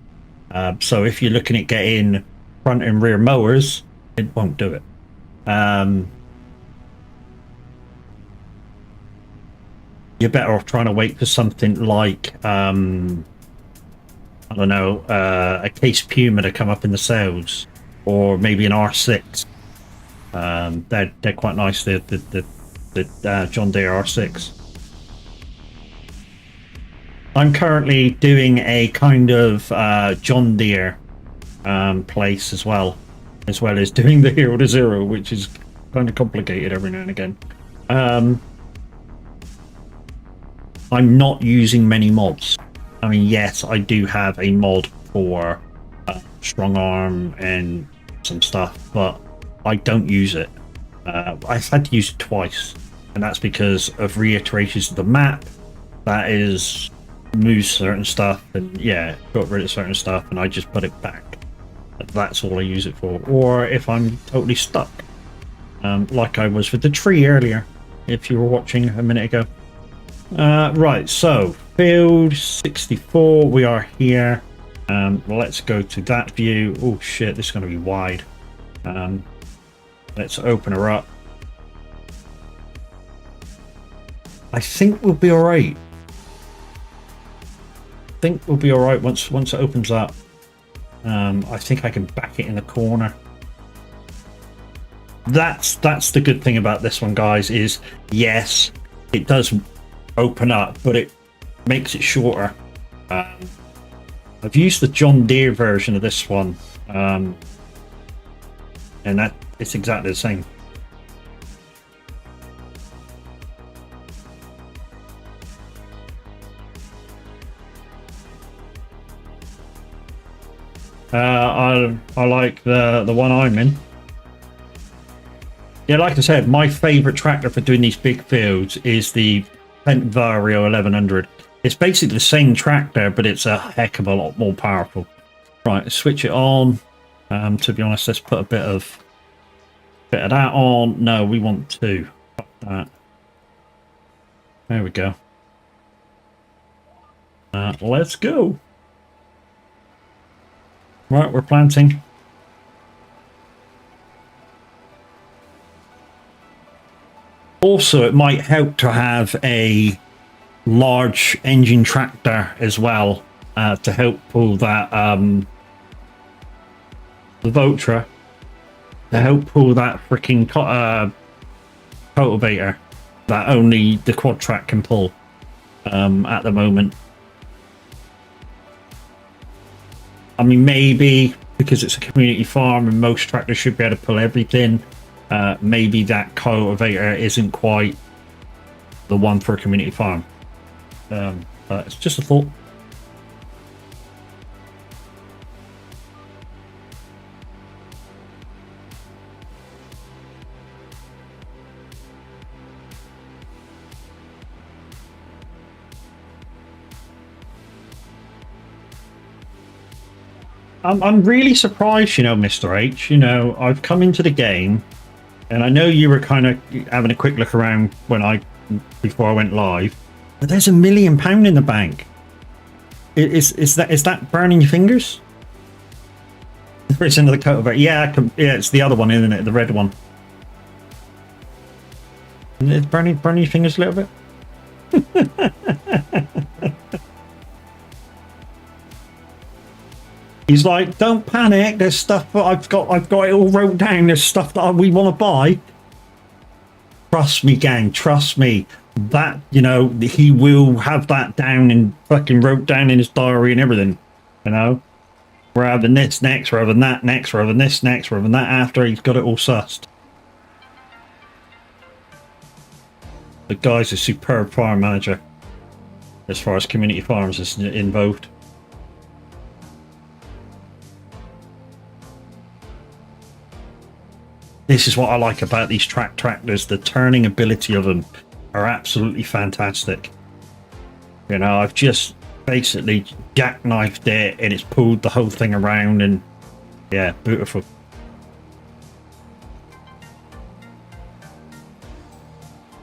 Speaker 1: So if you're looking at getting front and rear mowers, it won't do it. You're better off trying to wait for something like I don't know, a Case Puma to come up in the sales, or maybe an R6. They're quite nice. The John Deere R6. I'm currently doing a kind of John Deere place as well as doing the Hero to Zero, which is kind of complicated every now and again. I'm not using many mods. I mean, yes, I do have a mod for strong arm and some stuff, but I don't use it. I've had to use it twice, and that's because of reiterations of the map. That is, moves certain stuff, and yeah, got rid of certain stuff, and I just put it back. That's all I use it for. Or if I'm totally stuck, like I was with the tree earlier, if you were watching a minute ago. Right, so field 64, we are here. Let's go to that view. Oh shit, this is going to be wide. Let's open her up. I think we'll be alright. Once it opens up. I think I can back it in the corner. That's the good thing about this one, guys, is yes, it does open up, but it makes it shorter. I've used the John Deere version of this one, and that it's exactly the same. I like the one I'm in. Yeah, like I said, my favorite tractor for doing these big fields is the Vario 1100. It's basically the same tractor, but it's a heck of a lot more powerful. Right, switch it on. To be honest, let's put a bit of that on. No, we want to. Fuck that. There we go. Let's go. Right, we're planting. Also, it might help to have a large engine tractor as well, to help pull that the Votra, to help pull that freaking cultivator that only the quad track can pull at the moment. I mean, maybe because it's a community farm and most tractors should be able to pull everything, maybe that cultivator isn't quite the one for a community farm. But it's just a thought. I'm really surprised, you know, Mr. H. You know, I've come into the game, and I know you were kind of having a quick look around before I went live, but there's £1 million in the bank. Is that burning your fingers? It's into the cultivator. Yeah, it's the other one, isn't it? The red one. It's burning your fingers a little bit. He's like, don't panic. There's stuff that I've got it all wrote down. There's stuff that we want to buy. Trust me, gang. Trust me. That, you know, he will have that down and fucking wrote down in his diary and everything. You know, we're having this next, we're having that next, we're having this next, we're having that after. He's got it all sussed. The guy's a superb farm manager as far as community farms is involved. This is what I like about these tractors. The turning ability of them are absolutely fantastic. You know, I've just basically jackknifed it and it's pulled the whole thing around, and yeah, beautiful.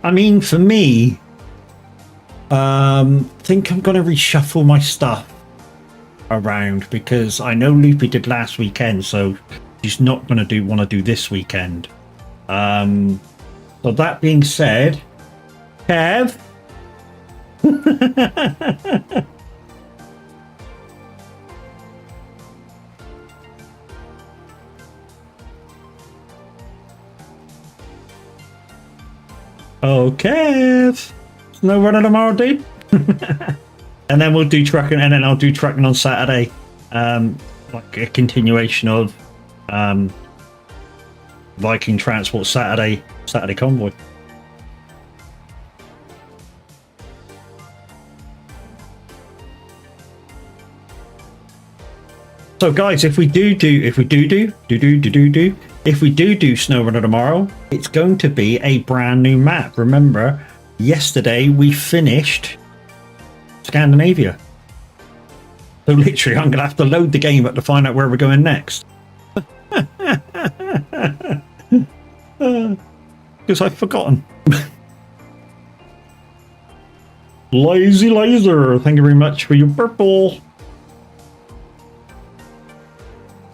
Speaker 1: I mean, for me, think I'm gonna reshuffle my stuff around because I know Loopy did last weekend, so she's not gonna want to do this weekend. So that being said, Kev. Okay, no running tomorrow, dude. And then we'll do trucking, and then I'll do trucking on Saturday, like a continuation of Viking Transport Saturday convoy. So guys, if we do SnowRunner tomorrow, it's going to be a brand new map. Remember, yesterday we finished Scandinavia. So literally, I'm going to have to load the game up to find out where we're going next. Because I've forgotten. Lazy Laser, thank you very much for your purple.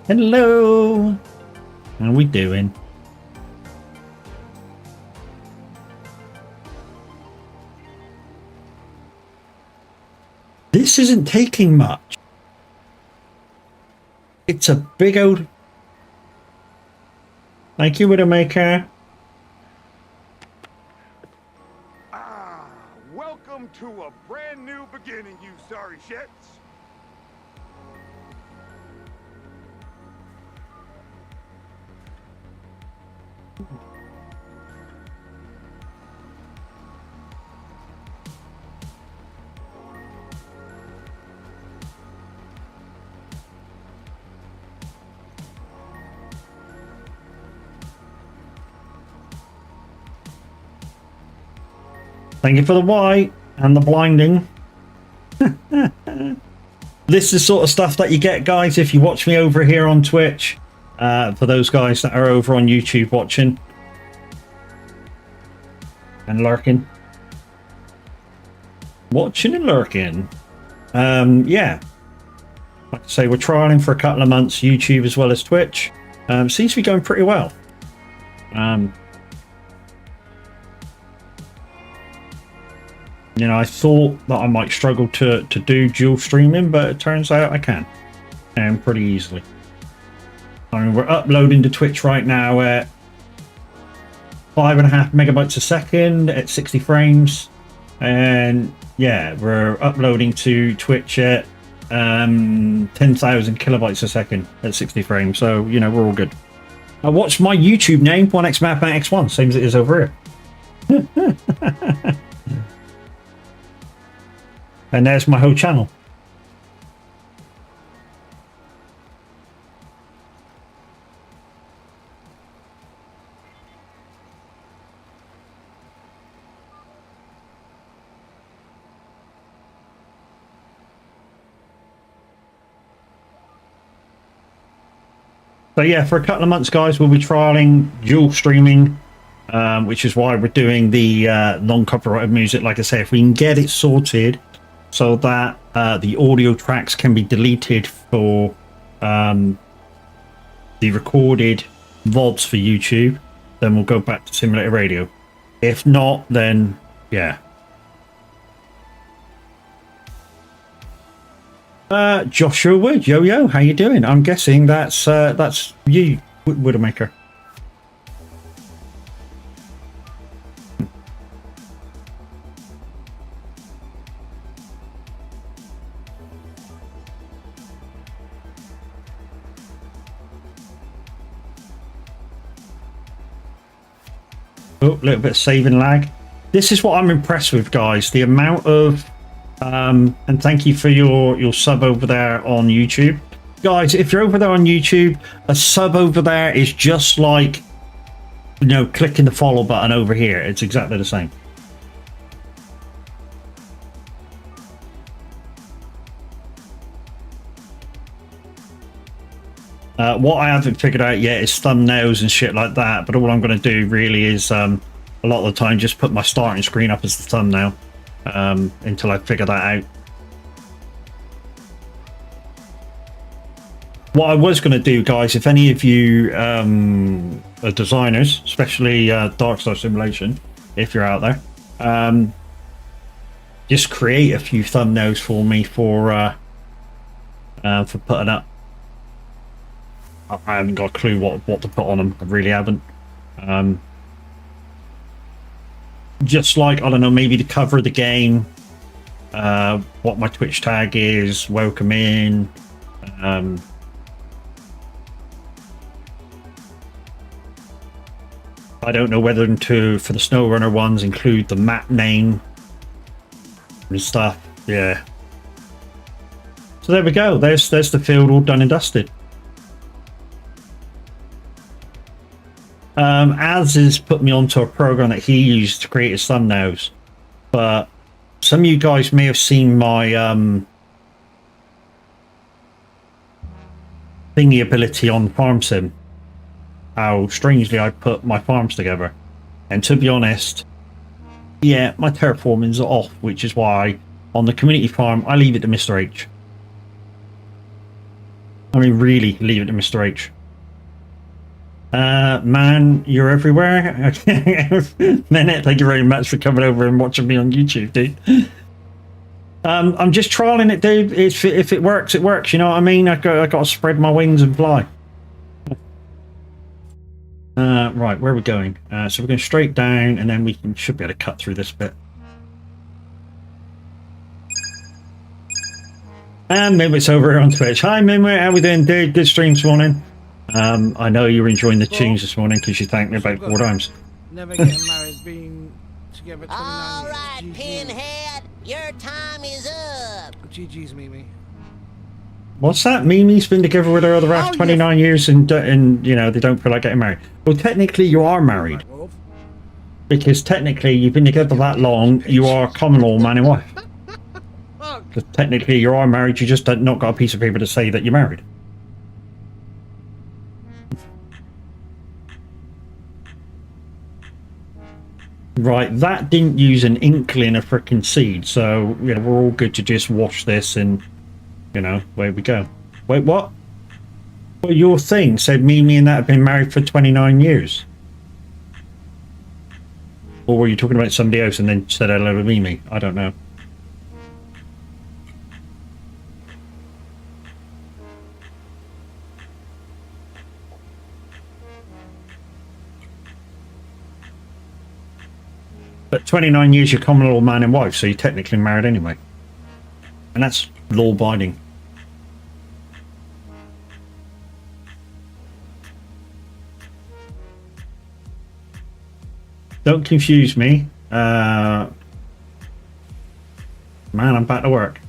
Speaker 1: Hello. How are we doing? This isn't taking much. It's a big old... Thank you, Widowmaker.
Speaker 6: Welcome to a brand new beginning, you sorry shits.
Speaker 1: Thank you for the white and the blinding. This is sort of stuff that you get, guys, if you watch me over here on Twitch. For those guys that are over on YouTube watching and lurking. Watching and lurking. Yeah. Like I say, we're trialing for a couple of months, YouTube as well as Twitch. Seems to be going pretty well. You know, I thought that I might struggle to do dual streaming, but it turns out I can. And pretty easily. I mean, we're uploading to Twitch right now at 5.5 megabytes a second at 60 frames. And yeah, we're uploading to Twitch at 10,000 kilobytes a second at 60 frames. So, you know, we're all good. I watched my YouTube name, 1xMapMax1, same as it is over here. And there's my whole channel. So yeah, for a couple of months, guys, we'll be trialing dual streaming, which is why we're doing the non-copyrighted music. Like I say, if we can get it sorted so that the audio tracks can be deleted for the recorded VODs for YouTube, then we'll go back to simulated radio. If not, then yeah. Joshua Wood, yo, how you doing? I'm guessing that's you, Widowmaker. Oh, a little bit of saving lag. This is what I'm impressed with, guys. The amount of and thank you for your sub over there on YouTube, guys. If you're over there on YouTube, a sub over there is just like, you know, clicking the follow button over here. It's exactly the same. What I haven't figured out yet is thumbnails and shit like that, but all I'm going to do really is a lot of the time just put my starting screen up as the thumbnail until I figure that out. What I was going to do, guys, if any of you are designers, especially Dark Star Simulation, if you're out there, just create a few thumbnails for me for putting up. I haven't got a clue what to put on them. I really haven't. Just like, I don't know, maybe the cover of the game, what my Twitch tag is, welcome in. I don't know whether to, for the SnowRunner ones, include the map name and stuff. Yeah. So there we go. There's the field all done and dusted. Az has put me onto a program that he used to create his thumbnails, but some of you guys may have seen my thingy ability on Farm Sim, how strangely I put my farms together. And to be honest, yeah, my terraforming's off, which is why on the community farm I leave it to Mr. H. I mean, really leave it to Mr. H. Man, you're everywhere. Minute, thank you very much for coming over and watching me on YouTube, dude. I'm just trialing it, dude. If it works, it works. You know what I mean? I got to spread my wings and fly. Right, where are we going? So we're going straight down, and then we should be able to cut through this bit. And Mimwit's over here on Twitch. Hi, Mimwit. How we doing, dude? Good stream this morning. I know you were enjoying the tunes this morning because you thanked me about 4 times.
Speaker 8: Never getting married, being together 29
Speaker 10: All
Speaker 8: years.
Speaker 10: right,
Speaker 8: GG.
Speaker 10: Pinhead, your time is up.
Speaker 8: GG's, Mimi.
Speaker 1: What's that? Mimi's been together with her other half 29 years and you know, they don't feel like getting married. Well, technically you are married. Because technically you've been together that long, you are common law man and wife. Because technically you are married, you just have not got a piece of paper to say that you're married. Right, that didn't use an inkling of frickin' seed, so you know we're all good to just wash this and you know, where we go. Wait, what? Well, your thing said Mimi and that have been married for 29 years. Or were you talking about somebody else and then said hello to Mimi? I don't know. But 29 years you're common law man and wife, so you're technically married anyway. And that's law-abiding. Don't confuse me. Man, I'm back to work.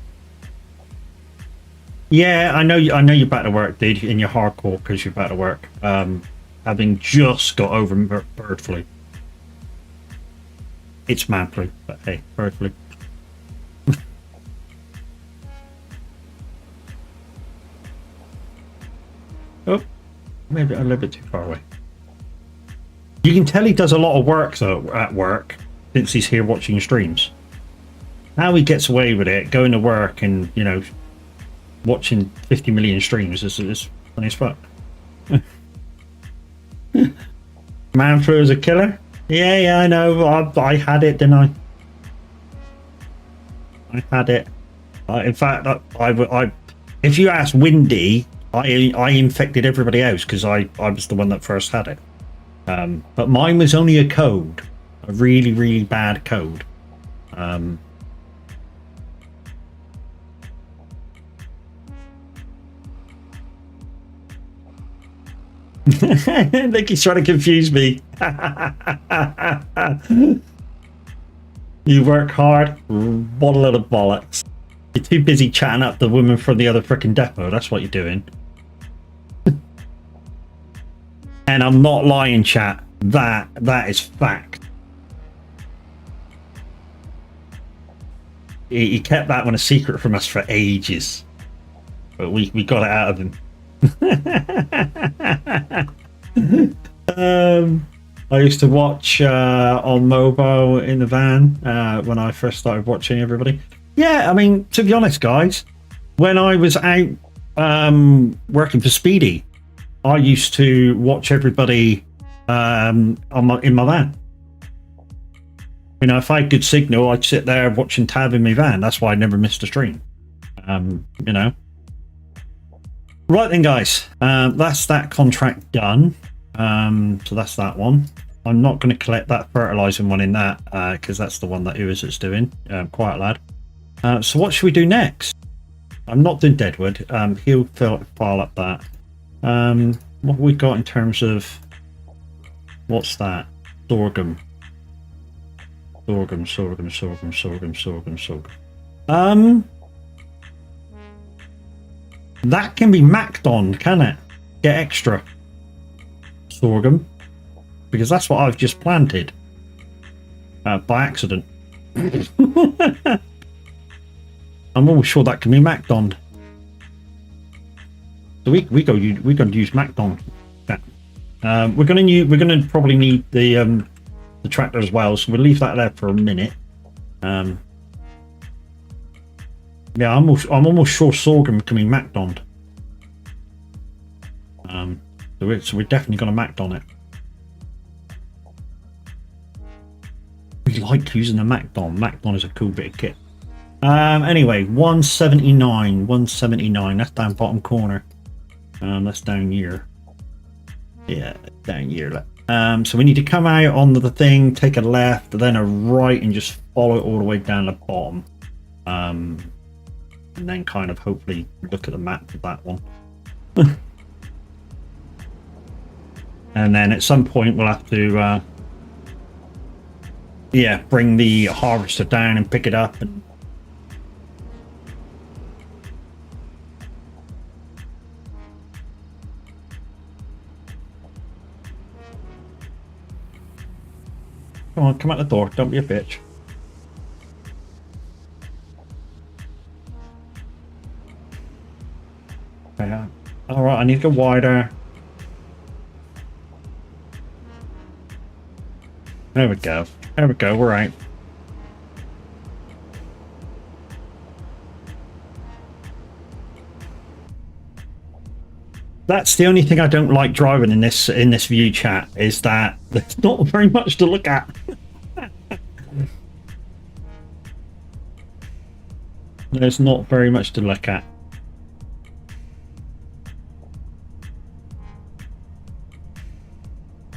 Speaker 1: Yeah, I know you're back to work, dude, and you're hardcore because you're back to work. Having just got over bird flu. It's man flu, but hey, bird flu. Oh, Maybe a little bit too far away. You can tell he does a lot of work though at work since he's here watching streams. How he gets away with it, going to work and, you know, watching 50 million streams is funny as fuck. Man flu is a killer? Yeah, I know. I had it, didn't I? I had it. In fact, I if you ask Windy, I infected everybody else because I was the one that first had it. But mine was only a code, a really, really bad code. Look, he's trying to confuse me. You work hard, what a little bollocks. You're too busy chatting up the woman from the other frickin' depot, that's what you're doing. And I'm not lying, chat. That is fact. He kept that one a secret from us for ages. But we got it out of him. I used to watch on mobile in the van when I first started watching everybody. Yeah, I mean, to be honest, guys, when I was out working for Speedy, I used to watch everybody in my van. You know, if I had good signal, I'd sit there watching Tab in my van. That's why I never missed a stream. You know. Right then, guys, that's that contract done. So that's that one. I'm not going to collect that fertilizing one in that because that's the one that Uwiz's doing. Quiet lad. So what should we do next? I'm not doing Deadwood. He'll file up that. What have we got in terms of what's that? Sorghum. That can be macked on, can it? Get extra sorghum, because that's what I've just planted by accident. I'm almost sure that can be macked on. So we're going to use macked on. We're going to probably need the tractor as well, so we'll leave that there for a minute. Yeah, I'm almost sure sorghum can be macked on. So we're definitely going to macked on it. We like using the macked on. Macked on is a cool bit of kit. Anyway, 179. That's down bottom corner. That's down here. Yeah, down here. So we need to come out on the thing, take a left, then a right, and just follow it all the way down the bottom. And then kind of hopefully look at the map for that one. And then at some point we'll have to yeah, bring the harvester down and pick it up and come on, come out the door, don't be a bitch. Yeah. Alright, I need to go wider. There we go. There we go, we're out. That's the only thing I don't like driving in this view, chat, is that there's not very much to look at. There's not very much to look at.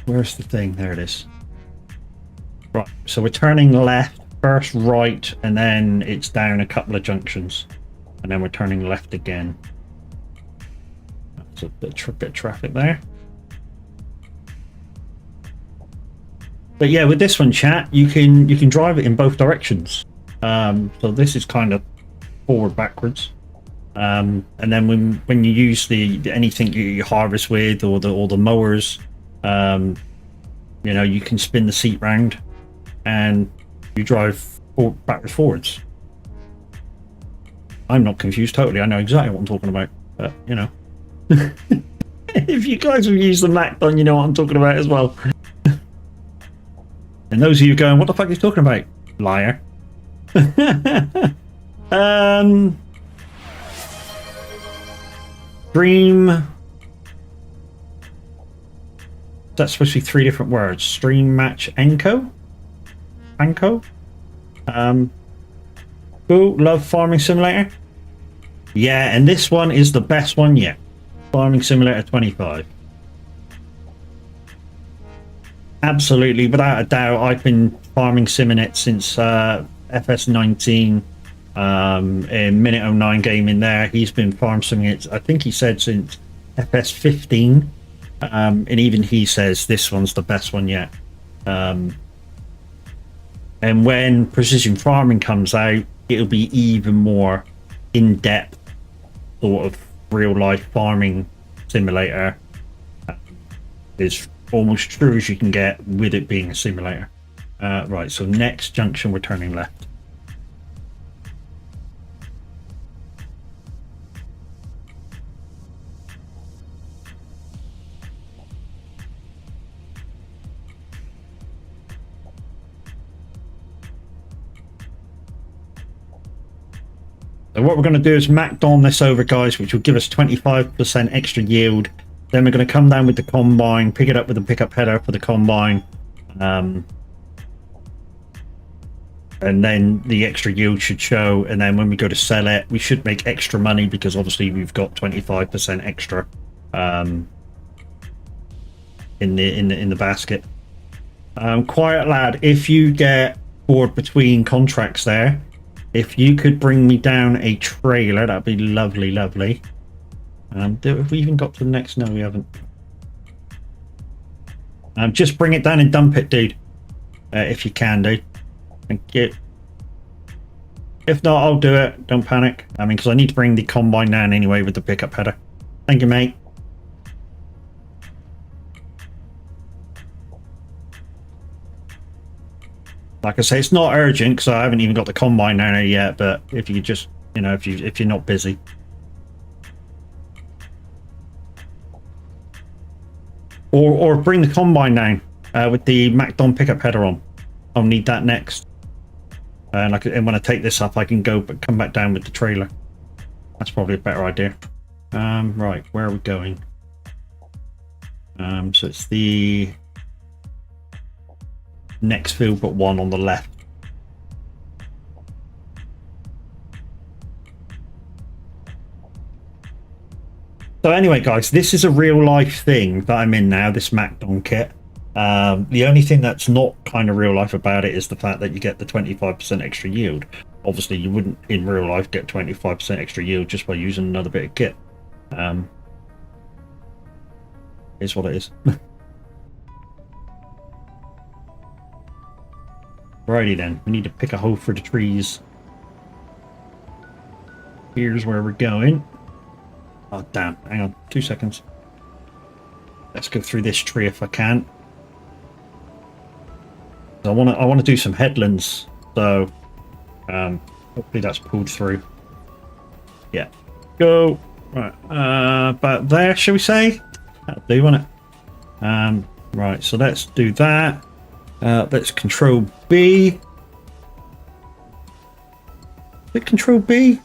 Speaker 1: Where's the thing? There it is. Right, so we're turning left, first right, and then it's down a couple of junctions. And then we're turning left again. That's a bit of traffic there. But yeah, with this one, chat, you can drive it in both directions. So this is kind of forward, backwards. And then when you use the anything you harvest with or the mowers, you know, you can spin the seat round and you drive backwards, forwards. I'm not confused totally. I know exactly what I'm talking about, but you know. If you guys have used the Macdon, you know what I'm talking about as well. And those of you going, what the fuck are you talking about? Liar. Stream. That's supposed to be 3 different words. Stream match Enco? Anko? Cool. Love Farming Simulator. Yeah, and this one is the best one yet. Farming Simulator 25. Absolutely, without a doubt. I've been farming sim in it since FS19 in Minute 09 game in there. He's been farm simming it, I think he said, since FS15. And even he says this one's the best one yet. And when Precision Farming comes out, it'll be even more in-depth sort of real-life farming simulator. It's almost true as you can get with it being a simulator. Right, so next junction we're turning left. So what we're going to do is Macdon this over, guys, which will give us 25% extra yield. Then we're going to come down with the combine, pick it up with the pickup header for the combine. And then the extra yield should show. And then when we go to sell it, we should make extra money because obviously we've got 25% extra in the basket. Quiet lad, if you get bored between contracts there, if you could bring me down a trailer, that'd be lovely, lovely. Have we even got to the next? No, we haven't. Just bring it down and dump it, dude. If you can, dude. Thank you. If not, I'll do it. Don't panic. I mean, because I need to bring the combine down anyway with the pickup header. Thank you, mate. Like I say, it's not urgent because I haven't even got the combine down there yet. But if you could just, you know, if you're not busy. Or bring the combine down with the Macdon pickup header on. I'll need that next. And when I take this up, I can come back down with the trailer. That's probably a better idea. Right, where are we going? So it's the next field but one on the left. So anyway, guys, this is a real life thing that I'm in now, this Macdon kit. The only thing that's not kind of real life about it is the fact that you get the 25% extra yield. Obviously, you wouldn't in real life get 25% extra yield just by using another bit of kit. Is what it is. Righty then, we need to pick a hole for the trees. Here's where we're going. Oh damn, hang on, 2 seconds. Let's go through this tree if I can. I want to do some headlands, so hopefully that's pulled through. Yeah, go right about there, shall we say? That'll do, won't it? Right, so let's do that. Let's control B. Hit control B.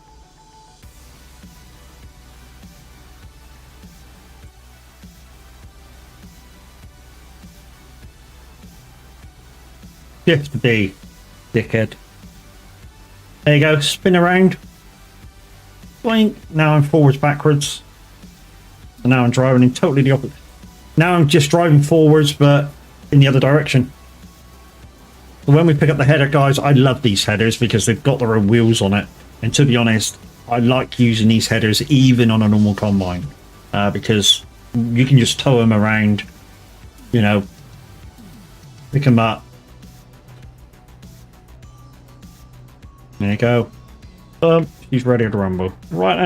Speaker 1: Shift B, dickhead. There you go, spin around. Blink. Now I'm forwards, backwards. So now I'm driving in totally the opposite. Now I'm just driving forwards, but in the other direction. So when we pick up the header, guys, I love these headers because they've got their own wheels on it. And to be honest, I like using these headers even on a normal combine because you can just tow them around, you know, pick them up. There you go. She's ready to rumble. Right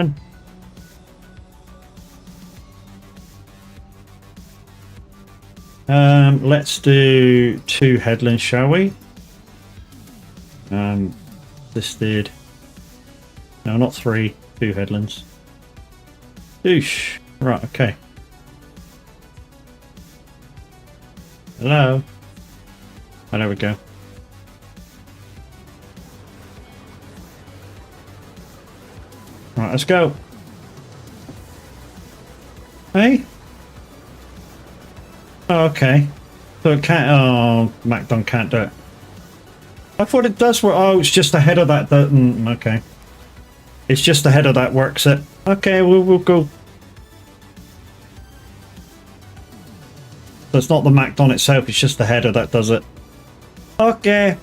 Speaker 1: then. Let's do 2 headlands, shall we? This did. No, not 3. 2 headlands. Doosh. Right, okay. Hello? Oh, there we go. Right, let's go. Hey? Oh, okay. So it can't... Oh, MacDon can't do it. I thought it does work. Oh, it's just the header that... okay. It's just the header that works it. Okay, we'll go. So it's not the MacDon itself, it's just the header that does it. Okay.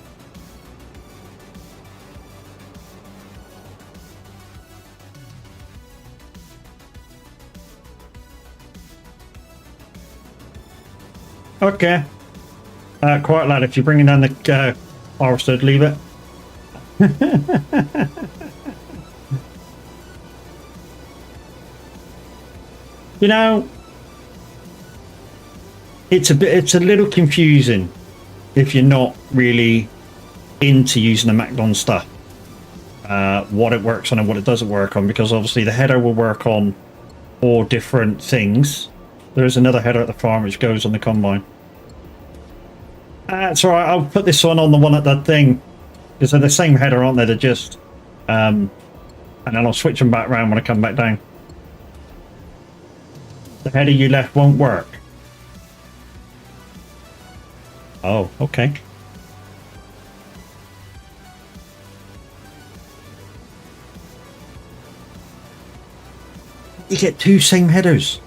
Speaker 1: Okay. Quiet lad, if you're bringing down the harvester, leave it. You know, it's a little confusing if you're not really into using the MacDon stuff. What it works on and what it doesn't work on, because obviously the header will work on 4 different things. There is another header at the farm which goes on the combine. That's alright, I'll put this on the one at that thing. Because they're the same header, aren't they? They're just... and then I'll switch them back around when I come back down. The header you left won't work. Oh, okay. You get 2 same headers.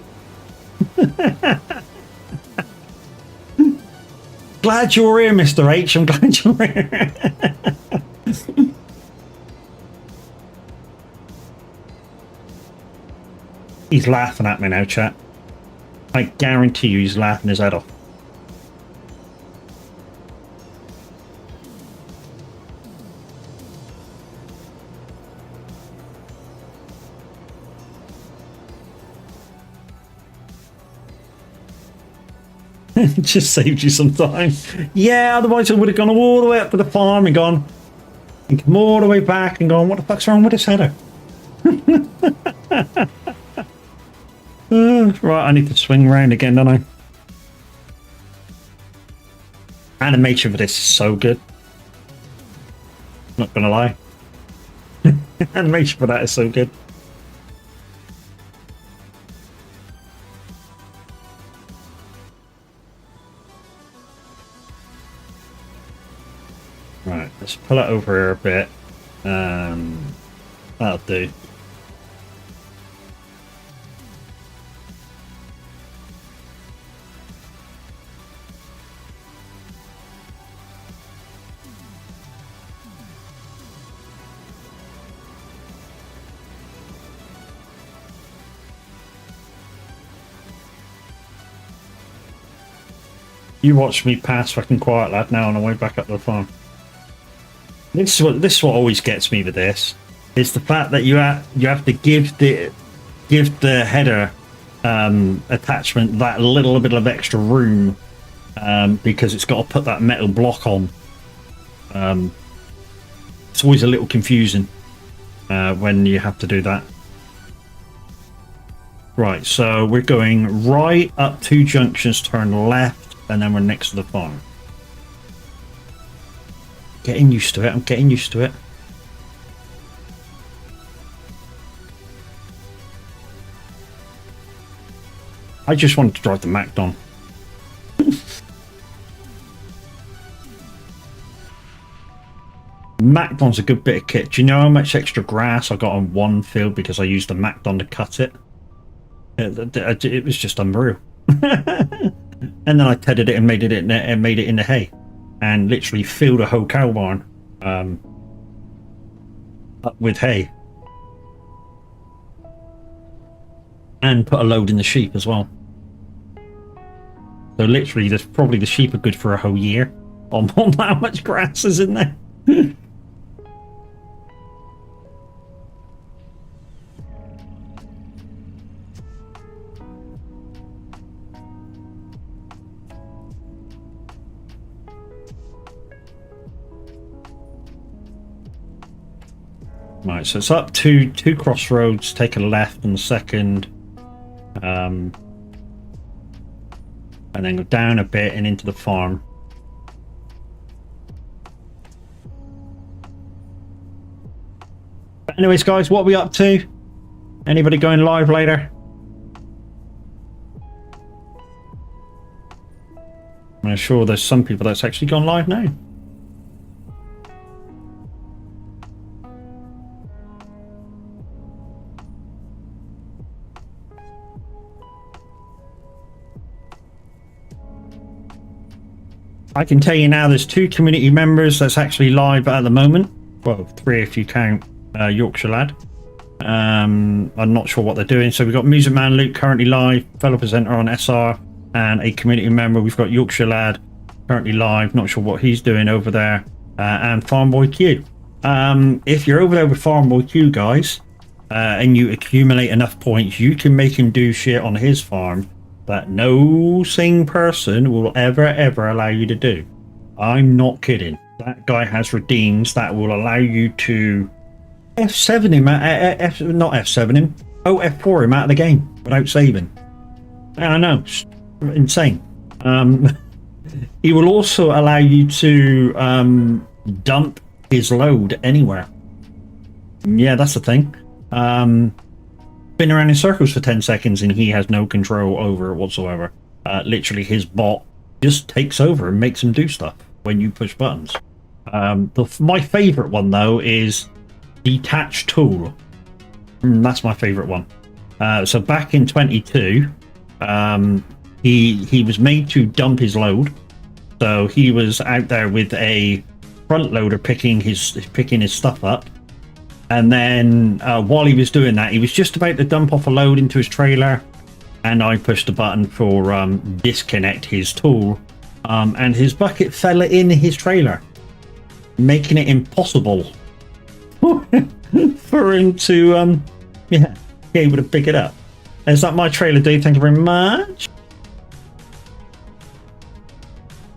Speaker 1: Glad you're here, Mr. H. I'm glad you're here. He's laughing at me now, chat. I guarantee you he's laughing his head off. Just saved you some time. Yeah, otherwise I would have gone all the way up to the farm and gone and come all the way back and gone, what the fuck's wrong with this header? Right, I need to swing around again, don't I? Animation for this is so good. Not gonna lie. Animation for that is so good. Right, let's pull it over here a bit. That'll do. You watch me pass fucking quiet lad now on the way back up the farm. This is what always gets me with this. It's the fact that you have to give the header attachment that little bit of extra room because it's got to put that metal block on. It's always a little confusing when you have to do that. Right, so we're going right up 2 junctions, turn left, and then we're next to the farm. Getting used to it, I'm getting used to it. I just wanted to drive the MacDon. MacDon's a good bit of kit. Do you know how much extra grass I got on one field because I used the MacDon to cut it? It was just unreal. And then I tedded it and made it in the hay, and literally filled a whole cow barn up with hay, and put a load in the sheep as well. So literally, the sheep are good for a whole year on how much grass is in there. Right, so it's up to 2 crossroads, take a left on the second. and then go down a bit and into the farm. But anyways, guys, what are we up to? Anybody going live later? I'm sure there's some people that's actually gone live now. I can tell you now there's 2 community members that's actually live at the moment. Well, 3 if you count Yorkshire Lad. I'm not sure what they're doing. So we've got Music Man Luke currently live, fellow presenter on SR, and a community member. We've got Yorkshire Lad currently live, not sure what he's doing over there, and Farmboy Q. If you're over there with Farmboy Q, guys, and you accumulate enough points, you can make him do shit on his farm that no sane person will ever allow you to do. I'm not kidding. That guy has redeems that will allow you to F7 him, not F7 him, F4 him out of the game without saving. I know, it's insane. He will also allow you to dump his load anywhere. Yeah, that's the thing. Spin around in circles for 10 seconds and he has no control over it whatsoever. Literally his bot just takes over and makes him do stuff when you push buttons. My favorite one though is Detach Tool. That's my favorite one. So back in 22, he was made to dump his load. So he was out there with a front loader picking his stuff up. And then while he was doing that, he was just about to dump off a load into his trailer, and I pushed the button for disconnect his tool, and his bucket fell in his trailer, making it impossible for him to be able to pick it up. Is that my trailer, dude? Thank you very much.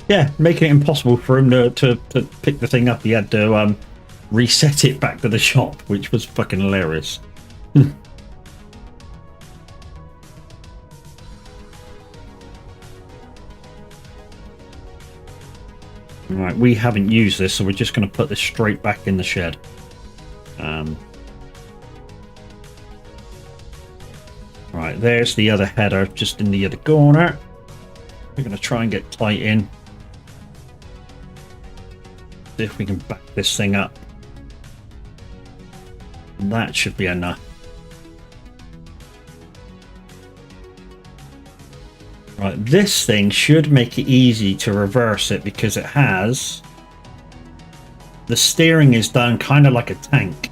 Speaker 1: Yeah, making it impossible for him to pick the thing up. He had to reset it back to the shop, which was fucking hilarious. Right, we haven't used this, so we're just going to put this straight back in the shed. Right, there's the other header, just in the other corner. We're going to try and get tight in. See if we can back this thing up. That should be enough. Right, this thing should make it easy to reverse it because it has... The steering is done kind of like a tank.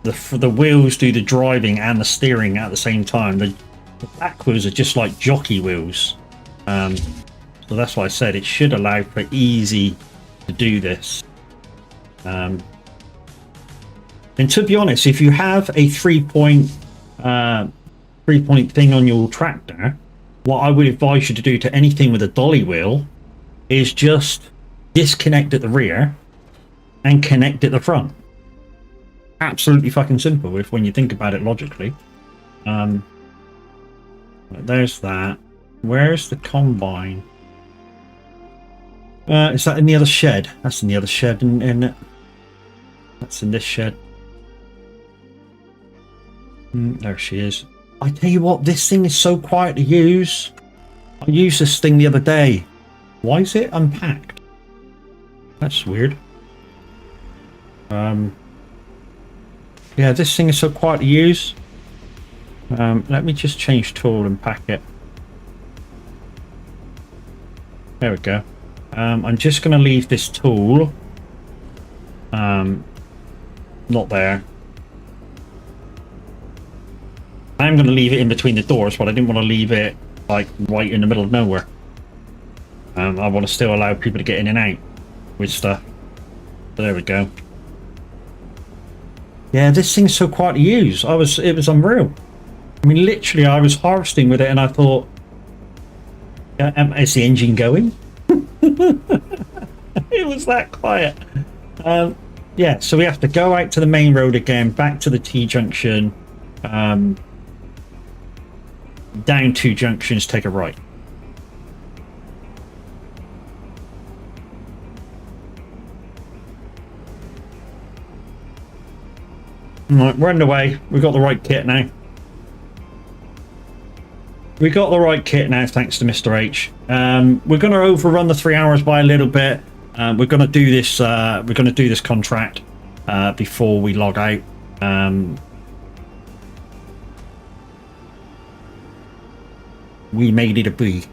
Speaker 1: The wheels do the driving and the steering at the same time. The back wheels are just like jockey wheels. So that's why I said it should allow for easy to do this. And to be honest, if you have a 3-point thing on your tractor, what I would advise you to do to anything with a dolly wheel is just disconnect at the rear and connect at the front. Absolutely fucking simple if when you think about it logically. There's that. Where's the combine? Is that in the other shed? That's in the other shed, isn't it? That's in this shed. There she is. I tell you what, this thing is so quiet to use. I used this thing the other day. Why is it unpacked? That's weird. Yeah, this thing is so quiet to use. Let me just change tool and pack it. There we go. I'm just going to leave this tool not there. I'm going to leave it in between the doors, but I didn't want to leave it like right in the middle of nowhere. I want to still allow people to get in and out with stuff. So there we go. Yeah, this thing's so quiet to use. It was unreal. I mean, literally, I was harvesting with it, and I thought, is the engine going? It was that quiet. Yeah, so we have to go out to the main road again, back to the T-junction. Down 2 junctions, take a right. Right, we're underway. We've got the right kit now. We got the right kit now, thanks to Mr. H. We're going to overrun the 3 hours by a little bit. We're going to do this. We're going to do this contract before we log out. We made it a B.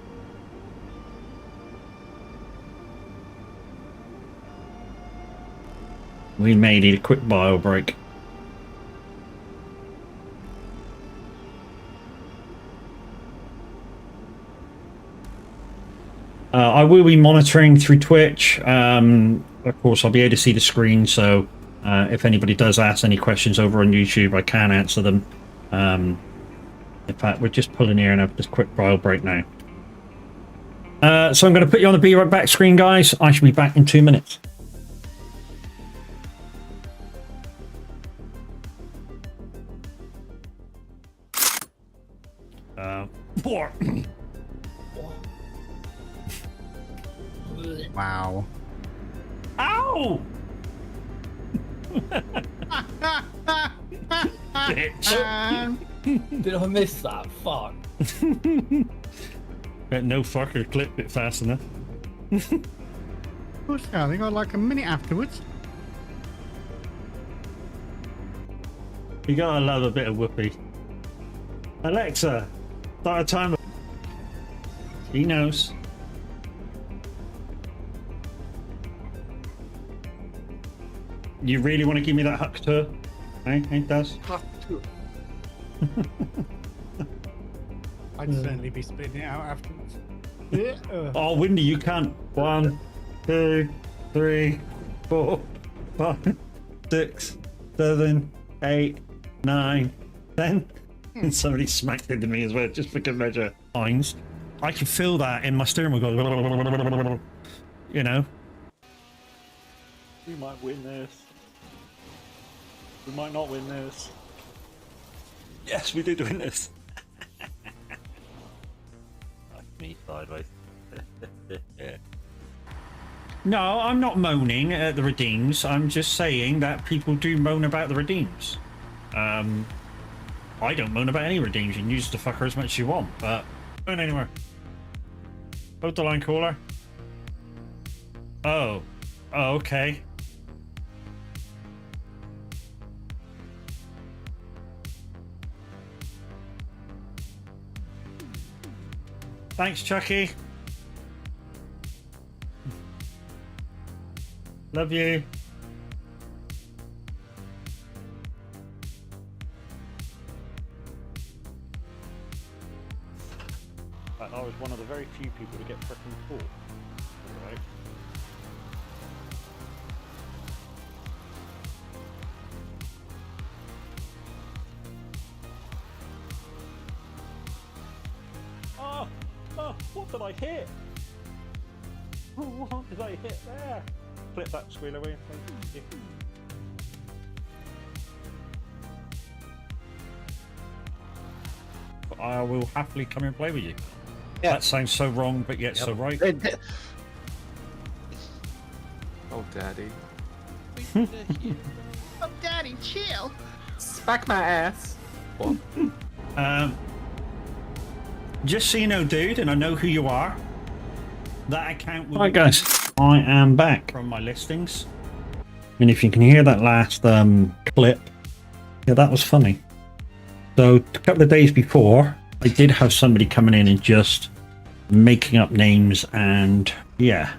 Speaker 1: We made it a quick bio break. I will be monitoring through Twitch. Of course, I'll be able to see the screen, so if anybody does ask any questions over on YouTube, I can answer them. In fact, we're just pulling here and have this quick trial break now. So I'm going to put you on the Be Right Back screen, guys. I shall be back in 2 minutes. Four.
Speaker 5: Wow.
Speaker 1: Ow! Bitch.
Speaker 4: Did I miss that? Fuck.
Speaker 1: Bet no fucker clipped it fast enough.
Speaker 5: What's that? They got like a minute afterwards.
Speaker 1: You gotta love a bit of whoopee. Alexa, start a timer. He knows. You really want to give me that huck tour? It does.
Speaker 5: I'd certainly be spitting it out afterwards. Yeah.
Speaker 1: Oh, Windy, you can't. 1, 2, 3, 4, 5, 6, 7, 8, 9, 10. And somebody smacked into me as well, just for good measure. Hines. I can feel that in my steering wheel going, you know. We might win this. We might not win this. Yes, we did win this. That's me sideways. Yeah. No, I'm not moaning at the redeems. I'm just saying that people do moan about the redeems. I don't moan about any redeems. You can use the fucker as much as you want, but don't anywhere. Hold the line caller. Oh, okay. Thanks, Chucky. Love you. I was one of the very few people to get frickin' caught. Right. Oh, what did I hit? What did I hit there? Flip that squeal away, thank you. But I will happily come and play with you. Yeah. That sounds so wrong, but yet so right.
Speaker 11: Oh, Daddy.
Speaker 5: Oh, Daddy, chill.
Speaker 4: Smack my ass.
Speaker 11: What?
Speaker 1: Just so you know, dude, and I know who you are. That account will. Hi guys, I am back from my listings, and if you can hear that last clip, yeah, that was funny. So a couple of days before, I did have somebody coming in and just making up names and yeah,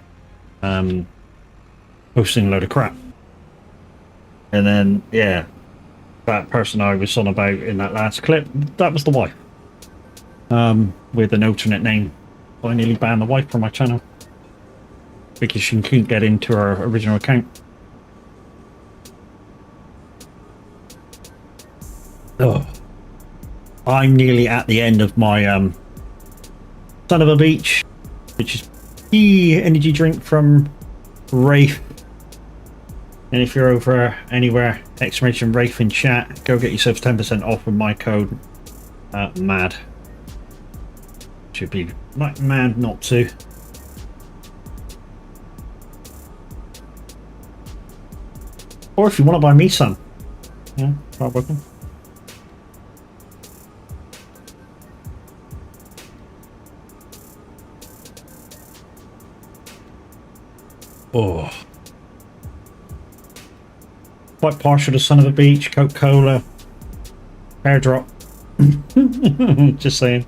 Speaker 1: posting a load of crap. And then yeah, that person I was on about in that last clip, that was the wife. With an alternate name. I nearly banned the wife from my channel because she couldn't get into her original account. Oh, I'm nearly at the end of my Son of a Beach, which is the energy drink from Wraith. And if you're over anywhere, exclamation Wraith in chat, go get yourself 10% off with my code MAD. Should be like mad not to. Or if you want to buy me some. Yeah, quite welcome. Oh. Quite partial to Son of a Beach, Coca-Cola, airdrop. Just saying.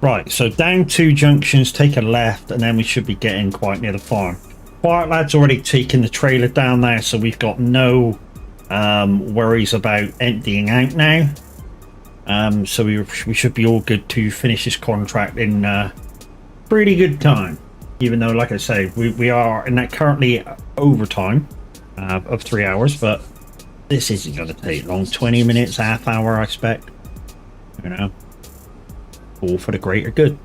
Speaker 1: Right, so down 2 junctions, take a left, and then we should be getting quite near the farm. Quiet Lad's already taken the trailer down there, so we've got no worries about emptying out now. So we should be all good to finish this contract in pretty good time. Even though, like I say, we are in that currently overtime of 3 hours, but this isn't going to take long. 20 minutes, half hour, I expect. You know, all for the greater good.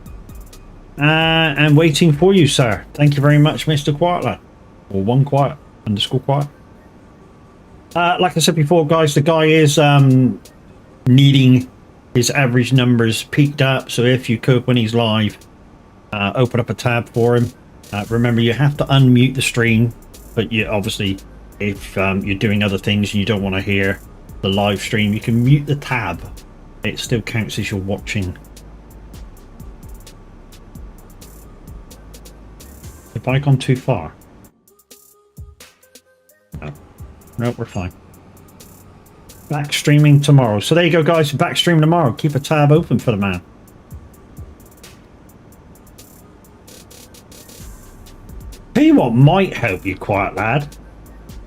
Speaker 1: And waiting for you, sir. Thank you very much, Mr. Quietler, or one quiet _ quiet. Like I said before, guys, the guy is needing his average numbers peaked up. So if you could, when he's live, open up a tab for him. Remember, you have to unmute the stream, but you obviously, if you're doing other things and you don't want to hear the live stream, you can mute the tab. It still counts as you're watching. Have I gone too far? No, we're fine. Back streaming tomorrow. So there you go, guys. Back stream tomorrow. Keep a tab open for the man. Tell you what might help you, Quiet Lad,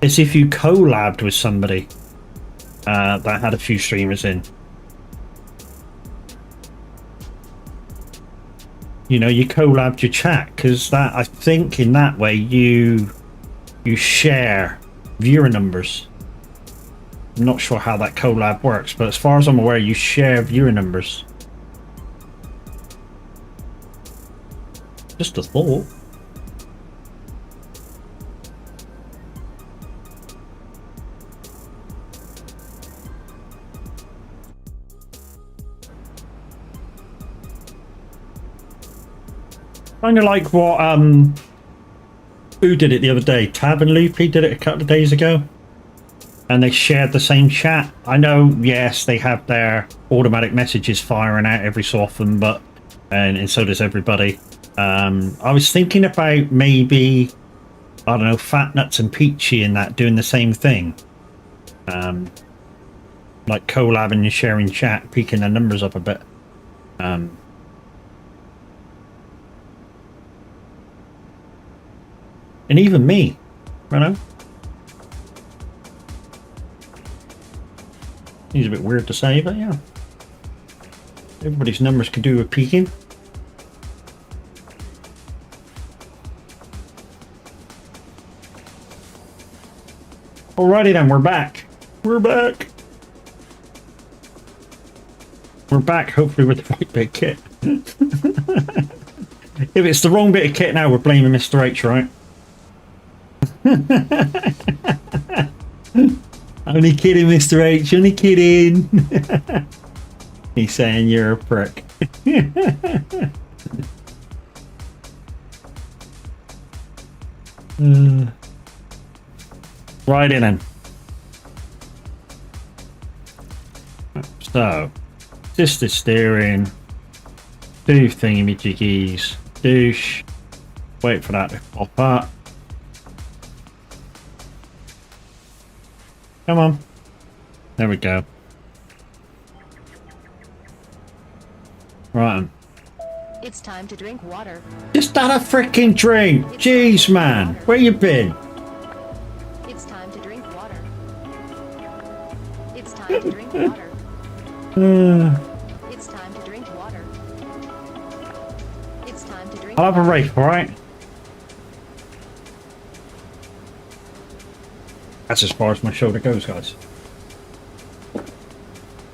Speaker 1: is if you collabed with somebody that had a few streamers in. You know, you collabed your chat, because that, I think in that way you share viewer numbers. I'm not sure how that collab works, but as far as I'm aware, you share viewer numbers. Just a thought. Kind of like what who did it the other day? Tab and Loopy did it a couple of days ago, and they shared the same chat. I know, yes, they have their automatic messages firing out every so often, but and so does everybody. I was thinking about maybe, I don't know, Fat Nuts and Peachy and that doing the same thing, like collabing and sharing chat, peaking their numbers up a bit. And even me, you know. He's a bit weird to say, but yeah. Everybody's numbers could do with peaking. Alrighty then, we're back. We're back. We're back, hopefully with the right bit of kit. If it's the wrong bit of kit now, we're blaming Mr. H, right? Only kidding, Mr. H, only kidding. He's saying you're a prick. Right in then. So, assisted steering, do thingy-majiggies, douche, wait for that to pop up. Come on. There we go. Right.
Speaker 3: It's time to drink water.
Speaker 1: Just had a freaking drink. Jeez, man. Where you been?
Speaker 3: It's time to drink water. It's time to drink water. It's time to drink water. It's time to drink
Speaker 1: I'll have a
Speaker 3: water.
Speaker 1: wraith, alright? That's as far as my shoulder goes, guys.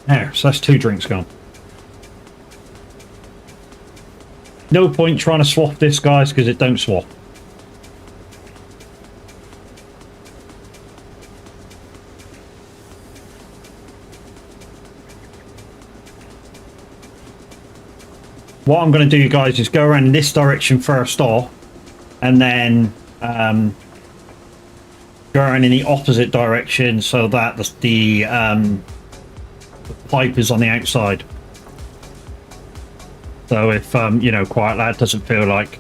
Speaker 1: There, so that's 2 drinks gone. No point trying to swap this, guys, because it don't swap. what I'm going to do, guys, is go around in this direction first off, and then go around in the opposite direction so that the pipe is on the outside. So if you know, Quiet Lad doesn't feel like,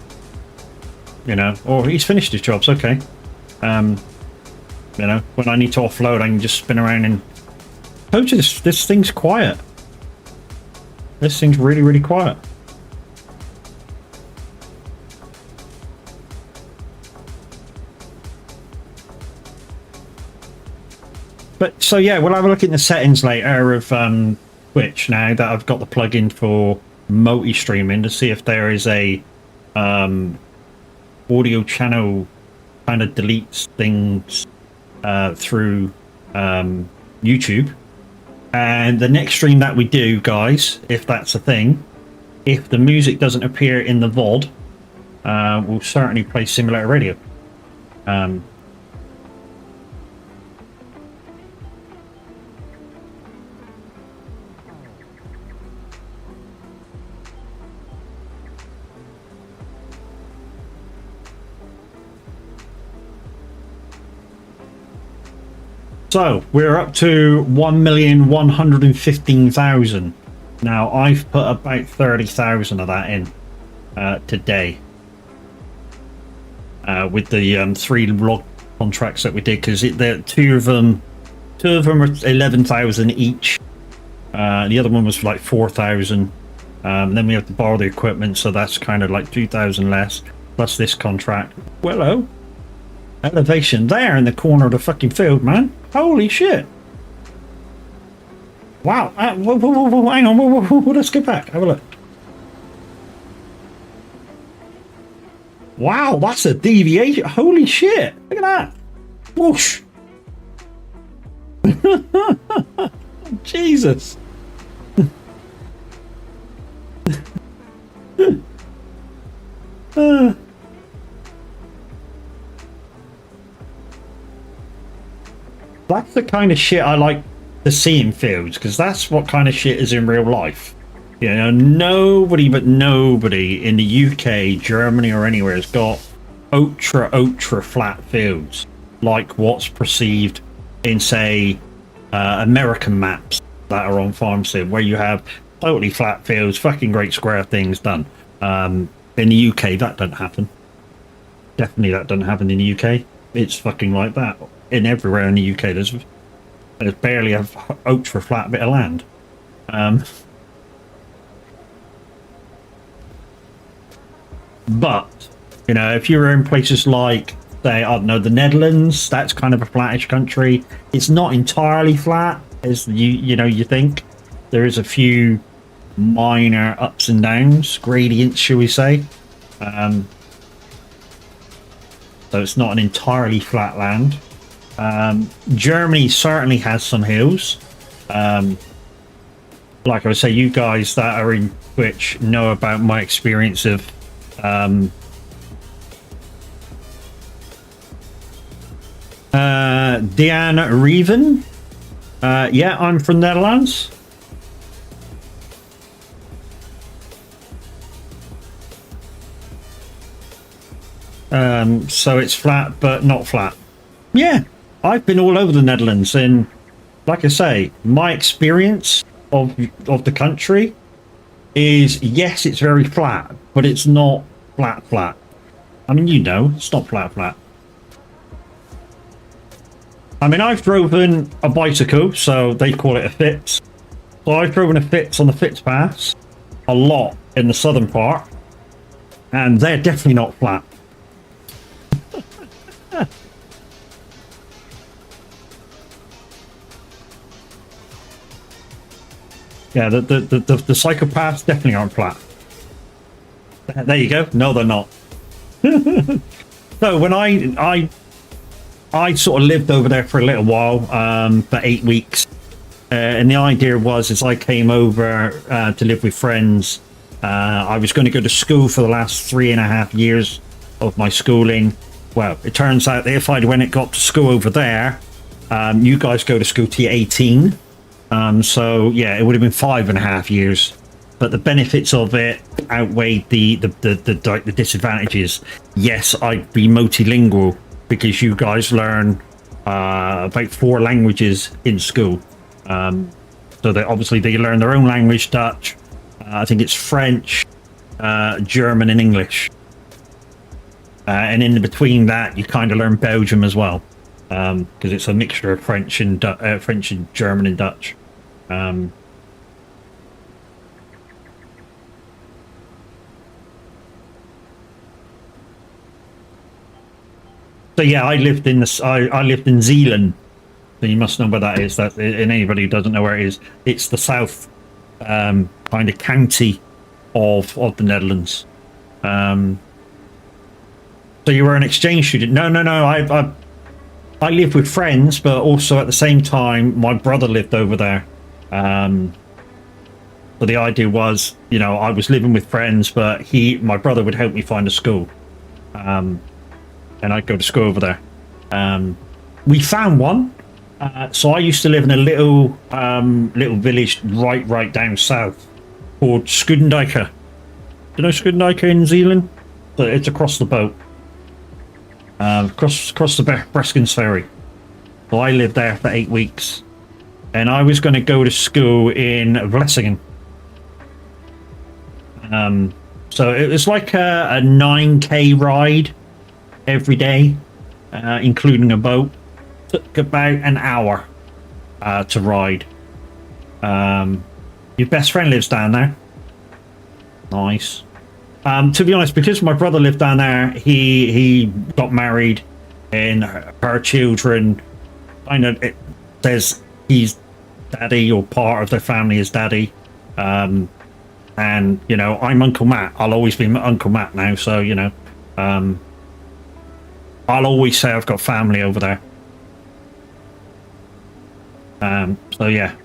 Speaker 1: you know, or he's finished his jobs, okay. You know, when I need to offload, I can just spin around and... Told you, this thing's quiet. This thing's really, really quiet. But, so yeah, we'll have a look in the settings later of Twitch now that I've got the plugin for multi-streaming to see if there is a audio channel kind of deletes things through YouTube. And the next stream that we do, guys, if that's a thing, if the music doesn't appear in the VOD, we'll certainly play Simulator Radio. So we're up to 1,115,000. Now I've put about 30,000 of that in today with the 3 log contracts that we did, because two of them are 11,000 each. The other one was like 4,000. Then we have to borrow the equipment, so that's kind of like 2,000 less plus this contract. Well, elevation there in the corner of the fucking field, man. Holy shit. Wow. Whoa, hang on. Whoa, let's get back. Have a look. Wow, that's a deviation. Holy shit. Look at that. Whoosh. Jesus. That's the kind of shit I like to see in fields, because that's what kind of shit is in real life. You know, nobody in the UK, Germany or anywhere has got ultra flat fields like what's perceived in, say, American maps that are on farm sim, where you have totally flat fields, fucking great square things done. In the UK, that doesn't happen. Definitely that doesn't happen in the UK. It's fucking like that. In everywhere in the UK, there's barely a ultra flat bit of land. But you know, if you're in places like, say, I don't know, the Netherlands, that's kind of a flattish country. It's not entirely flat, as you think. There is a few minor ups and downs, gradients, shall we say. So it's not an entirely flat land. Germany certainly has some hills. Like I would say, you guys that are in Twitch know about my experience of Diane Reven. Yeah, I'm from Netherlands. So it's flat but not flat. Yeah, I've been all over the Netherlands, and like I say, my experience of the country is, yes, it's very flat, but it's not flat. I mean, you know, it's not flat. I mean, I've driven a bicycle, so they call it a Fitz. So I've driven a Fitz on the Fitz Pass a lot in the southern part, and they're definitely not flat. Yeah, the psychopaths definitely aren't flat. There you go. No, they're not. So when I sort of lived over there for a little while, for 8 weeks, and the idea was, I came over to live with friends. I was going to go to school for the last 3.5 years of my schooling. Well, it turns out that if I'd got to school over there, you guys go to school till you're 18. So yeah, it would have been 5.5 years but the benefits of it outweighed the disadvantages. Yes, I'd be multilingual because you guys learn about 4 languages in school. So that obviously they learn their own language, Dutch. I think it's French, German, and English. And in between that, you kind of learn Belgium as well, because it's a mixture of French and German and Dutch. So yeah, I lived in Zeeland. So you must know where that is. That, and anybody who doesn't know where it is, it's the south kind of county of the Netherlands. So you were an exchange student? No. I lived with friends, but also at the same time, my brother lived over there. So the idea was, you know, I was living with friends, but my brother would help me find a school, and I'd go to school over there. We found one. So I used to live in a little village right down south called Schoendijk. Do you know Schoendijk in Zeeland? So it's across the boat. Across the Breskens ferry. So I lived there for 8 weeks, and I was going to go to school in Vlissingen. So it was like a 9k ride every day, including a boat. Took about an hour to ride. Your best friend lives down there. Nice. To be honest, because my brother lived down there, he got married, and her children kind of, it says he's daddy, or part of their family is daddy. And you know, I'm Uncle Matt. I'll always be Uncle Matt now. So you know, I'll always say I've got family over there. So yeah,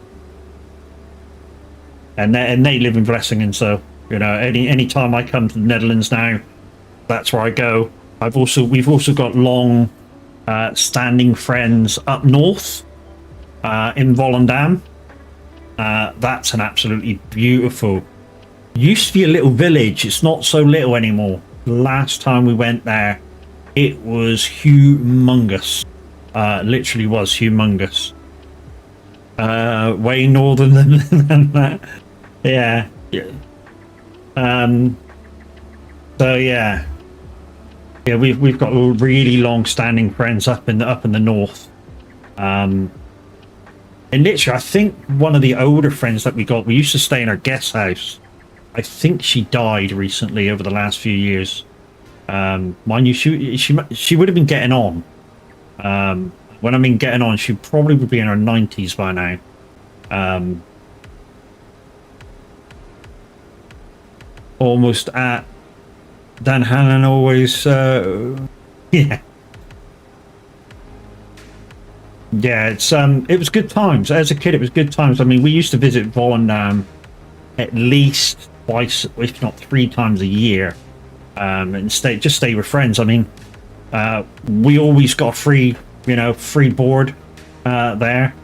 Speaker 1: and they live in Vlissingen, so you know, any time I come to the Netherlands now, that's where I go. We've also got long standing friends up north in Volendam. That's an absolutely beautiful, used to be a little village. It's not so little anymore. Last time we went there, it was humongous. Literally was humongous. Way northern than that. Yeah. So yeah, we've got really long-standing friends up in the north. And literally, I think one of the older friends that we used to stay in her guest house. I think she died recently over the last few years. Mind you, she would have been getting on. When I mean getting on, she probably would be in her 90s by now. Almost at Dan Hannon always, yeah. Yeah, it was good times. As a kid, it was good times. I mean, we used to visit Volendam at least twice, if not 3 times a year, and stay with friends. I mean, we always got free board there.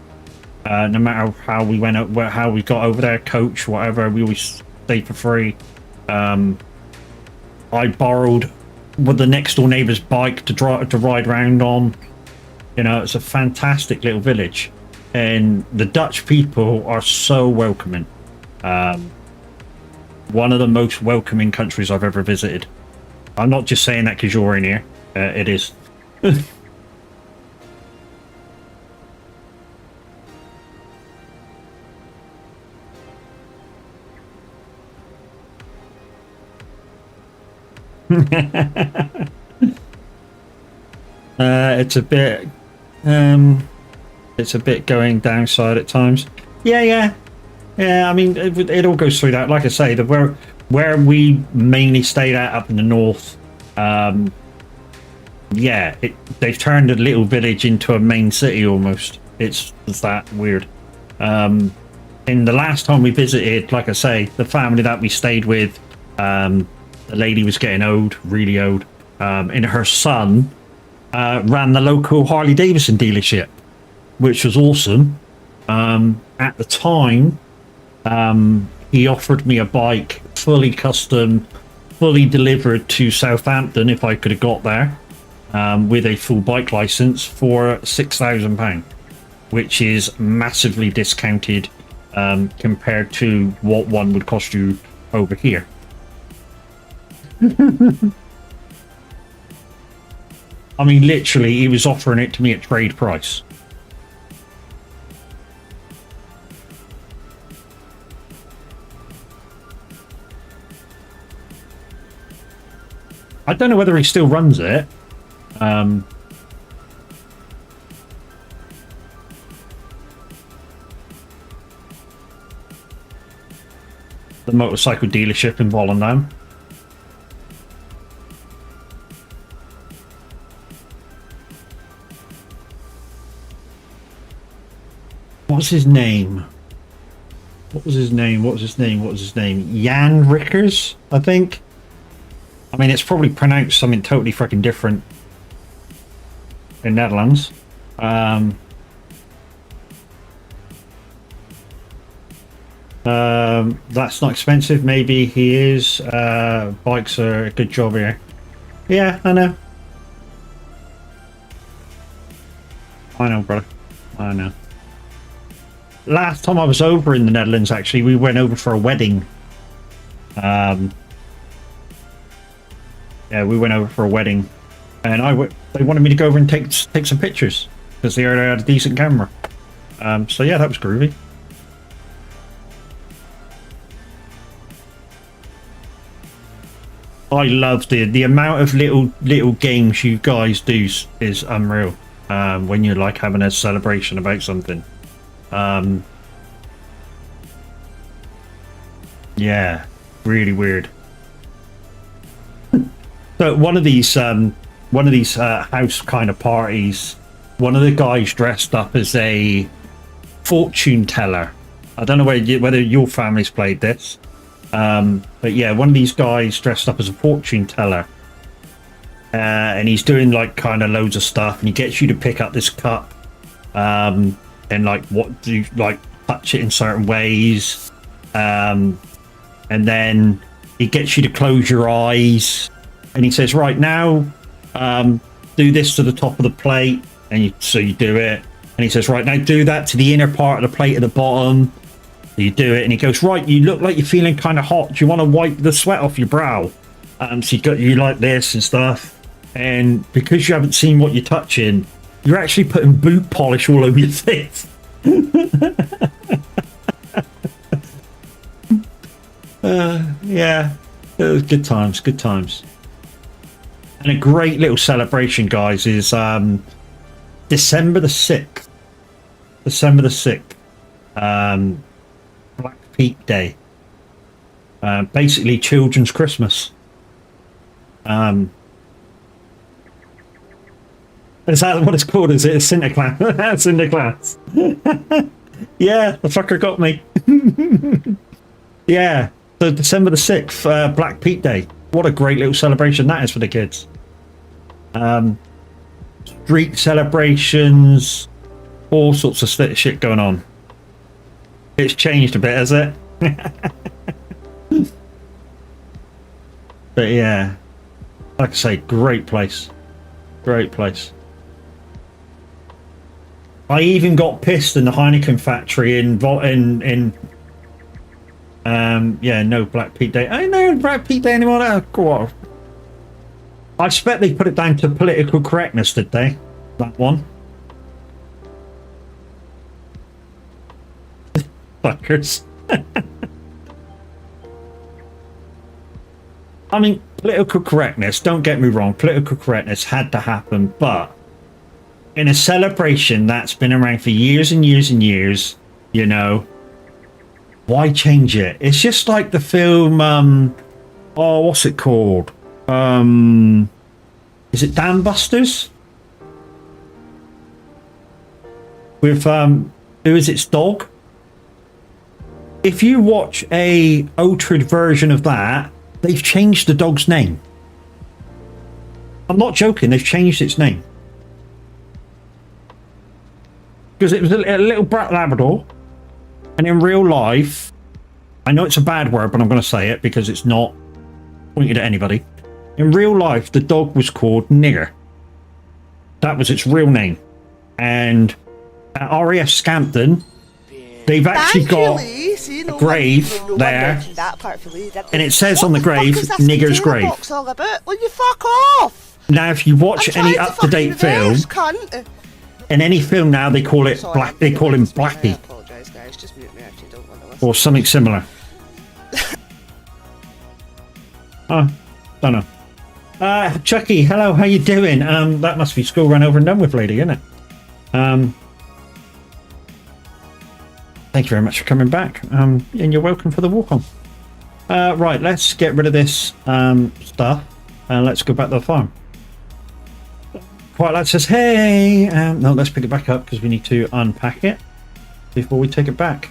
Speaker 1: No matter how we went, how we got over there, coach, whatever, we always stayed for free. I borrowed with the next door neighbor's bike to ride around on. You know, it's a fantastic little village, and the Dutch people are so welcoming. One of the most welcoming countries I've ever visited. I'm not just saying that because you're in here. It is. It's a bit going downside at times. Yeah. I mean, it all goes through that. Like I say, where we mainly stayed at up in the north. Yeah, they've turned a little village into a main city almost. It's that weird. In the last time we visited, like I say, the family that we stayed with, the lady was getting old, really old, and her son ran the local Harley Davidson dealership, which was awesome. At the time, he offered me a bike, fully custom, fully delivered to Southampton if I could have got there, with a full bike license for £6,000, which is massively discounted compared to what one would cost you over here. I mean, literally, he was offering it to me at trade price. I don't know whether he still runs it. The motorcycle dealership in Volendam. What's his name? What was his name? What was his name? What was his name? Jan Rickers, I think. I mean, it's probably pronounced something totally freaking different in Netherlands. That's not expensive. Maybe he is. Bikes are a good job here. Yeah, I know. I know, brother. I know. Last time I was over in the Netherlands, actually, we went over for a wedding. Yeah, we went over for a wedding, and they wanted me to go over and take some pictures because they already had a decent camera. So yeah, that was groovy. I love the amount of little games you guys do is unreal. When you're like having a celebration about something. Yeah, really weird. So one of these house kind of parties, one of the guys dressed up as a fortune teller. I don't know whether your family's played this, but yeah, one of these guys dressed up as a fortune teller, and he's doing like kind of loads of stuff, and he gets you to pick up this cup, and like what do you like touch it in certain ways, and then he gets you to close your eyes. And he says, right now, do this to the top of the plate. And so you do it. And he says, right now, do that to the inner part of the plate at the bottom. So you do it. And he goes, right, you look like you're feeling kind of hot. Do you want to wipe the sweat off your brow? So you like this and stuff. And because you haven't seen what you're touching, you're actually putting boot polish all over your face. Yeah, it was good times, good times. And a great little celebration, guys, is December the 6th. December the 6th. Black Peak Day. Basically children's Christmas. Is that what it's called? Is it a Sinterklaas? Sinterklaas. Yeah, the fucker got me. Yeah, so December the 6th, Black Peak Day. What a great little celebration that is for the kids. Street celebrations, all sorts of shit going on. It's changed a bit, has it? But yeah, like I say, great place. Great place. I even got pissed in the Heineken factory yeah, no Black Peak Day. I know Black Peak Day anymore. Go on. I expect they put it down to political correctness, did they? That one. Fuckers. I mean, political correctness, don't get me wrong, political correctness had to happen, but in a celebration that's been around for years and years and years, you know, why change it? It's just like the film, oh, what's it called? Is it Dam Busters? With, who is its dog? If you watch a altered version of that, they've changed the dog's name. I'm not joking, they've changed its name. Because it was a little Brat Labrador, and in real life, I know it's a bad word, but I'm going to say it because it's not pointed at anybody. In real life, the dog was called Nigger. That was its real name. And at RAF Scampton, they've actually got a grave there, and it says on the grave, Nigger's grave.
Speaker 2: Will you fuck off?
Speaker 1: Now, if you watch any up-to-date film, in any film now, they call it Black. They call him Blackie, or something similar. Don't know. Chucky, hello, how you doing? That must be school run over and done with, lady, isn't it? Thank you very much for coming back. And you're welcome for the walk on. Right, let's get rid of this stuff and let's go back to the farm. Quite Lad says, hey! No, let's pick it back up because we need to unpack it before we take it back.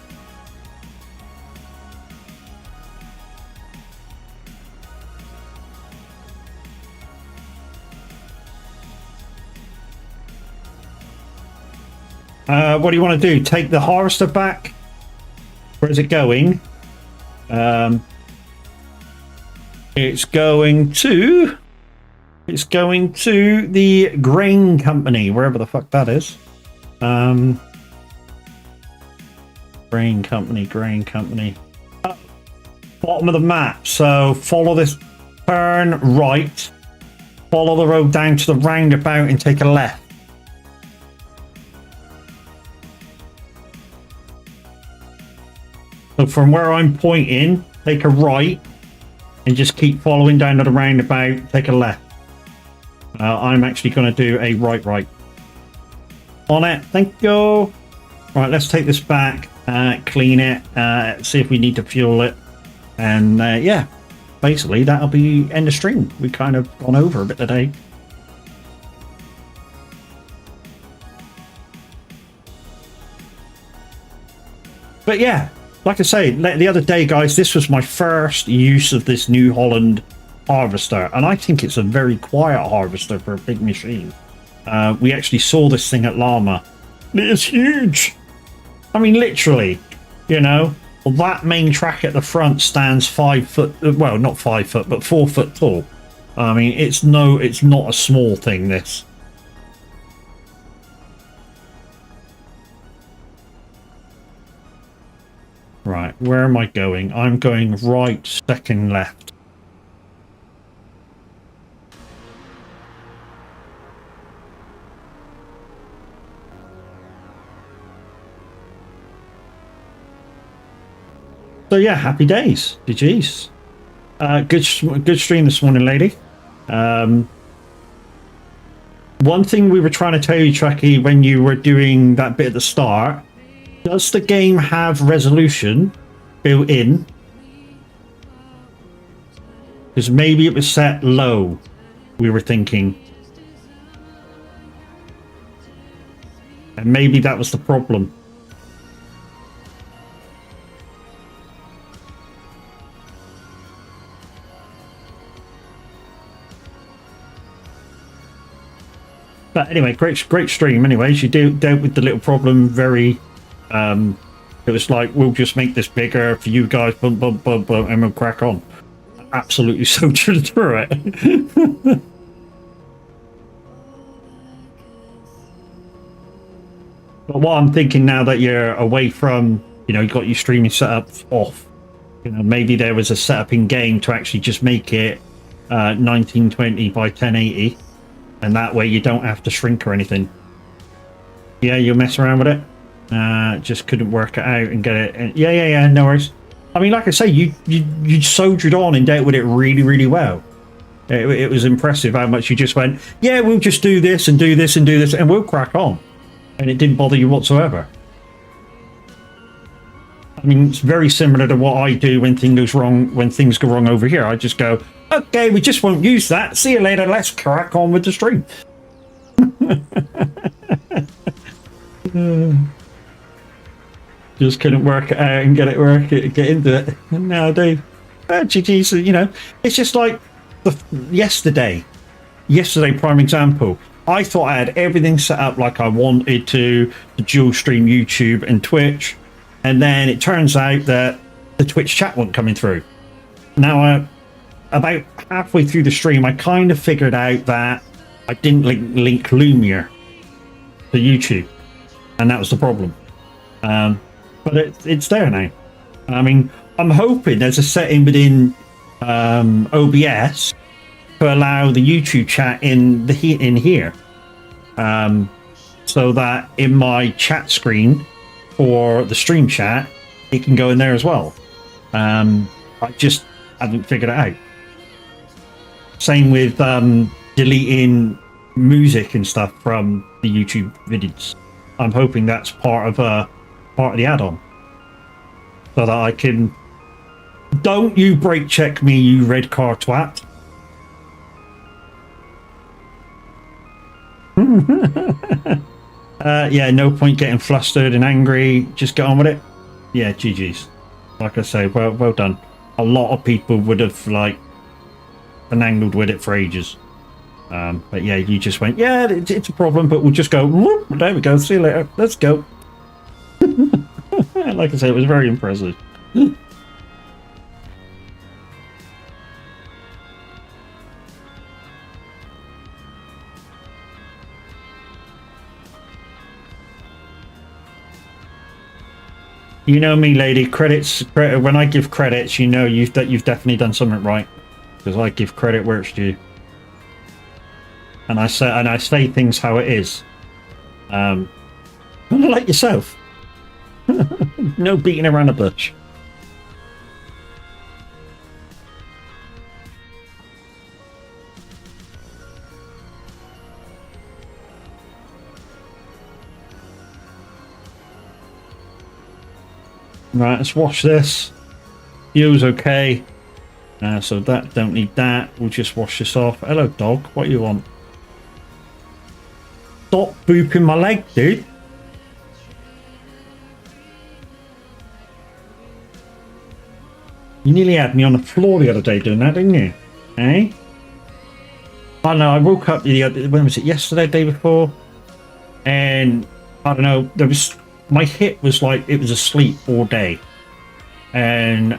Speaker 1: What do you want to do? Take the harvester back? Where is it going? It's going to the grain company, wherever the fuck that is. Grain company. Bottom of the map. So follow this, turn right, follow the road down to the roundabout and take a left. So from where I'm pointing, take a right and just keep following down to the roundabout, take a left. I'm actually going to do a right. On it, thank you. Right, let's take this back, clean it, see if we need to fuel it. And yeah, basically that'll be end of stream. We kind of gone over a bit today. But yeah. Like I say, the other day, guys, this was my first use of this New Holland harvester, and I think it's a very quiet harvester for a big machine. We actually saw this thing at Llama. It is huge. I mean, literally, you know, that main track at the front stands 5 foot, well, not 5 foot, but 4 foot tall. I mean, it's not a small thing, this. Right, where am I going? I'm going right, second left. So yeah, happy days. GG's. Good stream this morning, lady. One thing we were trying to tell you, Chucky, when you were doing that bit at the start, does the game have resolution built in? Because maybe it was set low, we were thinking. And maybe that was the problem. But anyway, great stream anyways. You dealt with the little problem very... it was like, we'll just make this bigger for you guys, and we'll crack on. Absolutely soldiered through it. But what I'm thinking now that you're away from, you know, you got your streaming setup off, you know, maybe there was a setup in game to actually just make it 1920 by 1080, and that way you don't have to shrink or anything. Yeah, you'll mess around with it. Just couldn't work it out and get it. Yeah, no worries. I mean, like I say, you soldiered on and dealt with it really well. It was impressive how much you just went, yeah, we'll just do this and do this and do this and we'll crack on. And it didn't bother you whatsoever. I mean, it's very similar to what I do when things go wrong over here. I just go, okay, we just won't use that. See you later. Let's crack on with the stream. Just couldn't work it out and get into it. No, Dave. GG, so, you know, it's just like yesterday, prime example. I thought I had everything set up like I wanted to dual stream YouTube and Twitch, and then it turns out that the Twitch chat wasn't coming through. Now, about halfway through the stream, I kind of figured out that I didn't link Lumiere to YouTube, and that was the problem. But it's there now. I mean, I'm hoping there's a setting within OBS to allow the YouTube chat in here, so that in my chat screen for the stream chat, it can go in there as well. I just haven't figured it out. Same with deleting music and stuff from the YouTube videos. I'm hoping that's part of the add-on, so that I can. Don't you brake check me, you red car twat. Yeah, no point getting flustered and angry. Just get on with it. Yeah, GG's. Like I say, well done. A lot of people would have angled with it for ages. But yeah, you just went, yeah, it's a problem, but we'll just go. Whoop, there we go. See you later. Let's go. Like I say, it was very impressive. You know me, lady. Credits. When I give credits, you know you've definitely done something right, because I give credit where it's due, and I say things how it is. Like yourself. No beating around the bush. Right, let's wash this. View's okay. So that don't need that. We'll just wash this off. Hello, dog. What do you want? Stop booping my leg, dude. You nearly had me on the floor the other day doing that, didn't you? Eh? I know. I woke up when was it? Yesterday, day before, and I don't know. There was. My hip was like it was asleep all day, and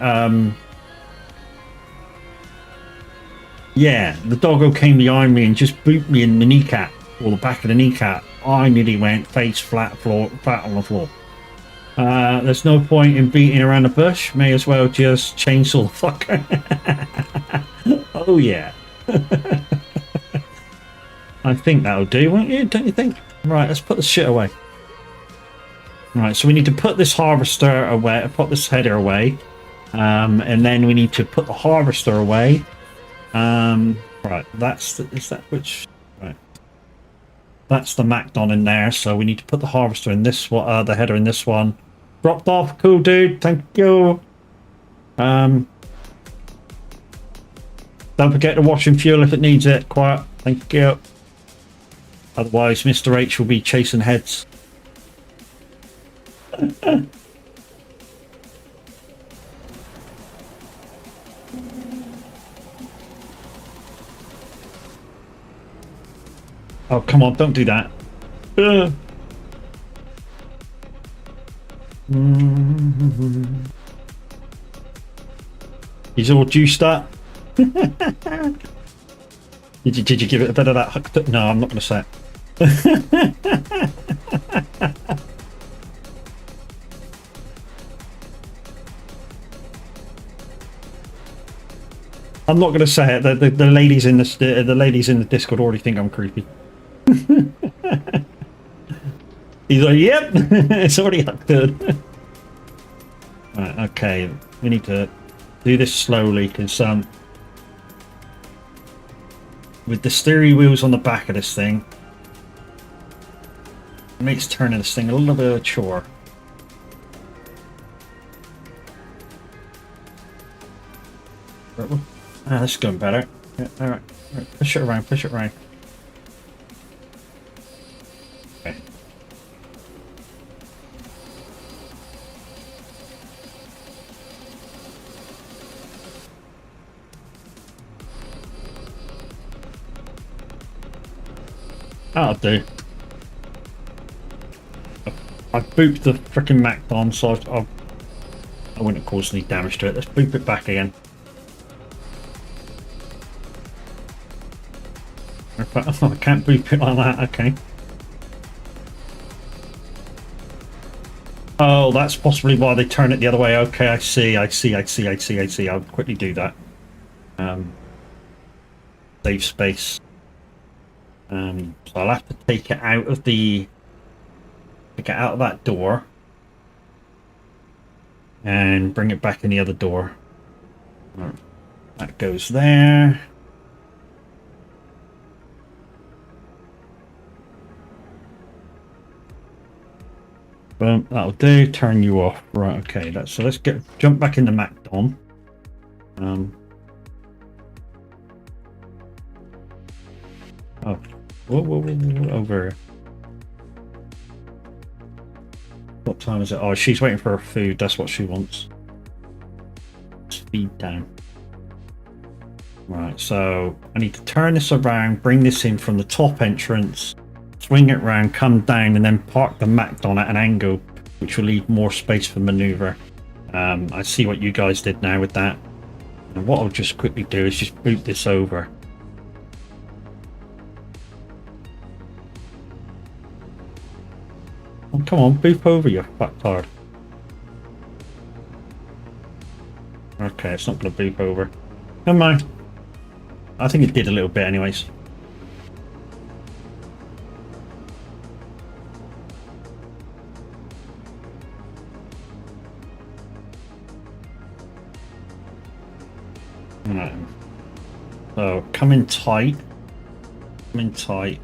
Speaker 1: yeah, the doggo came behind me and just booped me in the kneecap, or the back of the kneecap. I nearly went face flat on the floor. There's no point in beating around the bush. May as well just chainsaw the fucker. Oh yeah. I think that'll do, won't you? Don't you think? Right, let's put this shit away. Right, so we need to put this harvester away, put this header away, and then we need to put the harvester away. Right, that's the Macdon in there, so we need to put the harvester in this one, the header in this one. Dropped off, cool dude, thank you. Don't forget to wash and fuel if it needs it, quiet, thank you. Otherwise, Mr. H will be chasing heads. Oh, come on, don't do that. He's all juiced up. Did you give it a bit of that? No, I'm not going to say it. I'm not going to say it. The ladies in the Discord already think I'm creepy. He's like, yep, it's already up good. Right, okay, we need to do this slowly because with the steering wheels on the back of this thing, it makes turning this thing a little bit of a chore. This is going better. Yeah, alright. Push it around, push it around. Okay. That'll do. I've booped the frickin' Macdon, so I wouldn't have caused any damage to it. Let's boop it back again. Oh, I can't boop it like that. Okay. Oh, that's possibly why they turn it the other way. Okay, I see. I'll quickly do that. Save space. So I'll have to take it out of that door and bring it back in the other door. That goes there. Boom, that'll do. Turn you off. Right, okay. So let's jump back in the MacDon. Oh, whoa, over here. What time is it? Oh, she's waiting for her food. That's what she wants. Speed down. Right, so I need to turn this around, bring this in from the top entrance, swing it around, come down, and then park the MacDon at an angle, which will leave more space for maneuver. I see what you guys did now with that. And what I'll just quickly do is just boot this over. Oh, come on, boop over, you fucktard. Okay, it's not going to boop over. Never mind. I think it did a little bit anyways. Right. So, come in tight. Come in tight.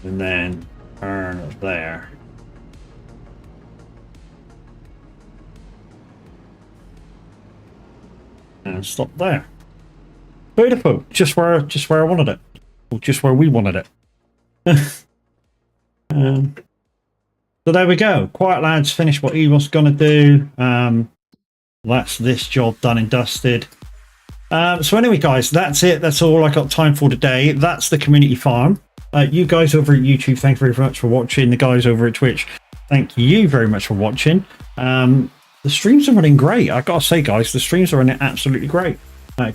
Speaker 1: And then turn there. And stop there. Beautiful. Just where I wanted it. Or just where we wanted it. So there we go. Quiet Lads finished what he was going to do. That's this job done and dusted. So anyway, guys, that's it. That's all I got time for today. That's the community farm. You guys over at YouTube, thank you very much for watching. The guys over at Twitch, thank you very much for watching. The streams are running great. I gotta say, guys, the streams are running absolutely great,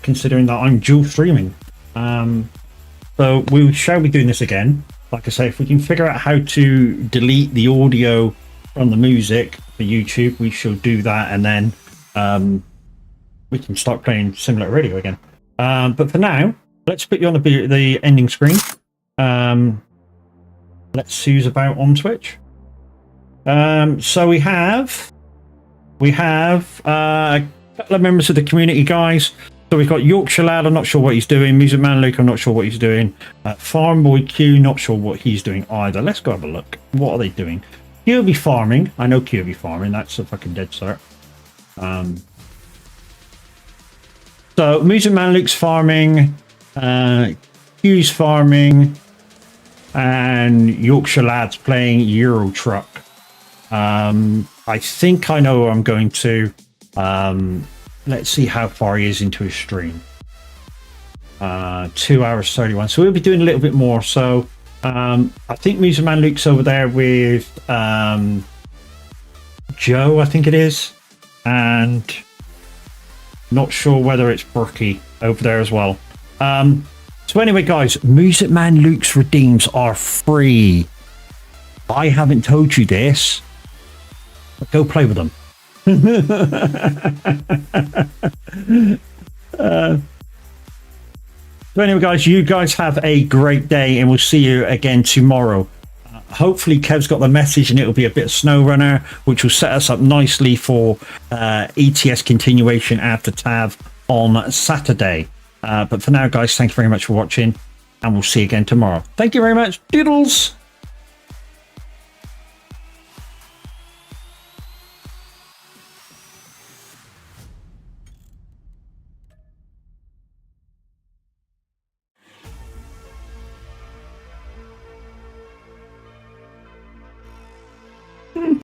Speaker 1: considering that I'm dual streaming. So we shall be doing this again. Like I say, if we can figure out how to delete the audio from the music for YouTube, we shall do that, and then we can start playing Simulator Radio again. But for now, let's put you on the ending screen. Let's see who's about on Twitch. So we have a couple of members of the community, guys. So we've got Yorkshire Lad, I'm not sure what he's doing. Music Man Luke, I'm not sure what he's doing. Farm Boy Q, not sure what he's doing either. Let's go have a look. What are they doing? QB farming. I know QB farming. That's a fucking dead cert. So Music Man Luke's farming. Q's farming. And Yorkshire Lad's playing Euro Truck. I think I know where I'm going to. Let's see how far he is into his stream. 2 hours 31. So we'll be doing a little bit more. So I think Music Man Luke's over there with Joe, I think it is. And not sure whether it's Berkey over there as well. So anyway, guys, Music Man Luke's redeems are free. I haven't told you this, but go play with them. So anyway, guys, you guys have a great day, and we'll see you again tomorrow. Hopefully Kev's got the message and it'll be a bit of SnowRunner, which will set us up nicely for ETS continuation after TAV on Saturday. But for now, guys, thank you very much for watching, and we'll see you again tomorrow. Thank you very much. Doodles!